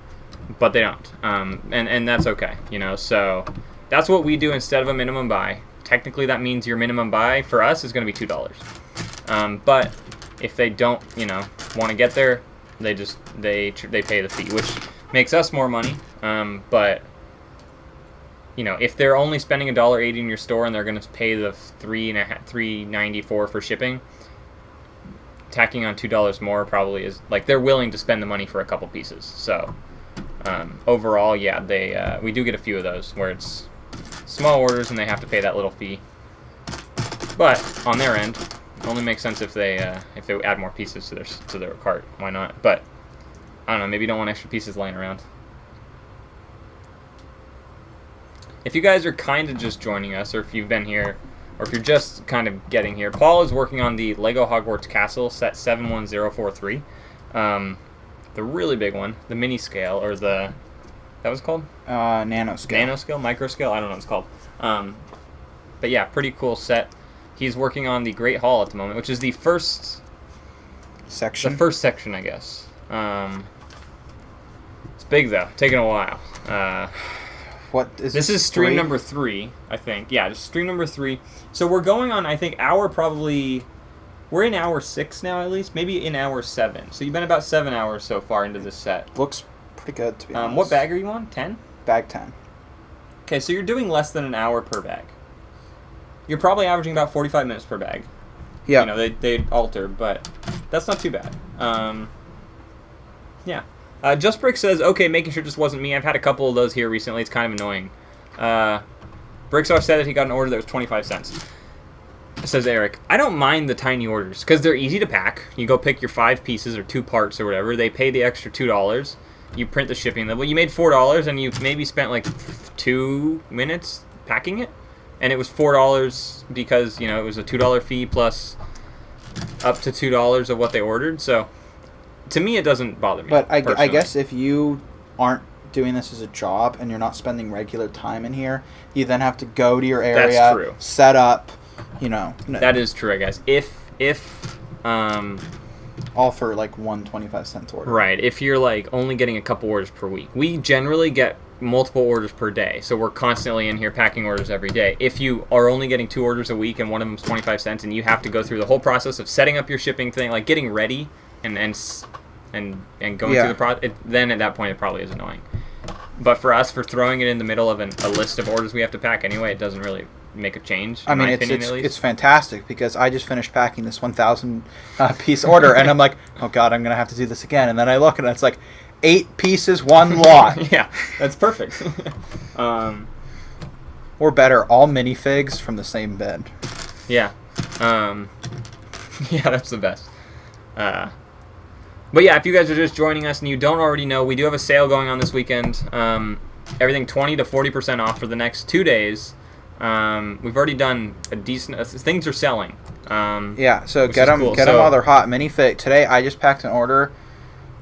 but they don't, and that's okay, so that's what we do instead of a minimum buy. Technically, that means your minimum buy for us is going to be $2. But if they don't, want to get there, they pay the fee, which makes us more money, but if they're only spending $1.80 in your store and they're going to pay the $3.94 for shipping, tacking on $2 more probably is like they're willing to spend the money for a couple pieces. So overall, yeah, we do get a few of those where it's small orders and they have to pay that little fee. But on their end, it only makes sense if they add more pieces to their cart. Why not? But I don't know. Maybe you don't want extra pieces laying around. If you guys are kind of just joining us, or if you've been here, or if you're just kind of getting here, Paul is working on the LEGO Hogwarts Castle Set 71043. The really big one, the mini scale, or that was called? Nanoscale. Nanoscale? Microscale? I don't know what it's called. But yeah, pretty cool set. He's working on the Great Hall at the moment, which is the first section. The first section, I guess. It's big though, taking a while. What is this? Is stream number 3, I think. Yeah, just stream number 3. So we're going on, I think, we're in hour 6 now, at least. Maybe in hour 7. So you've been about 7 hours so far into this set. Looks pretty good, to be honest. What bag are you on? 10? Bag 10. Okay, so you're doing less than an hour per bag. You're probably averaging about 45 minutes per bag. Yeah. You know, they alter, but that's not too bad. Yeah. Just Brick says, okay, making sure it just wasn't me. I've had a couple of those here recently. It's kind of annoying. Brickstar said that he got an order that was 25 cents. Says Eric, I don't mind the tiny orders because they're easy to pack. You go pick your 5 pieces or 2 parts or whatever. They pay the extra $2. You print the shipping label. You made $4 and you maybe spent like 2 minutes packing it. And it was $4 because, you know, it was a $2 fee plus up to $2 of what they ordered. So to me, it doesn't bother me. But I guess if you aren't doing this as a job and you're not spending regular time in here, you then have to go to your area, that's true. Set up, you know. That is true, I guess. If all for like 1.25 order. Right. If you're like only getting a couple orders per week. We generally get multiple orders per day, so we're constantly in here packing orders every day. If you are only getting 2 orders a week and one of them's 25 cents and you have to go through the whole process of setting up your shipping thing, like getting ready and going through the process, then at that point it probably is annoying. But for us, for throwing it in the middle of a list of orders we have to pack anyway, it doesn't really make a change. I mean, it's fantastic because I just finished packing this 1,000 piece order and I'm like, oh god, I'm gonna have to do this again. And then I look and it's like 8 pieces, 1 lot. Yeah, that's perfect. Or better, all minifigs from the same bin. Yeah. Yeah, that's the best. But yeah, if you guys are just joining us and you don't already know, we do have a sale going on this weekend. Everything 20 to 40% off for the next 2 days. We've already done a decent... things are selling. Yeah, so get them while they're hot. Minifig. Today, I just packed an order.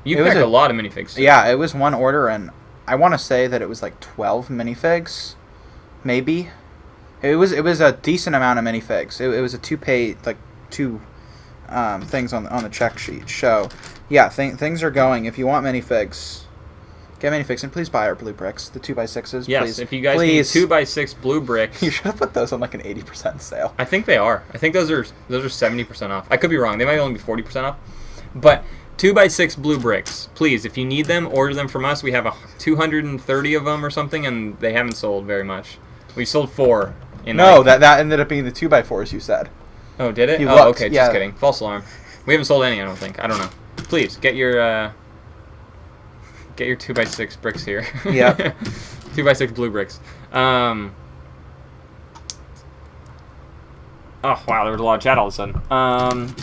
You packed a lot of minifigs. Too. Yeah, it was one order, and I want to say that it was like 12 minifigs, maybe. It was a decent amount of minifigs. It was a 2-page, like 2 things on the check sheet. So, yeah, things are going. If you want minifigs, get minifigs, and please buy our blue bricks, the 2x6s. Yes, please. If you guys need 2x6 blue bricks, you should have put those on like an 80% sale. I think they are. I think those are 70% off. I could be wrong. They might only be 40% off, but 2x6 blue bricks, please. If you need them, order them from us. We have 230 of them or something, and they haven't sold very much. We sold 4. That ended up being the 2x4s you said. Oh, did it? Okay, just kidding. False alarm. We haven't sold any, I don't think. I don't know. Please, get your 2x6 bricks here. Yeah. 2x6 blue bricks. Oh, wow, there was a lot of chat all of a sudden.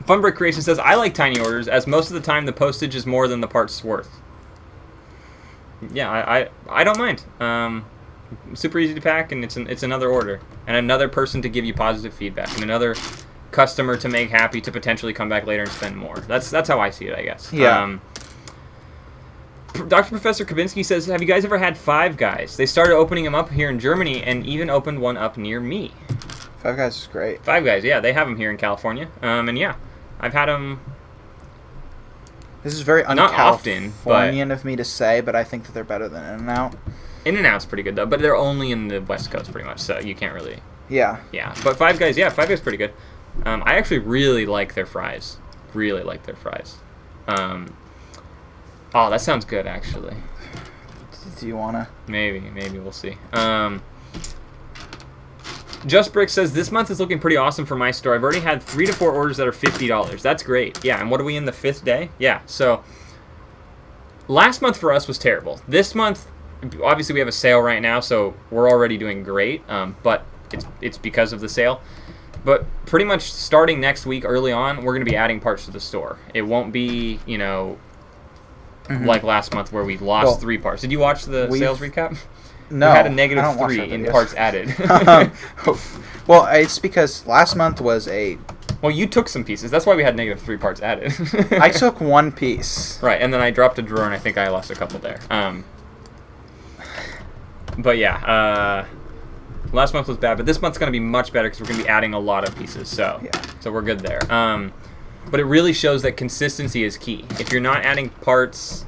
Fun Brick Creation says, I like tiny orders, as most of the time the postage is more than the part's worth. Yeah, I don't mind. Super easy to pack, and it's another order. And another person to give you positive feedback. And another customer to make happy to potentially come back later and spend more. That's how I see it, I guess. Yeah. Dr. Professor Kabinski says, have you guys ever had Five Guys? They started opening them up here in Germany and even opened one up near me. Five Guys is great. Five Guys, yeah, they have them here in California. And yeah, I've had them. This is very not often, Californian of me to say, but I think that they're better than In-N-Out. In-N-Out's pretty good though, but they're only in the West Coast pretty much, so you can't really. Yeah. Yeah, but Five Guys, pretty good. I actually really like their fries. Really like their fries. Oh, that sounds good actually. Do you wanna? Maybe we'll see. Just Brick says, this month is looking pretty awesome for my store. I've already had 3 to 4 orders that are $50. That's great. Yeah, and what are we in the 5th day? Yeah, so last month for us was terrible. This month, obviously we have a sale right now, so we're already doing great, but it's because of the sale. But pretty much starting next week, early on, we're going to be adding parts to the store. It won't be, like last month where we lost 3 parts. Did you watch the sales recap? No, we had a negative 3 in parts added. Well, it's because last month was a... Well, you took some pieces. That's why we had negative 3 parts added. I took 1 piece. Right, and then I dropped a drawer, and I think I lost a couple there. But yeah, last month was bad, but this month's going to be much better because we're going to be adding a lot of pieces. So we're good there. but it really shows that consistency is key. If you're not adding parts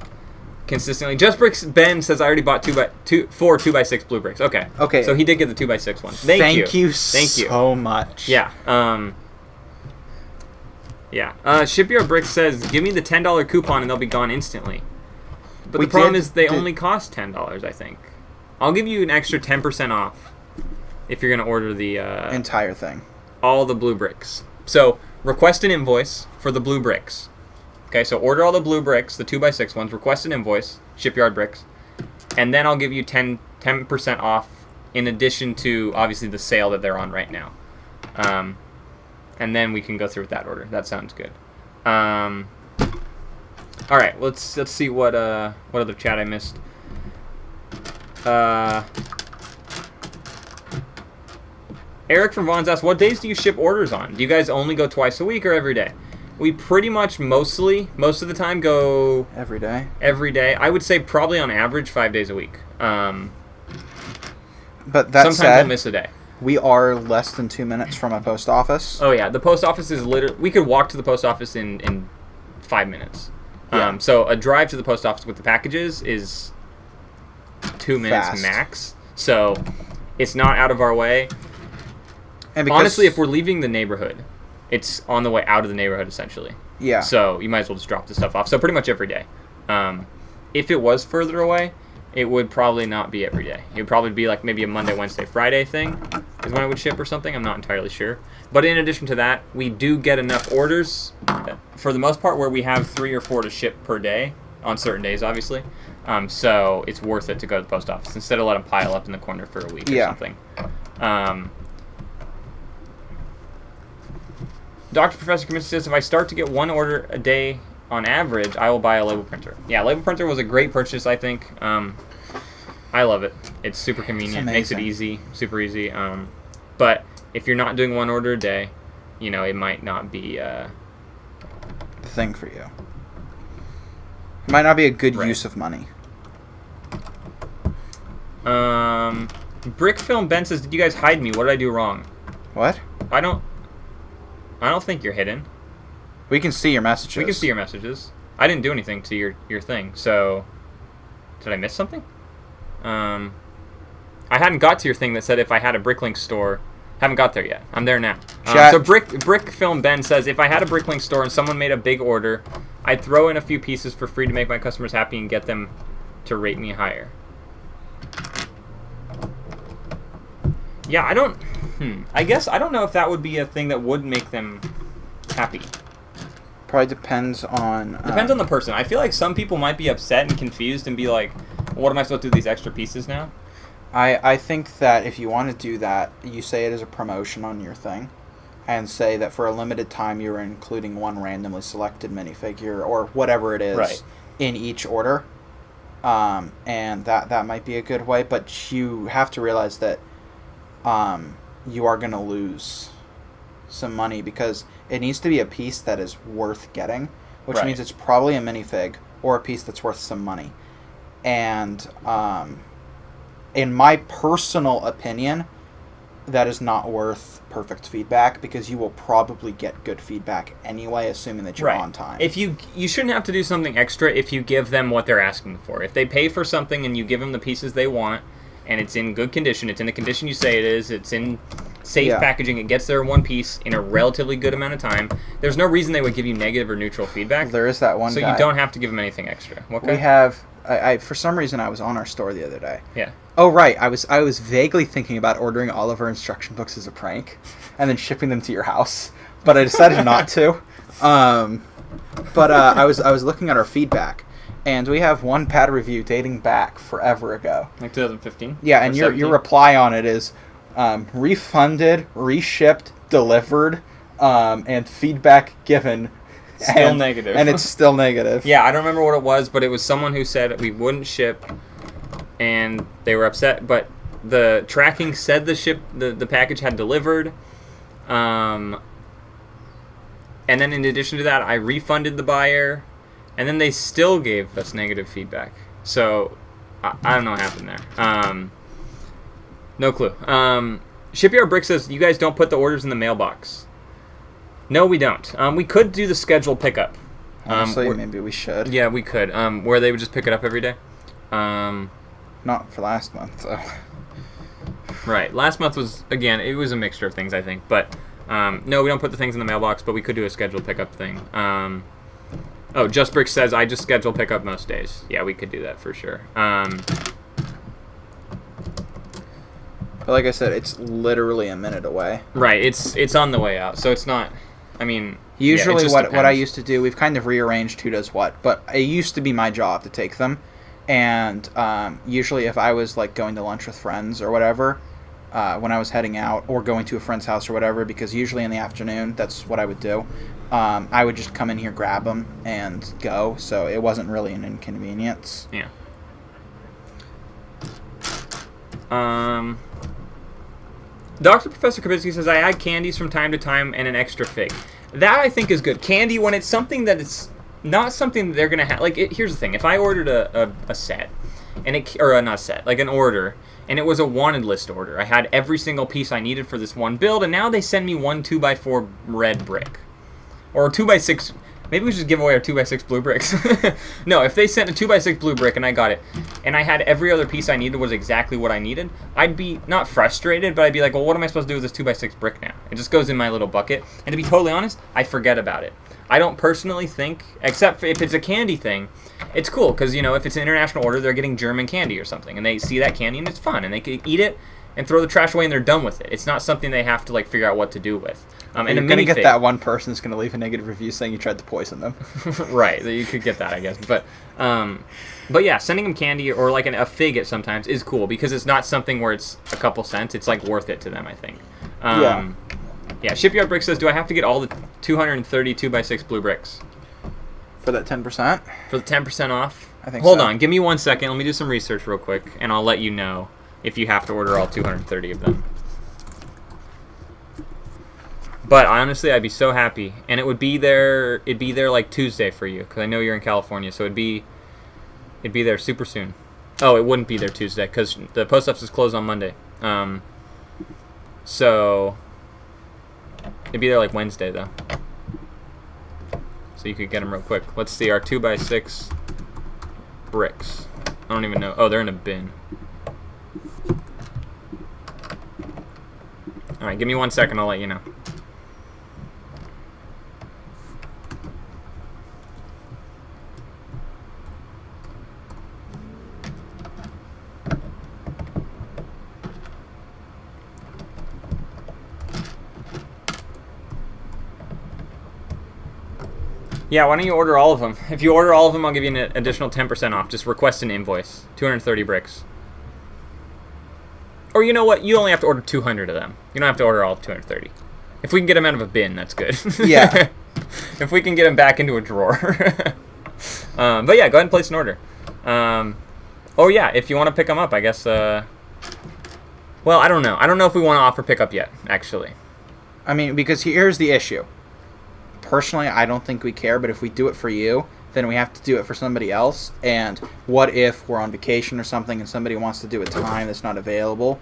consistently, Just Bricks Ben says I already bought 4 2x6 blue bricks. Okay. Okay. So he did get the 2x6 one. Thank you so much. Yeah. Shipyard Bricks says, give me the $10 coupon and they'll be gone instantly. But the problem is they only cost $10, I think. I'll give you an extra 10% off if you're going to order the... entire thing. All the blue bricks. So, request an invoice for the blue bricks. Okay, so order all the blue bricks, the 2x6 ones, request an invoice, Shipyard Bricks, and then I'll give you 10% off in addition to, obviously, the sale that they're on right now. And then we can go through with that order. That sounds good. All right, let's see what other chat I missed. Eric from Vaughn's asked, what days do you ship orders on? Do you guys only go twice a week or every day? We pretty much most of the time go every day. Every day. I would say probably on average 5 days a week. But that sometimes said, I'll miss a day. We are less than 2 minutes from a post office. Oh yeah, the post office is literally, we could walk to the post office in 5 minutes. Yeah. So a drive to the post office with the packages is 2 minutes max. So it's not out of our way. And honestly, if we're leaving the neighborhood, it's on the way out of the neighborhood essentially. Yeah. So you might as well just drop the stuff off. So pretty much every day. If it was further away, it would probably not be every day. It would probably be like maybe a Monday, Wednesday, Friday thing is when it would ship or something. I'm not entirely sure. But in addition to that, we do get enough orders for the most part where we have 3 or 4 to ship per day on certain days, obviously. So it's worth it to go to the post office instead of let them pile up in the corner for a week or something. Dr. Professor Kaminsky says, if I start to get 1 order a day on average, I will buy a label printer. Yeah, label printer was a great purchase, I think. I love it. It's super convenient. Makes it easy, super easy. But if you're not doing 1 order a day, you know, it might not be the thing for you. It might not be a good use of money. Brick Film Ben says, did you guys hide me? What did I do wrong? What? I don't think you're hidden. We can see your messages. We can see your messages. I didn't do anything to your thing, so... Did I miss something? I hadn't got to your thing that said if I had a BrickLink store. Haven't got there yet. I'm there now. So Brick Film Ben says, if I had a BrickLink store and someone made a big order, I'd throw in a few pieces for free to make my customers happy and get them to rate me higher. Yeah, I don't... I guess I don't know if that would be a thing that would make them happy. Probably depends on... Depends on the person. I feel like some people might be upset and confused and be like, what am I supposed to do with these extra pieces now? I think that if you want to do that, you say it as a promotion on your thing. And say that for a limited time you're including 1 randomly selected minifigure or whatever it is in each order. And that might be a good way. But you have to realize that you are going to lose some money because it needs to be a piece that is worth getting, which means it's probably a minifig or a piece that's worth some money. And in my personal opinion, that is not worth perfect feedback because you will probably get good feedback anyway, assuming that you're on time. If you shouldn't have to do something extra if you give them what they're asking for. If they pay for something and you give them the pieces they want, and it's in good condition, it's in the condition you say it is, it's in safe packaging, it gets there in one piece in a relatively good amount of time, there's no reason they would give you negative or neutral feedback. There is that one guy. So you don't have to give them anything extra. Okay? We have... I for some reason, I was on our store the other day. Yeah. Oh, right. I was vaguely thinking about ordering all of our instruction books as a prank and then shipping them to your house, but I decided not to. But I was looking at our feedback, and we have one pad review dating back forever ago. Like 2015? Yeah, and your reply on it is refunded, reshipped, delivered, and feedback given. Still negative. And it's still negative. Yeah, I don't remember what it was, but it was someone who said we wouldn't ship, and they were upset. But the tracking said the package had delivered. And then in addition to that, I refunded the buyer, and then they still gave us negative feedback. So I don't know what happened there. No clue. Shipyard Brick says, you guys don't put the orders in the mailbox. No, we don't. We could do the scheduled pickup. Honestly, maybe we should. Yeah, we could. Where they would just pick it up every day. Not for last month, though. Right. Last month was, again, it was a mixture of things, I think. But, no, we don't put the things in the mailbox, but we could do a scheduled pickup thing. Oh, Just Brick says, I just schedule pickup most days. Yeah, we could do that for sure. But like I said, it's literally a minute away. Right. It's on the way out, so it's not, I mean... Usually yeah, what I used to do, we've kind of rearranged who does what, but it used to be my job to take them. And usually if I was like going to lunch with friends or whatever, when I was heading out or going to a friend's house or whatever, because usually in the afternoon, that's what I would do. I would just come in here, grab them, and go. So it wasn't really an inconvenience. Yeah. Dr. Professor Kabitsky says, I add candies from time to time and an extra fig. That, I think, is good. Candy, when it's something that it's not something that they're going to have... Like, here's the thing. If I ordered a set, and not a set, like an order, and it was a wanted list order, I had every single piece I needed for this one build, and now they send me one 2x4 red brick. Or a 2x6... Maybe we should just give away our 2x6 blue bricks. No, if they sent a 2x6 blue brick and I got it, and I had every other piece I needed was exactly what I needed, I'd be not frustrated, but I'd be like, well, what am I supposed to do with this 2x6 brick now? It just goes in my little bucket. And to be totally honest, I forget about it. I don't personally think, except if it's a candy thing, it's cool, because, you know, if it's an international order, they're getting German candy or something, and they see that candy and it's fun, and they can eat it and throw the trash away and they're done with it. It's not something they have to, like, figure out what to do with. And you're going to get that one person that's going to leave a negative review saying you tried to poison them. Right, you could get that, I guess. But yeah, sending them candy or like a fig at sometimes is cool because it's not something where it's a couple cents. It's like worth it to them, I think. Yeah, Shipyard Brick says, do I have to get all the 230 2x6 blue bricks? For that 10%? For the 10% off? I think Hold so. on, give me 1 second. Let me do some research real quick, and I'll let you know if you have to order all 230 of them. But honestly, I'd be so happy, and it would be there. It'd be there like Tuesday for you, because I know you're in California, so it'd be there super soon. Oh, it wouldn't be there Tuesday because the post office is closed on Monday. So it'd be there like Wednesday though, so you could get them real quick. Let's see our 2x6 bricks. I don't even know. Oh, they're in a bin. All right, give me 1 second. I'll let you know. Yeah, why don't you order all of them? If you order all of them, I'll give you an additional 10% off. Just request an invoice. 230 bricks. Or you know what? You only have to order 200 of them. You don't have to order all 230. If we can get them out of a bin, that's good. Yeah. If we can get them back into a drawer. But yeah, go ahead and place an order. Oh yeah, if you want to pick them up, I guess... well, I don't know. I don't know if we want to offer pickup yet, actually. I mean, because here's the issue. Personally, I don't think we care, but if we do it for you, then we have to do it for somebody else. And what if we're on vacation or something and somebody wants to do a time that's not available?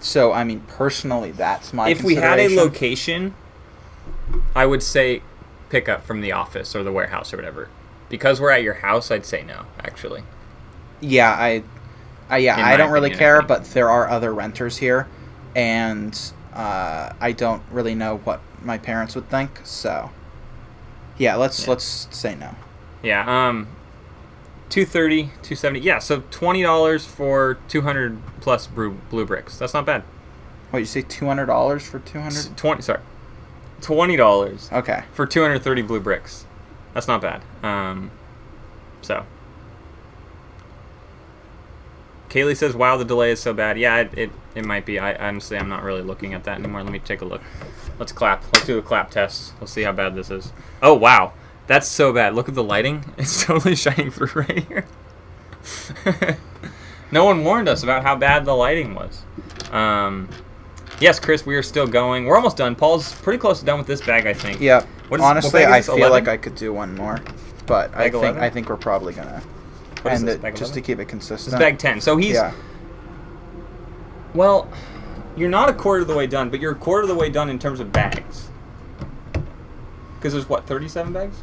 So, I mean, personally, that's my If we had a location, I would say pick up from the office or the warehouse or whatever. Because we're at your house, I'd say no, actually. Yeah, I don't really care, but there are other renters here, and I don't really know what my parents would think, so yeah, let's say no. Yeah, 230, 270. Yeah, so $20 for 200 plus blue bricks. That's not bad. What, you say $200 for 200? $20. Okay. For 230 blue bricks. That's not bad. So Kaylee says, wow, the delay is so bad. Yeah, it might be. Honestly, I'm not really looking at that anymore. Let me take a look. Let's clap. Let's do a clap test. Let's see how bad this is. Oh, wow. That's so bad. Look at the lighting. It's totally shining through right here. No one warned us about how bad the lighting was. Yes, Chris, we are still going. We're almost done. Paul's pretty close to done with this bag, I think. Yeah. Honestly, I feel 11? like I could do one more, but bag I think we're probably gonna end it just 11? to keep it consistent. It's bag 10. So he's... Yeah. Well, you're not a quarter of the way done, but you're a quarter of the way done in terms of bags. Because there's, what, 37 bags?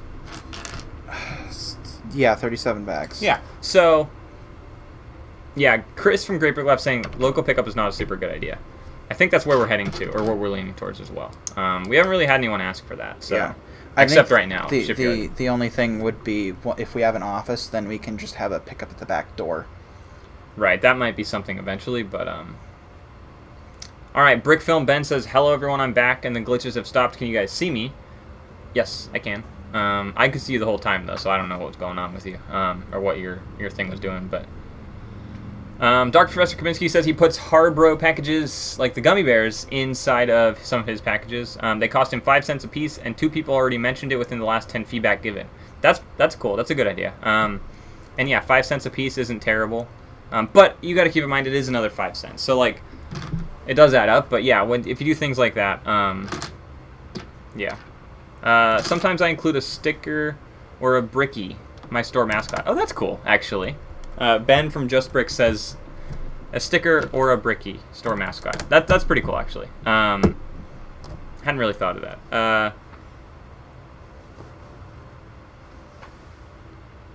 Yeah, 37 bags. Yeah. So, yeah, Chris from Great Brick Lab saying local pickup is not a super good idea. I think that's where we're heading to, or where we're leaning towards as well. We haven't really had anyone ask for that. So. Yeah. Except right now. The only thing would be, if we have an office, then we can just have a pickup at the back door. Right, that might be something eventually, but Alright, Brick Film Ben says, hello everyone, I'm back and the glitches have stopped. Can you guys see me? Yes, I can. I could see you the whole time though, so I don't know what's going on with you, or what your thing was doing, but Dr. Professor Kaminsky says he puts Harbro packages, like the gummy bears, inside of some of his packages. They cost him 5 cents a piece, and 2 people already mentioned it within the last 10 feedback given. That's cool. That's a good idea. And yeah, 5 cents a piece isn't terrible. But you got to keep in mind it is another 5 cents. So like, it does add up. But yeah, if you do things like that, yeah. Sometimes I include a sticker or a brickie, my store mascot. Oh, that's cool, actually. Ben from Just Brick says a sticker or a brickie store mascot. That's pretty cool, actually. Hadn't really thought of that.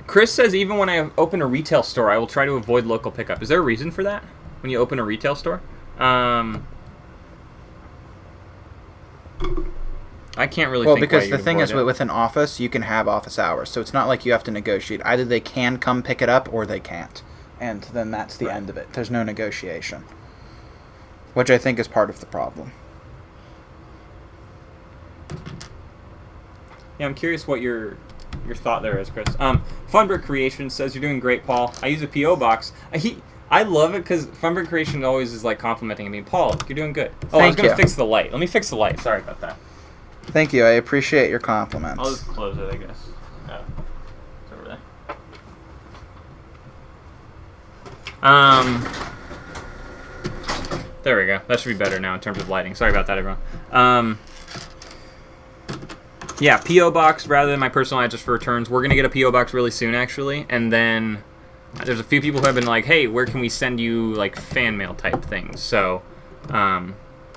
Chris says even when I open a retail store, I will try to avoid local pickup. Is there a reason for that when you open a retail store? I can't really think why because the you'd thing avoid is, it. with an office, you can have office hours. So it's not like you have to negotiate. Either they can come pick it up or they can't. And then that's the end of it. There's no negotiation. Which I think is part of the problem. Yeah, I'm curious what your thought there is, Chris. Funbrick Creation says, you're doing great, Paul. I use a P.O. box. I love it because Funbrick Creation always is like complimenting me. Paul, you're doing good. Oh, I was going to fix the light. Let me fix the light. Sorry about that. Thank you. I appreciate your compliments. I'll just close it, I guess. Oh, it's over there. There we go. That should be better now in terms of lighting. Sorry about that, everyone. Yeah, P.O. Box rather than my personal address for returns. We're going to get a P.O. Box really soon, actually. And then there's a few people who have been like, hey, where can we send you, like, fan mail type things? So,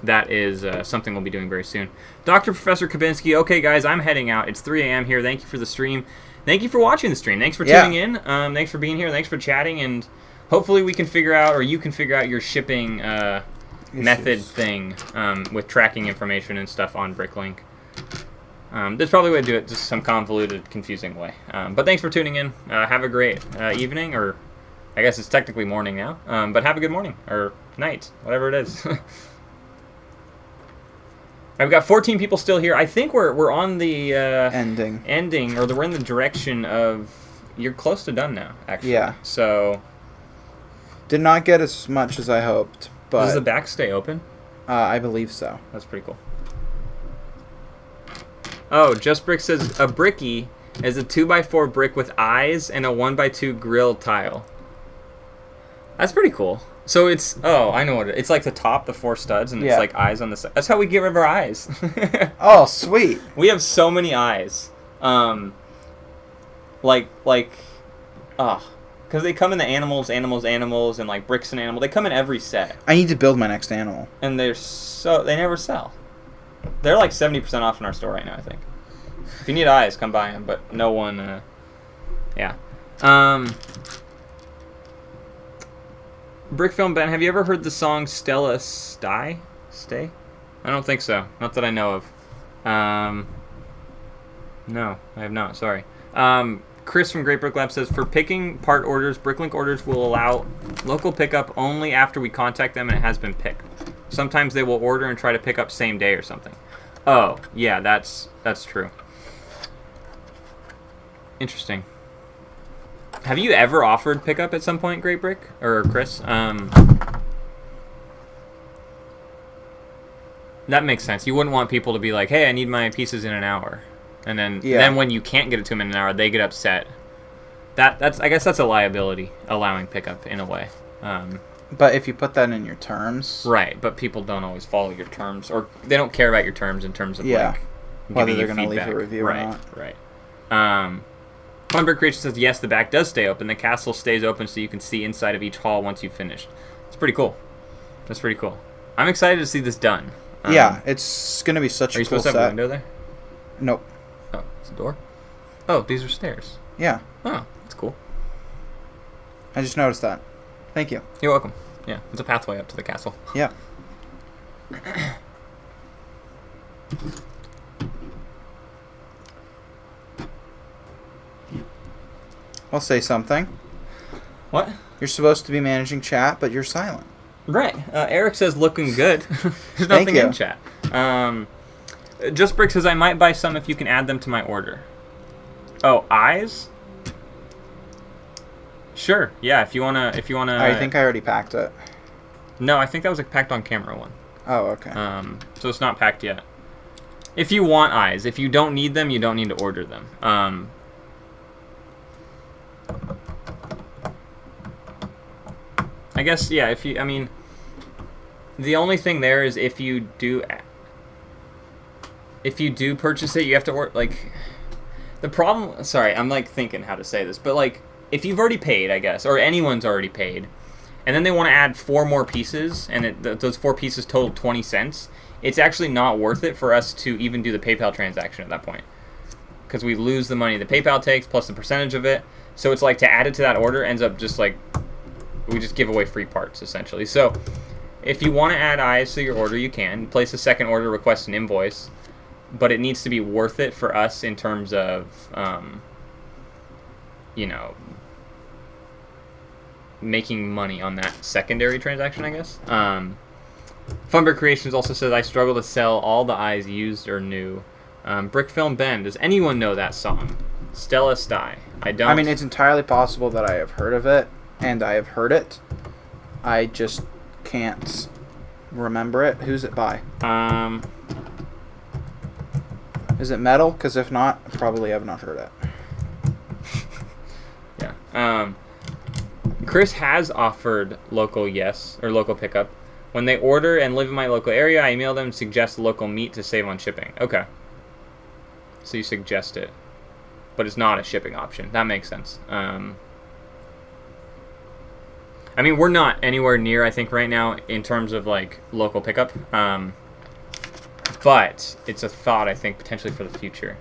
that is something we'll be doing very soon. Dr. Professor Kabinski, okay, guys, I'm heading out. It's 3 a.m. here. Thank you for the stream. Thank you for watching the stream. Thanks for tuning in. Thanks for being here. Thanks for chatting. And hopefully we can figure out, or you can figure out your shipping method thing with tracking information and stuff on BrickLink. There's probably a way to do it, just some convoluted, confusing way. But thanks for tuning in. Have a great evening, or I guess it's technically morning now. But have a good morning, or night, whatever it is. I've got 14 people still here. I think we're on the ending, or we're in the direction of. You're close to done now, actually. Yeah. So. Did not get as much as I hoped, but Does the back stay open? I believe so. That's pretty cool. Oh, Just Brick says a brickie is a 2x4 brick with eyes and a 1x2 grill tile. That's pretty cool. So it's, oh, I know what it is. It's like the top, the 4 studs, and it's like eyes on the side. That's how we get rid of our eyes. Oh, sweet. We have so many eyes. Because they come in the animals, and like bricks and animal. They come in every set. I need to build my next animal. And they never sell. They're like 70% off in our store right now, I think. If you need eyes, come buy them, but no one, yeah. Brickfilm Ben, have you ever heard the song Stella Stay? I don't think so. Not that I know of. No, I have not. Sorry. Chris from Great Brick Lab says, for picking part orders, BrickLink orders will allow local pickup only after we contact them and it has been picked. Sometimes they will order and try to pick up same day or something. Oh, yeah, that's true. Interesting. Have you ever offered pickup at some point, Great Brick? Or Chris? That makes sense. You wouldn't want people to be like, hey, I need my pieces in an hour. And then when you can't get it to them in an hour, they get upset. I guess that's a liability, allowing pickup in a way. But if you put that in your terms... Right, but people don't always follow your terms, or they don't care about your terms in terms of, like, whether they're going to leave a review or not. Right. Funberg Creation says, yes, the back does stay open. The castle stays open so you can see inside of each hall once you've finished. It's pretty cool. That's pretty cool. I'm excited to see this done. Yeah, it's going to be such a cool set. Are you supposed to have a window there? Nope. Oh, it's a door? Oh, these are stairs. Yeah. Oh, that's cool. I just noticed that. Thank you. You're welcome. Yeah, it's a pathway up to the castle. Yeah. I'll say something. What? You're supposed to be managing chat, but you're silent. Right. Eric says looking good. There's Thank nothing you. in chat. Just Brick says I might buy some if you can add them to my order. Oh, eyes? Sure. Yeah, if you wanna. I think I already packed it. No, I think that was a packed on camera one. Oh, okay. So it's not packed yet. If you want eyes, if you don't need them, you don't need to order them. I guess, yeah, I mean, the only thing there is if you do purchase it, you have to order, like, the problem, sorry, I'm, like, thinking how to say this, but, like, if you've already paid, I guess, or anyone's already paid, and then they want to add 4 more pieces, and those 4 pieces total 20 cents, it's actually not worth it for us to even do the PayPal transaction at that point. Because we lose the money the PayPal takes, plus the percentage of it, so it's like to add it to that order ends up just, like, we just give away free parts, essentially. So, if you want to add eyes to your order, you can. Place a second order, request an invoice. But it needs to be worth it for us in terms of, you know, making money on that secondary transaction, I guess. Funberg Creations also says, I struggle to sell all the eyes used or new. Brick Film Ben, does anyone know that song? Stella Sty. I don't. I mean, it's entirely possible that I have heard of it. And I have heard it. I just can't remember it. Who's it by? Is it metal? Because if not, I probably have not heard it. Yeah. Chris has offered local local pickup. When they order and live in my local area, I email them and suggest local meat to save on shipping. Okay. So you suggest it. But it's not a shipping option. That makes sense. I mean, we're not anywhere near, I think, right now in terms of, like, local pickup. But it's a thought, I think, potentially for the future.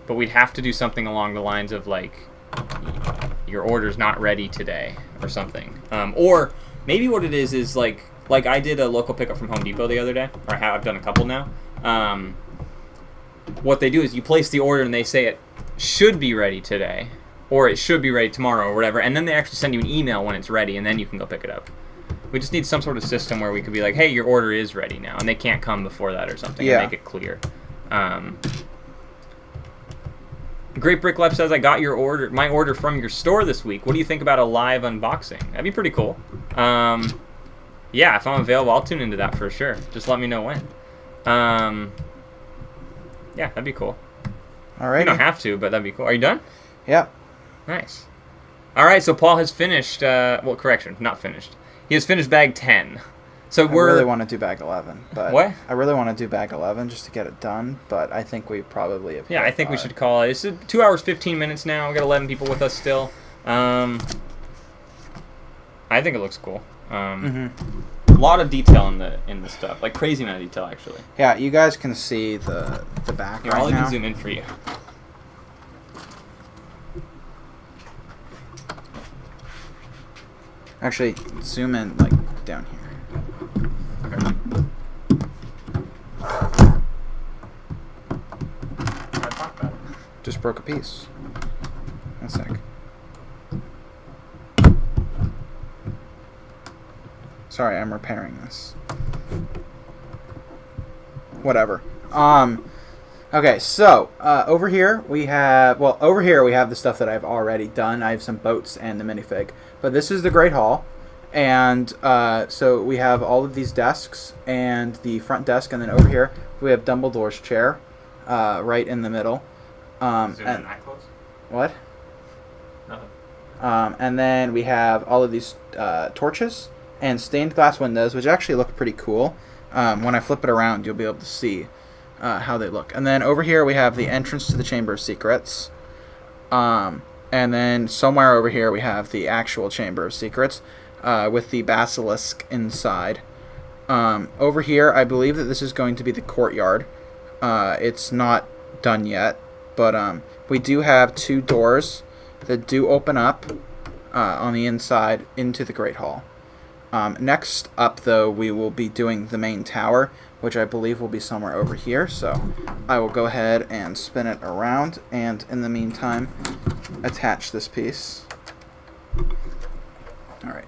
But we'd have to do something along the lines of, like, your order's not ready today or something. Or maybe what it is like I did a local pickup from Home Depot the other day. Or I've done a couple now. What they do is you place the order and they say it should be ready today. Or it should be ready tomorrow or whatever, and then they actually send you an email when it's ready, and then you can go pick it up. We just need some sort of system where we could be like, hey, your order is ready now, and they can't come before that or something, and make it clear. Great Brick Lep says, I got my order from your store this week. What do you think about a live unboxing? That'd be pretty cool. Yeah, if I'm available, I'll tune into that for sure. Just let me know when. Yeah, that'd be cool. All right. You don't have to, but that'd be cool. Are you done? Yeah. Nice. All right, so Paul has finished, well, correction, not finished. He has finished bag 10. So I really want to do bag 11. But what? I really want to do bag 11 just to get it done, but I think we probably have. Yeah, I think we should call it. It's 2 hours, 15 minutes now. We got 11 people with us still. I think it looks cool. A lot of detail in the stuff, like crazy amount of detail, actually. Yeah, you guys can see the back Here, right I'll now. even zoom in for you. Actually, zoom in, like, down here. Okay. Just broke a piece. One sec. Sorry, I'm repairing this. Whatever. Okay, so over here we have the stuff that I've already done. I have some boats and the minifig, but this is the Great Hall, and so we have all of these desks and the front desk, and then over here we have Dumbledore's chair, right in the middle. Zoom in that close? What? Nothing. And then we have all of these torches and stained glass windows, which actually look pretty cool. When I flip it around, you'll be able to see how they look. And then over here we have the entrance to the Chamber of Secrets. And then somewhere over here we have the actual Chamber of Secrets with the basilisk inside. Over here, I believe that this is going to be the courtyard. It's not done yet, but we do have 2 doors that do open up on the inside into the Great Hall. Next up, though, we will be doing the main tower, which I believe will be somewhere over here. So I will go ahead and spin it around, and in the meantime, attach this piece. All right.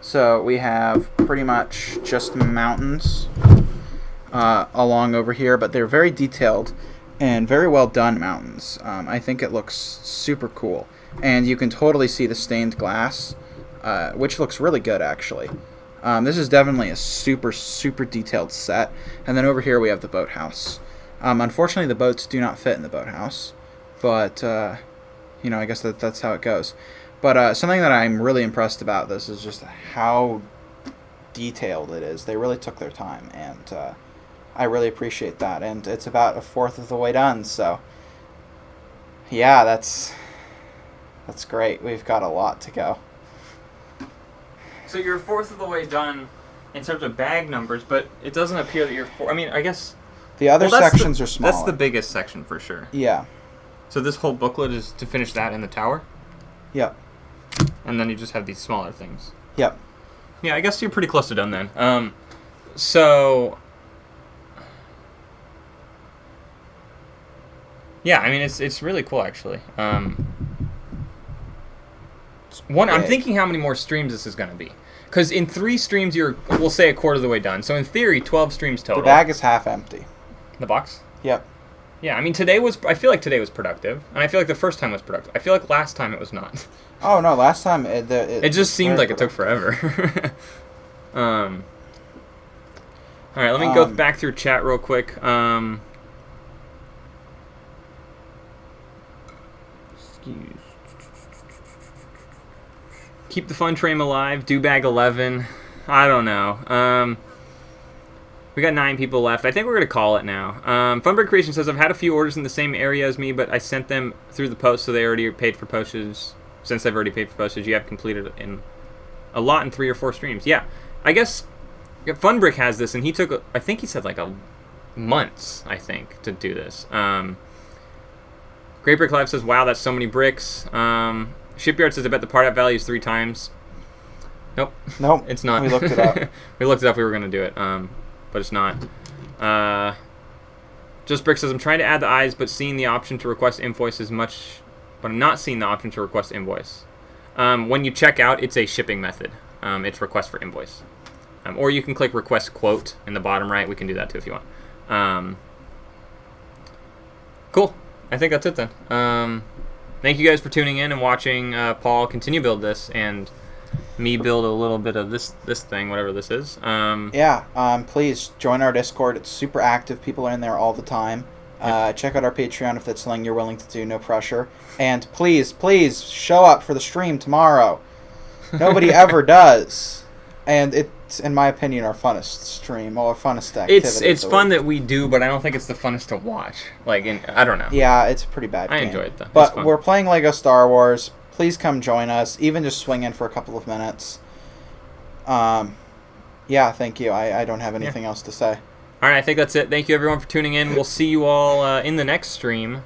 So we have pretty much just mountains along over here, but they're very detailed and very well done mountains. I think it looks super cool. And you can totally see the stained glass, which looks really good, actually. This is definitely a super, super detailed set. And then over here we have the boathouse. Unfortunately, the boats do not fit in the boathouse. But, you know, I guess that's how it goes. But something that I'm really impressed about this is just how detailed it is. They really took their time, and I really appreciate that. And it's about 1/4 of the way done, so yeah, that's great. We've got a lot to go. So you're 1/4 of the way done in terms of bag numbers, but it doesn't appear that you're I mean, I guess the other sections are smaller. That's the biggest section for sure. Yeah. So this whole booklet is to finish that in the tower? Yep. And then you just have these smaller things. Yep. Yeah, I guess you're pretty close to done then. So yeah, I mean it's really cool actually. I'm thinking how many more streams this is going to be. Because in 3 streams we'll say 1/4 of the way done. So in theory, 12 streams total. The bag is half empty. The box? Yep. Yeah, I mean I feel like today was productive, and I feel like the first time was productive. I feel like last time it was not. Oh no, last time it just seemed like it took forever. All right, let me go back through chat real quick. Excuse. Keep the fun train alive. Do bag 11. I don't know. We got 9 people left. I think we're going to call it now. Funbreak Creation says, I've had a few orders in the same area as me, but I sent them through the post, so they already paid for postage. Since they've already paid for postage, you have completed in a lot in 3 or 4 streams. Yeah, I guess Funbrick has this, and he took, I think he said like months, I think, to do this. Great Brick Live says, wow, that's so many bricks. Shipyard says, I bet the part out value is 3 times. Nope. Nope. It's not. We looked it up. We looked it up. We were going to do it, but it's not. Just Brick says, I'm trying to add the eyes, but seeing the option to request invoice is much... But I'm not seeing the option to request invoice. When you check out, it's a shipping method. It's request for invoice. Or you can click request quote in the bottom right. We can do that too if you want. Cool. I think that's it then. Thank you guys for tuning in and watching Paul continue build this and me build a little bit of this thing, whatever this is. Please join our Discord. It's super active. People are in there all the time. Check out our Patreon if that's something you're willing to do. No pressure. And please show up for the stream tomorrow. Nobody ever does. And it's, in my opinion, our funnest stream or funnest activity. It's fun that we do, but I don't think it's the funnest to watch. I don't know. Yeah, it's a pretty bad game. I enjoy it though. But we're playing LEGO Star Wars. Please come join us. Even just swing in for a couple of minutes. Yeah, thank you. I don't have anything else to say. All right, I think that's it. Thank you, everyone, for tuning in. We'll see you all in the next stream.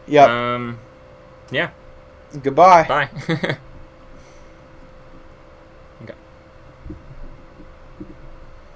Yep. Yeah. Goodbye. Bye.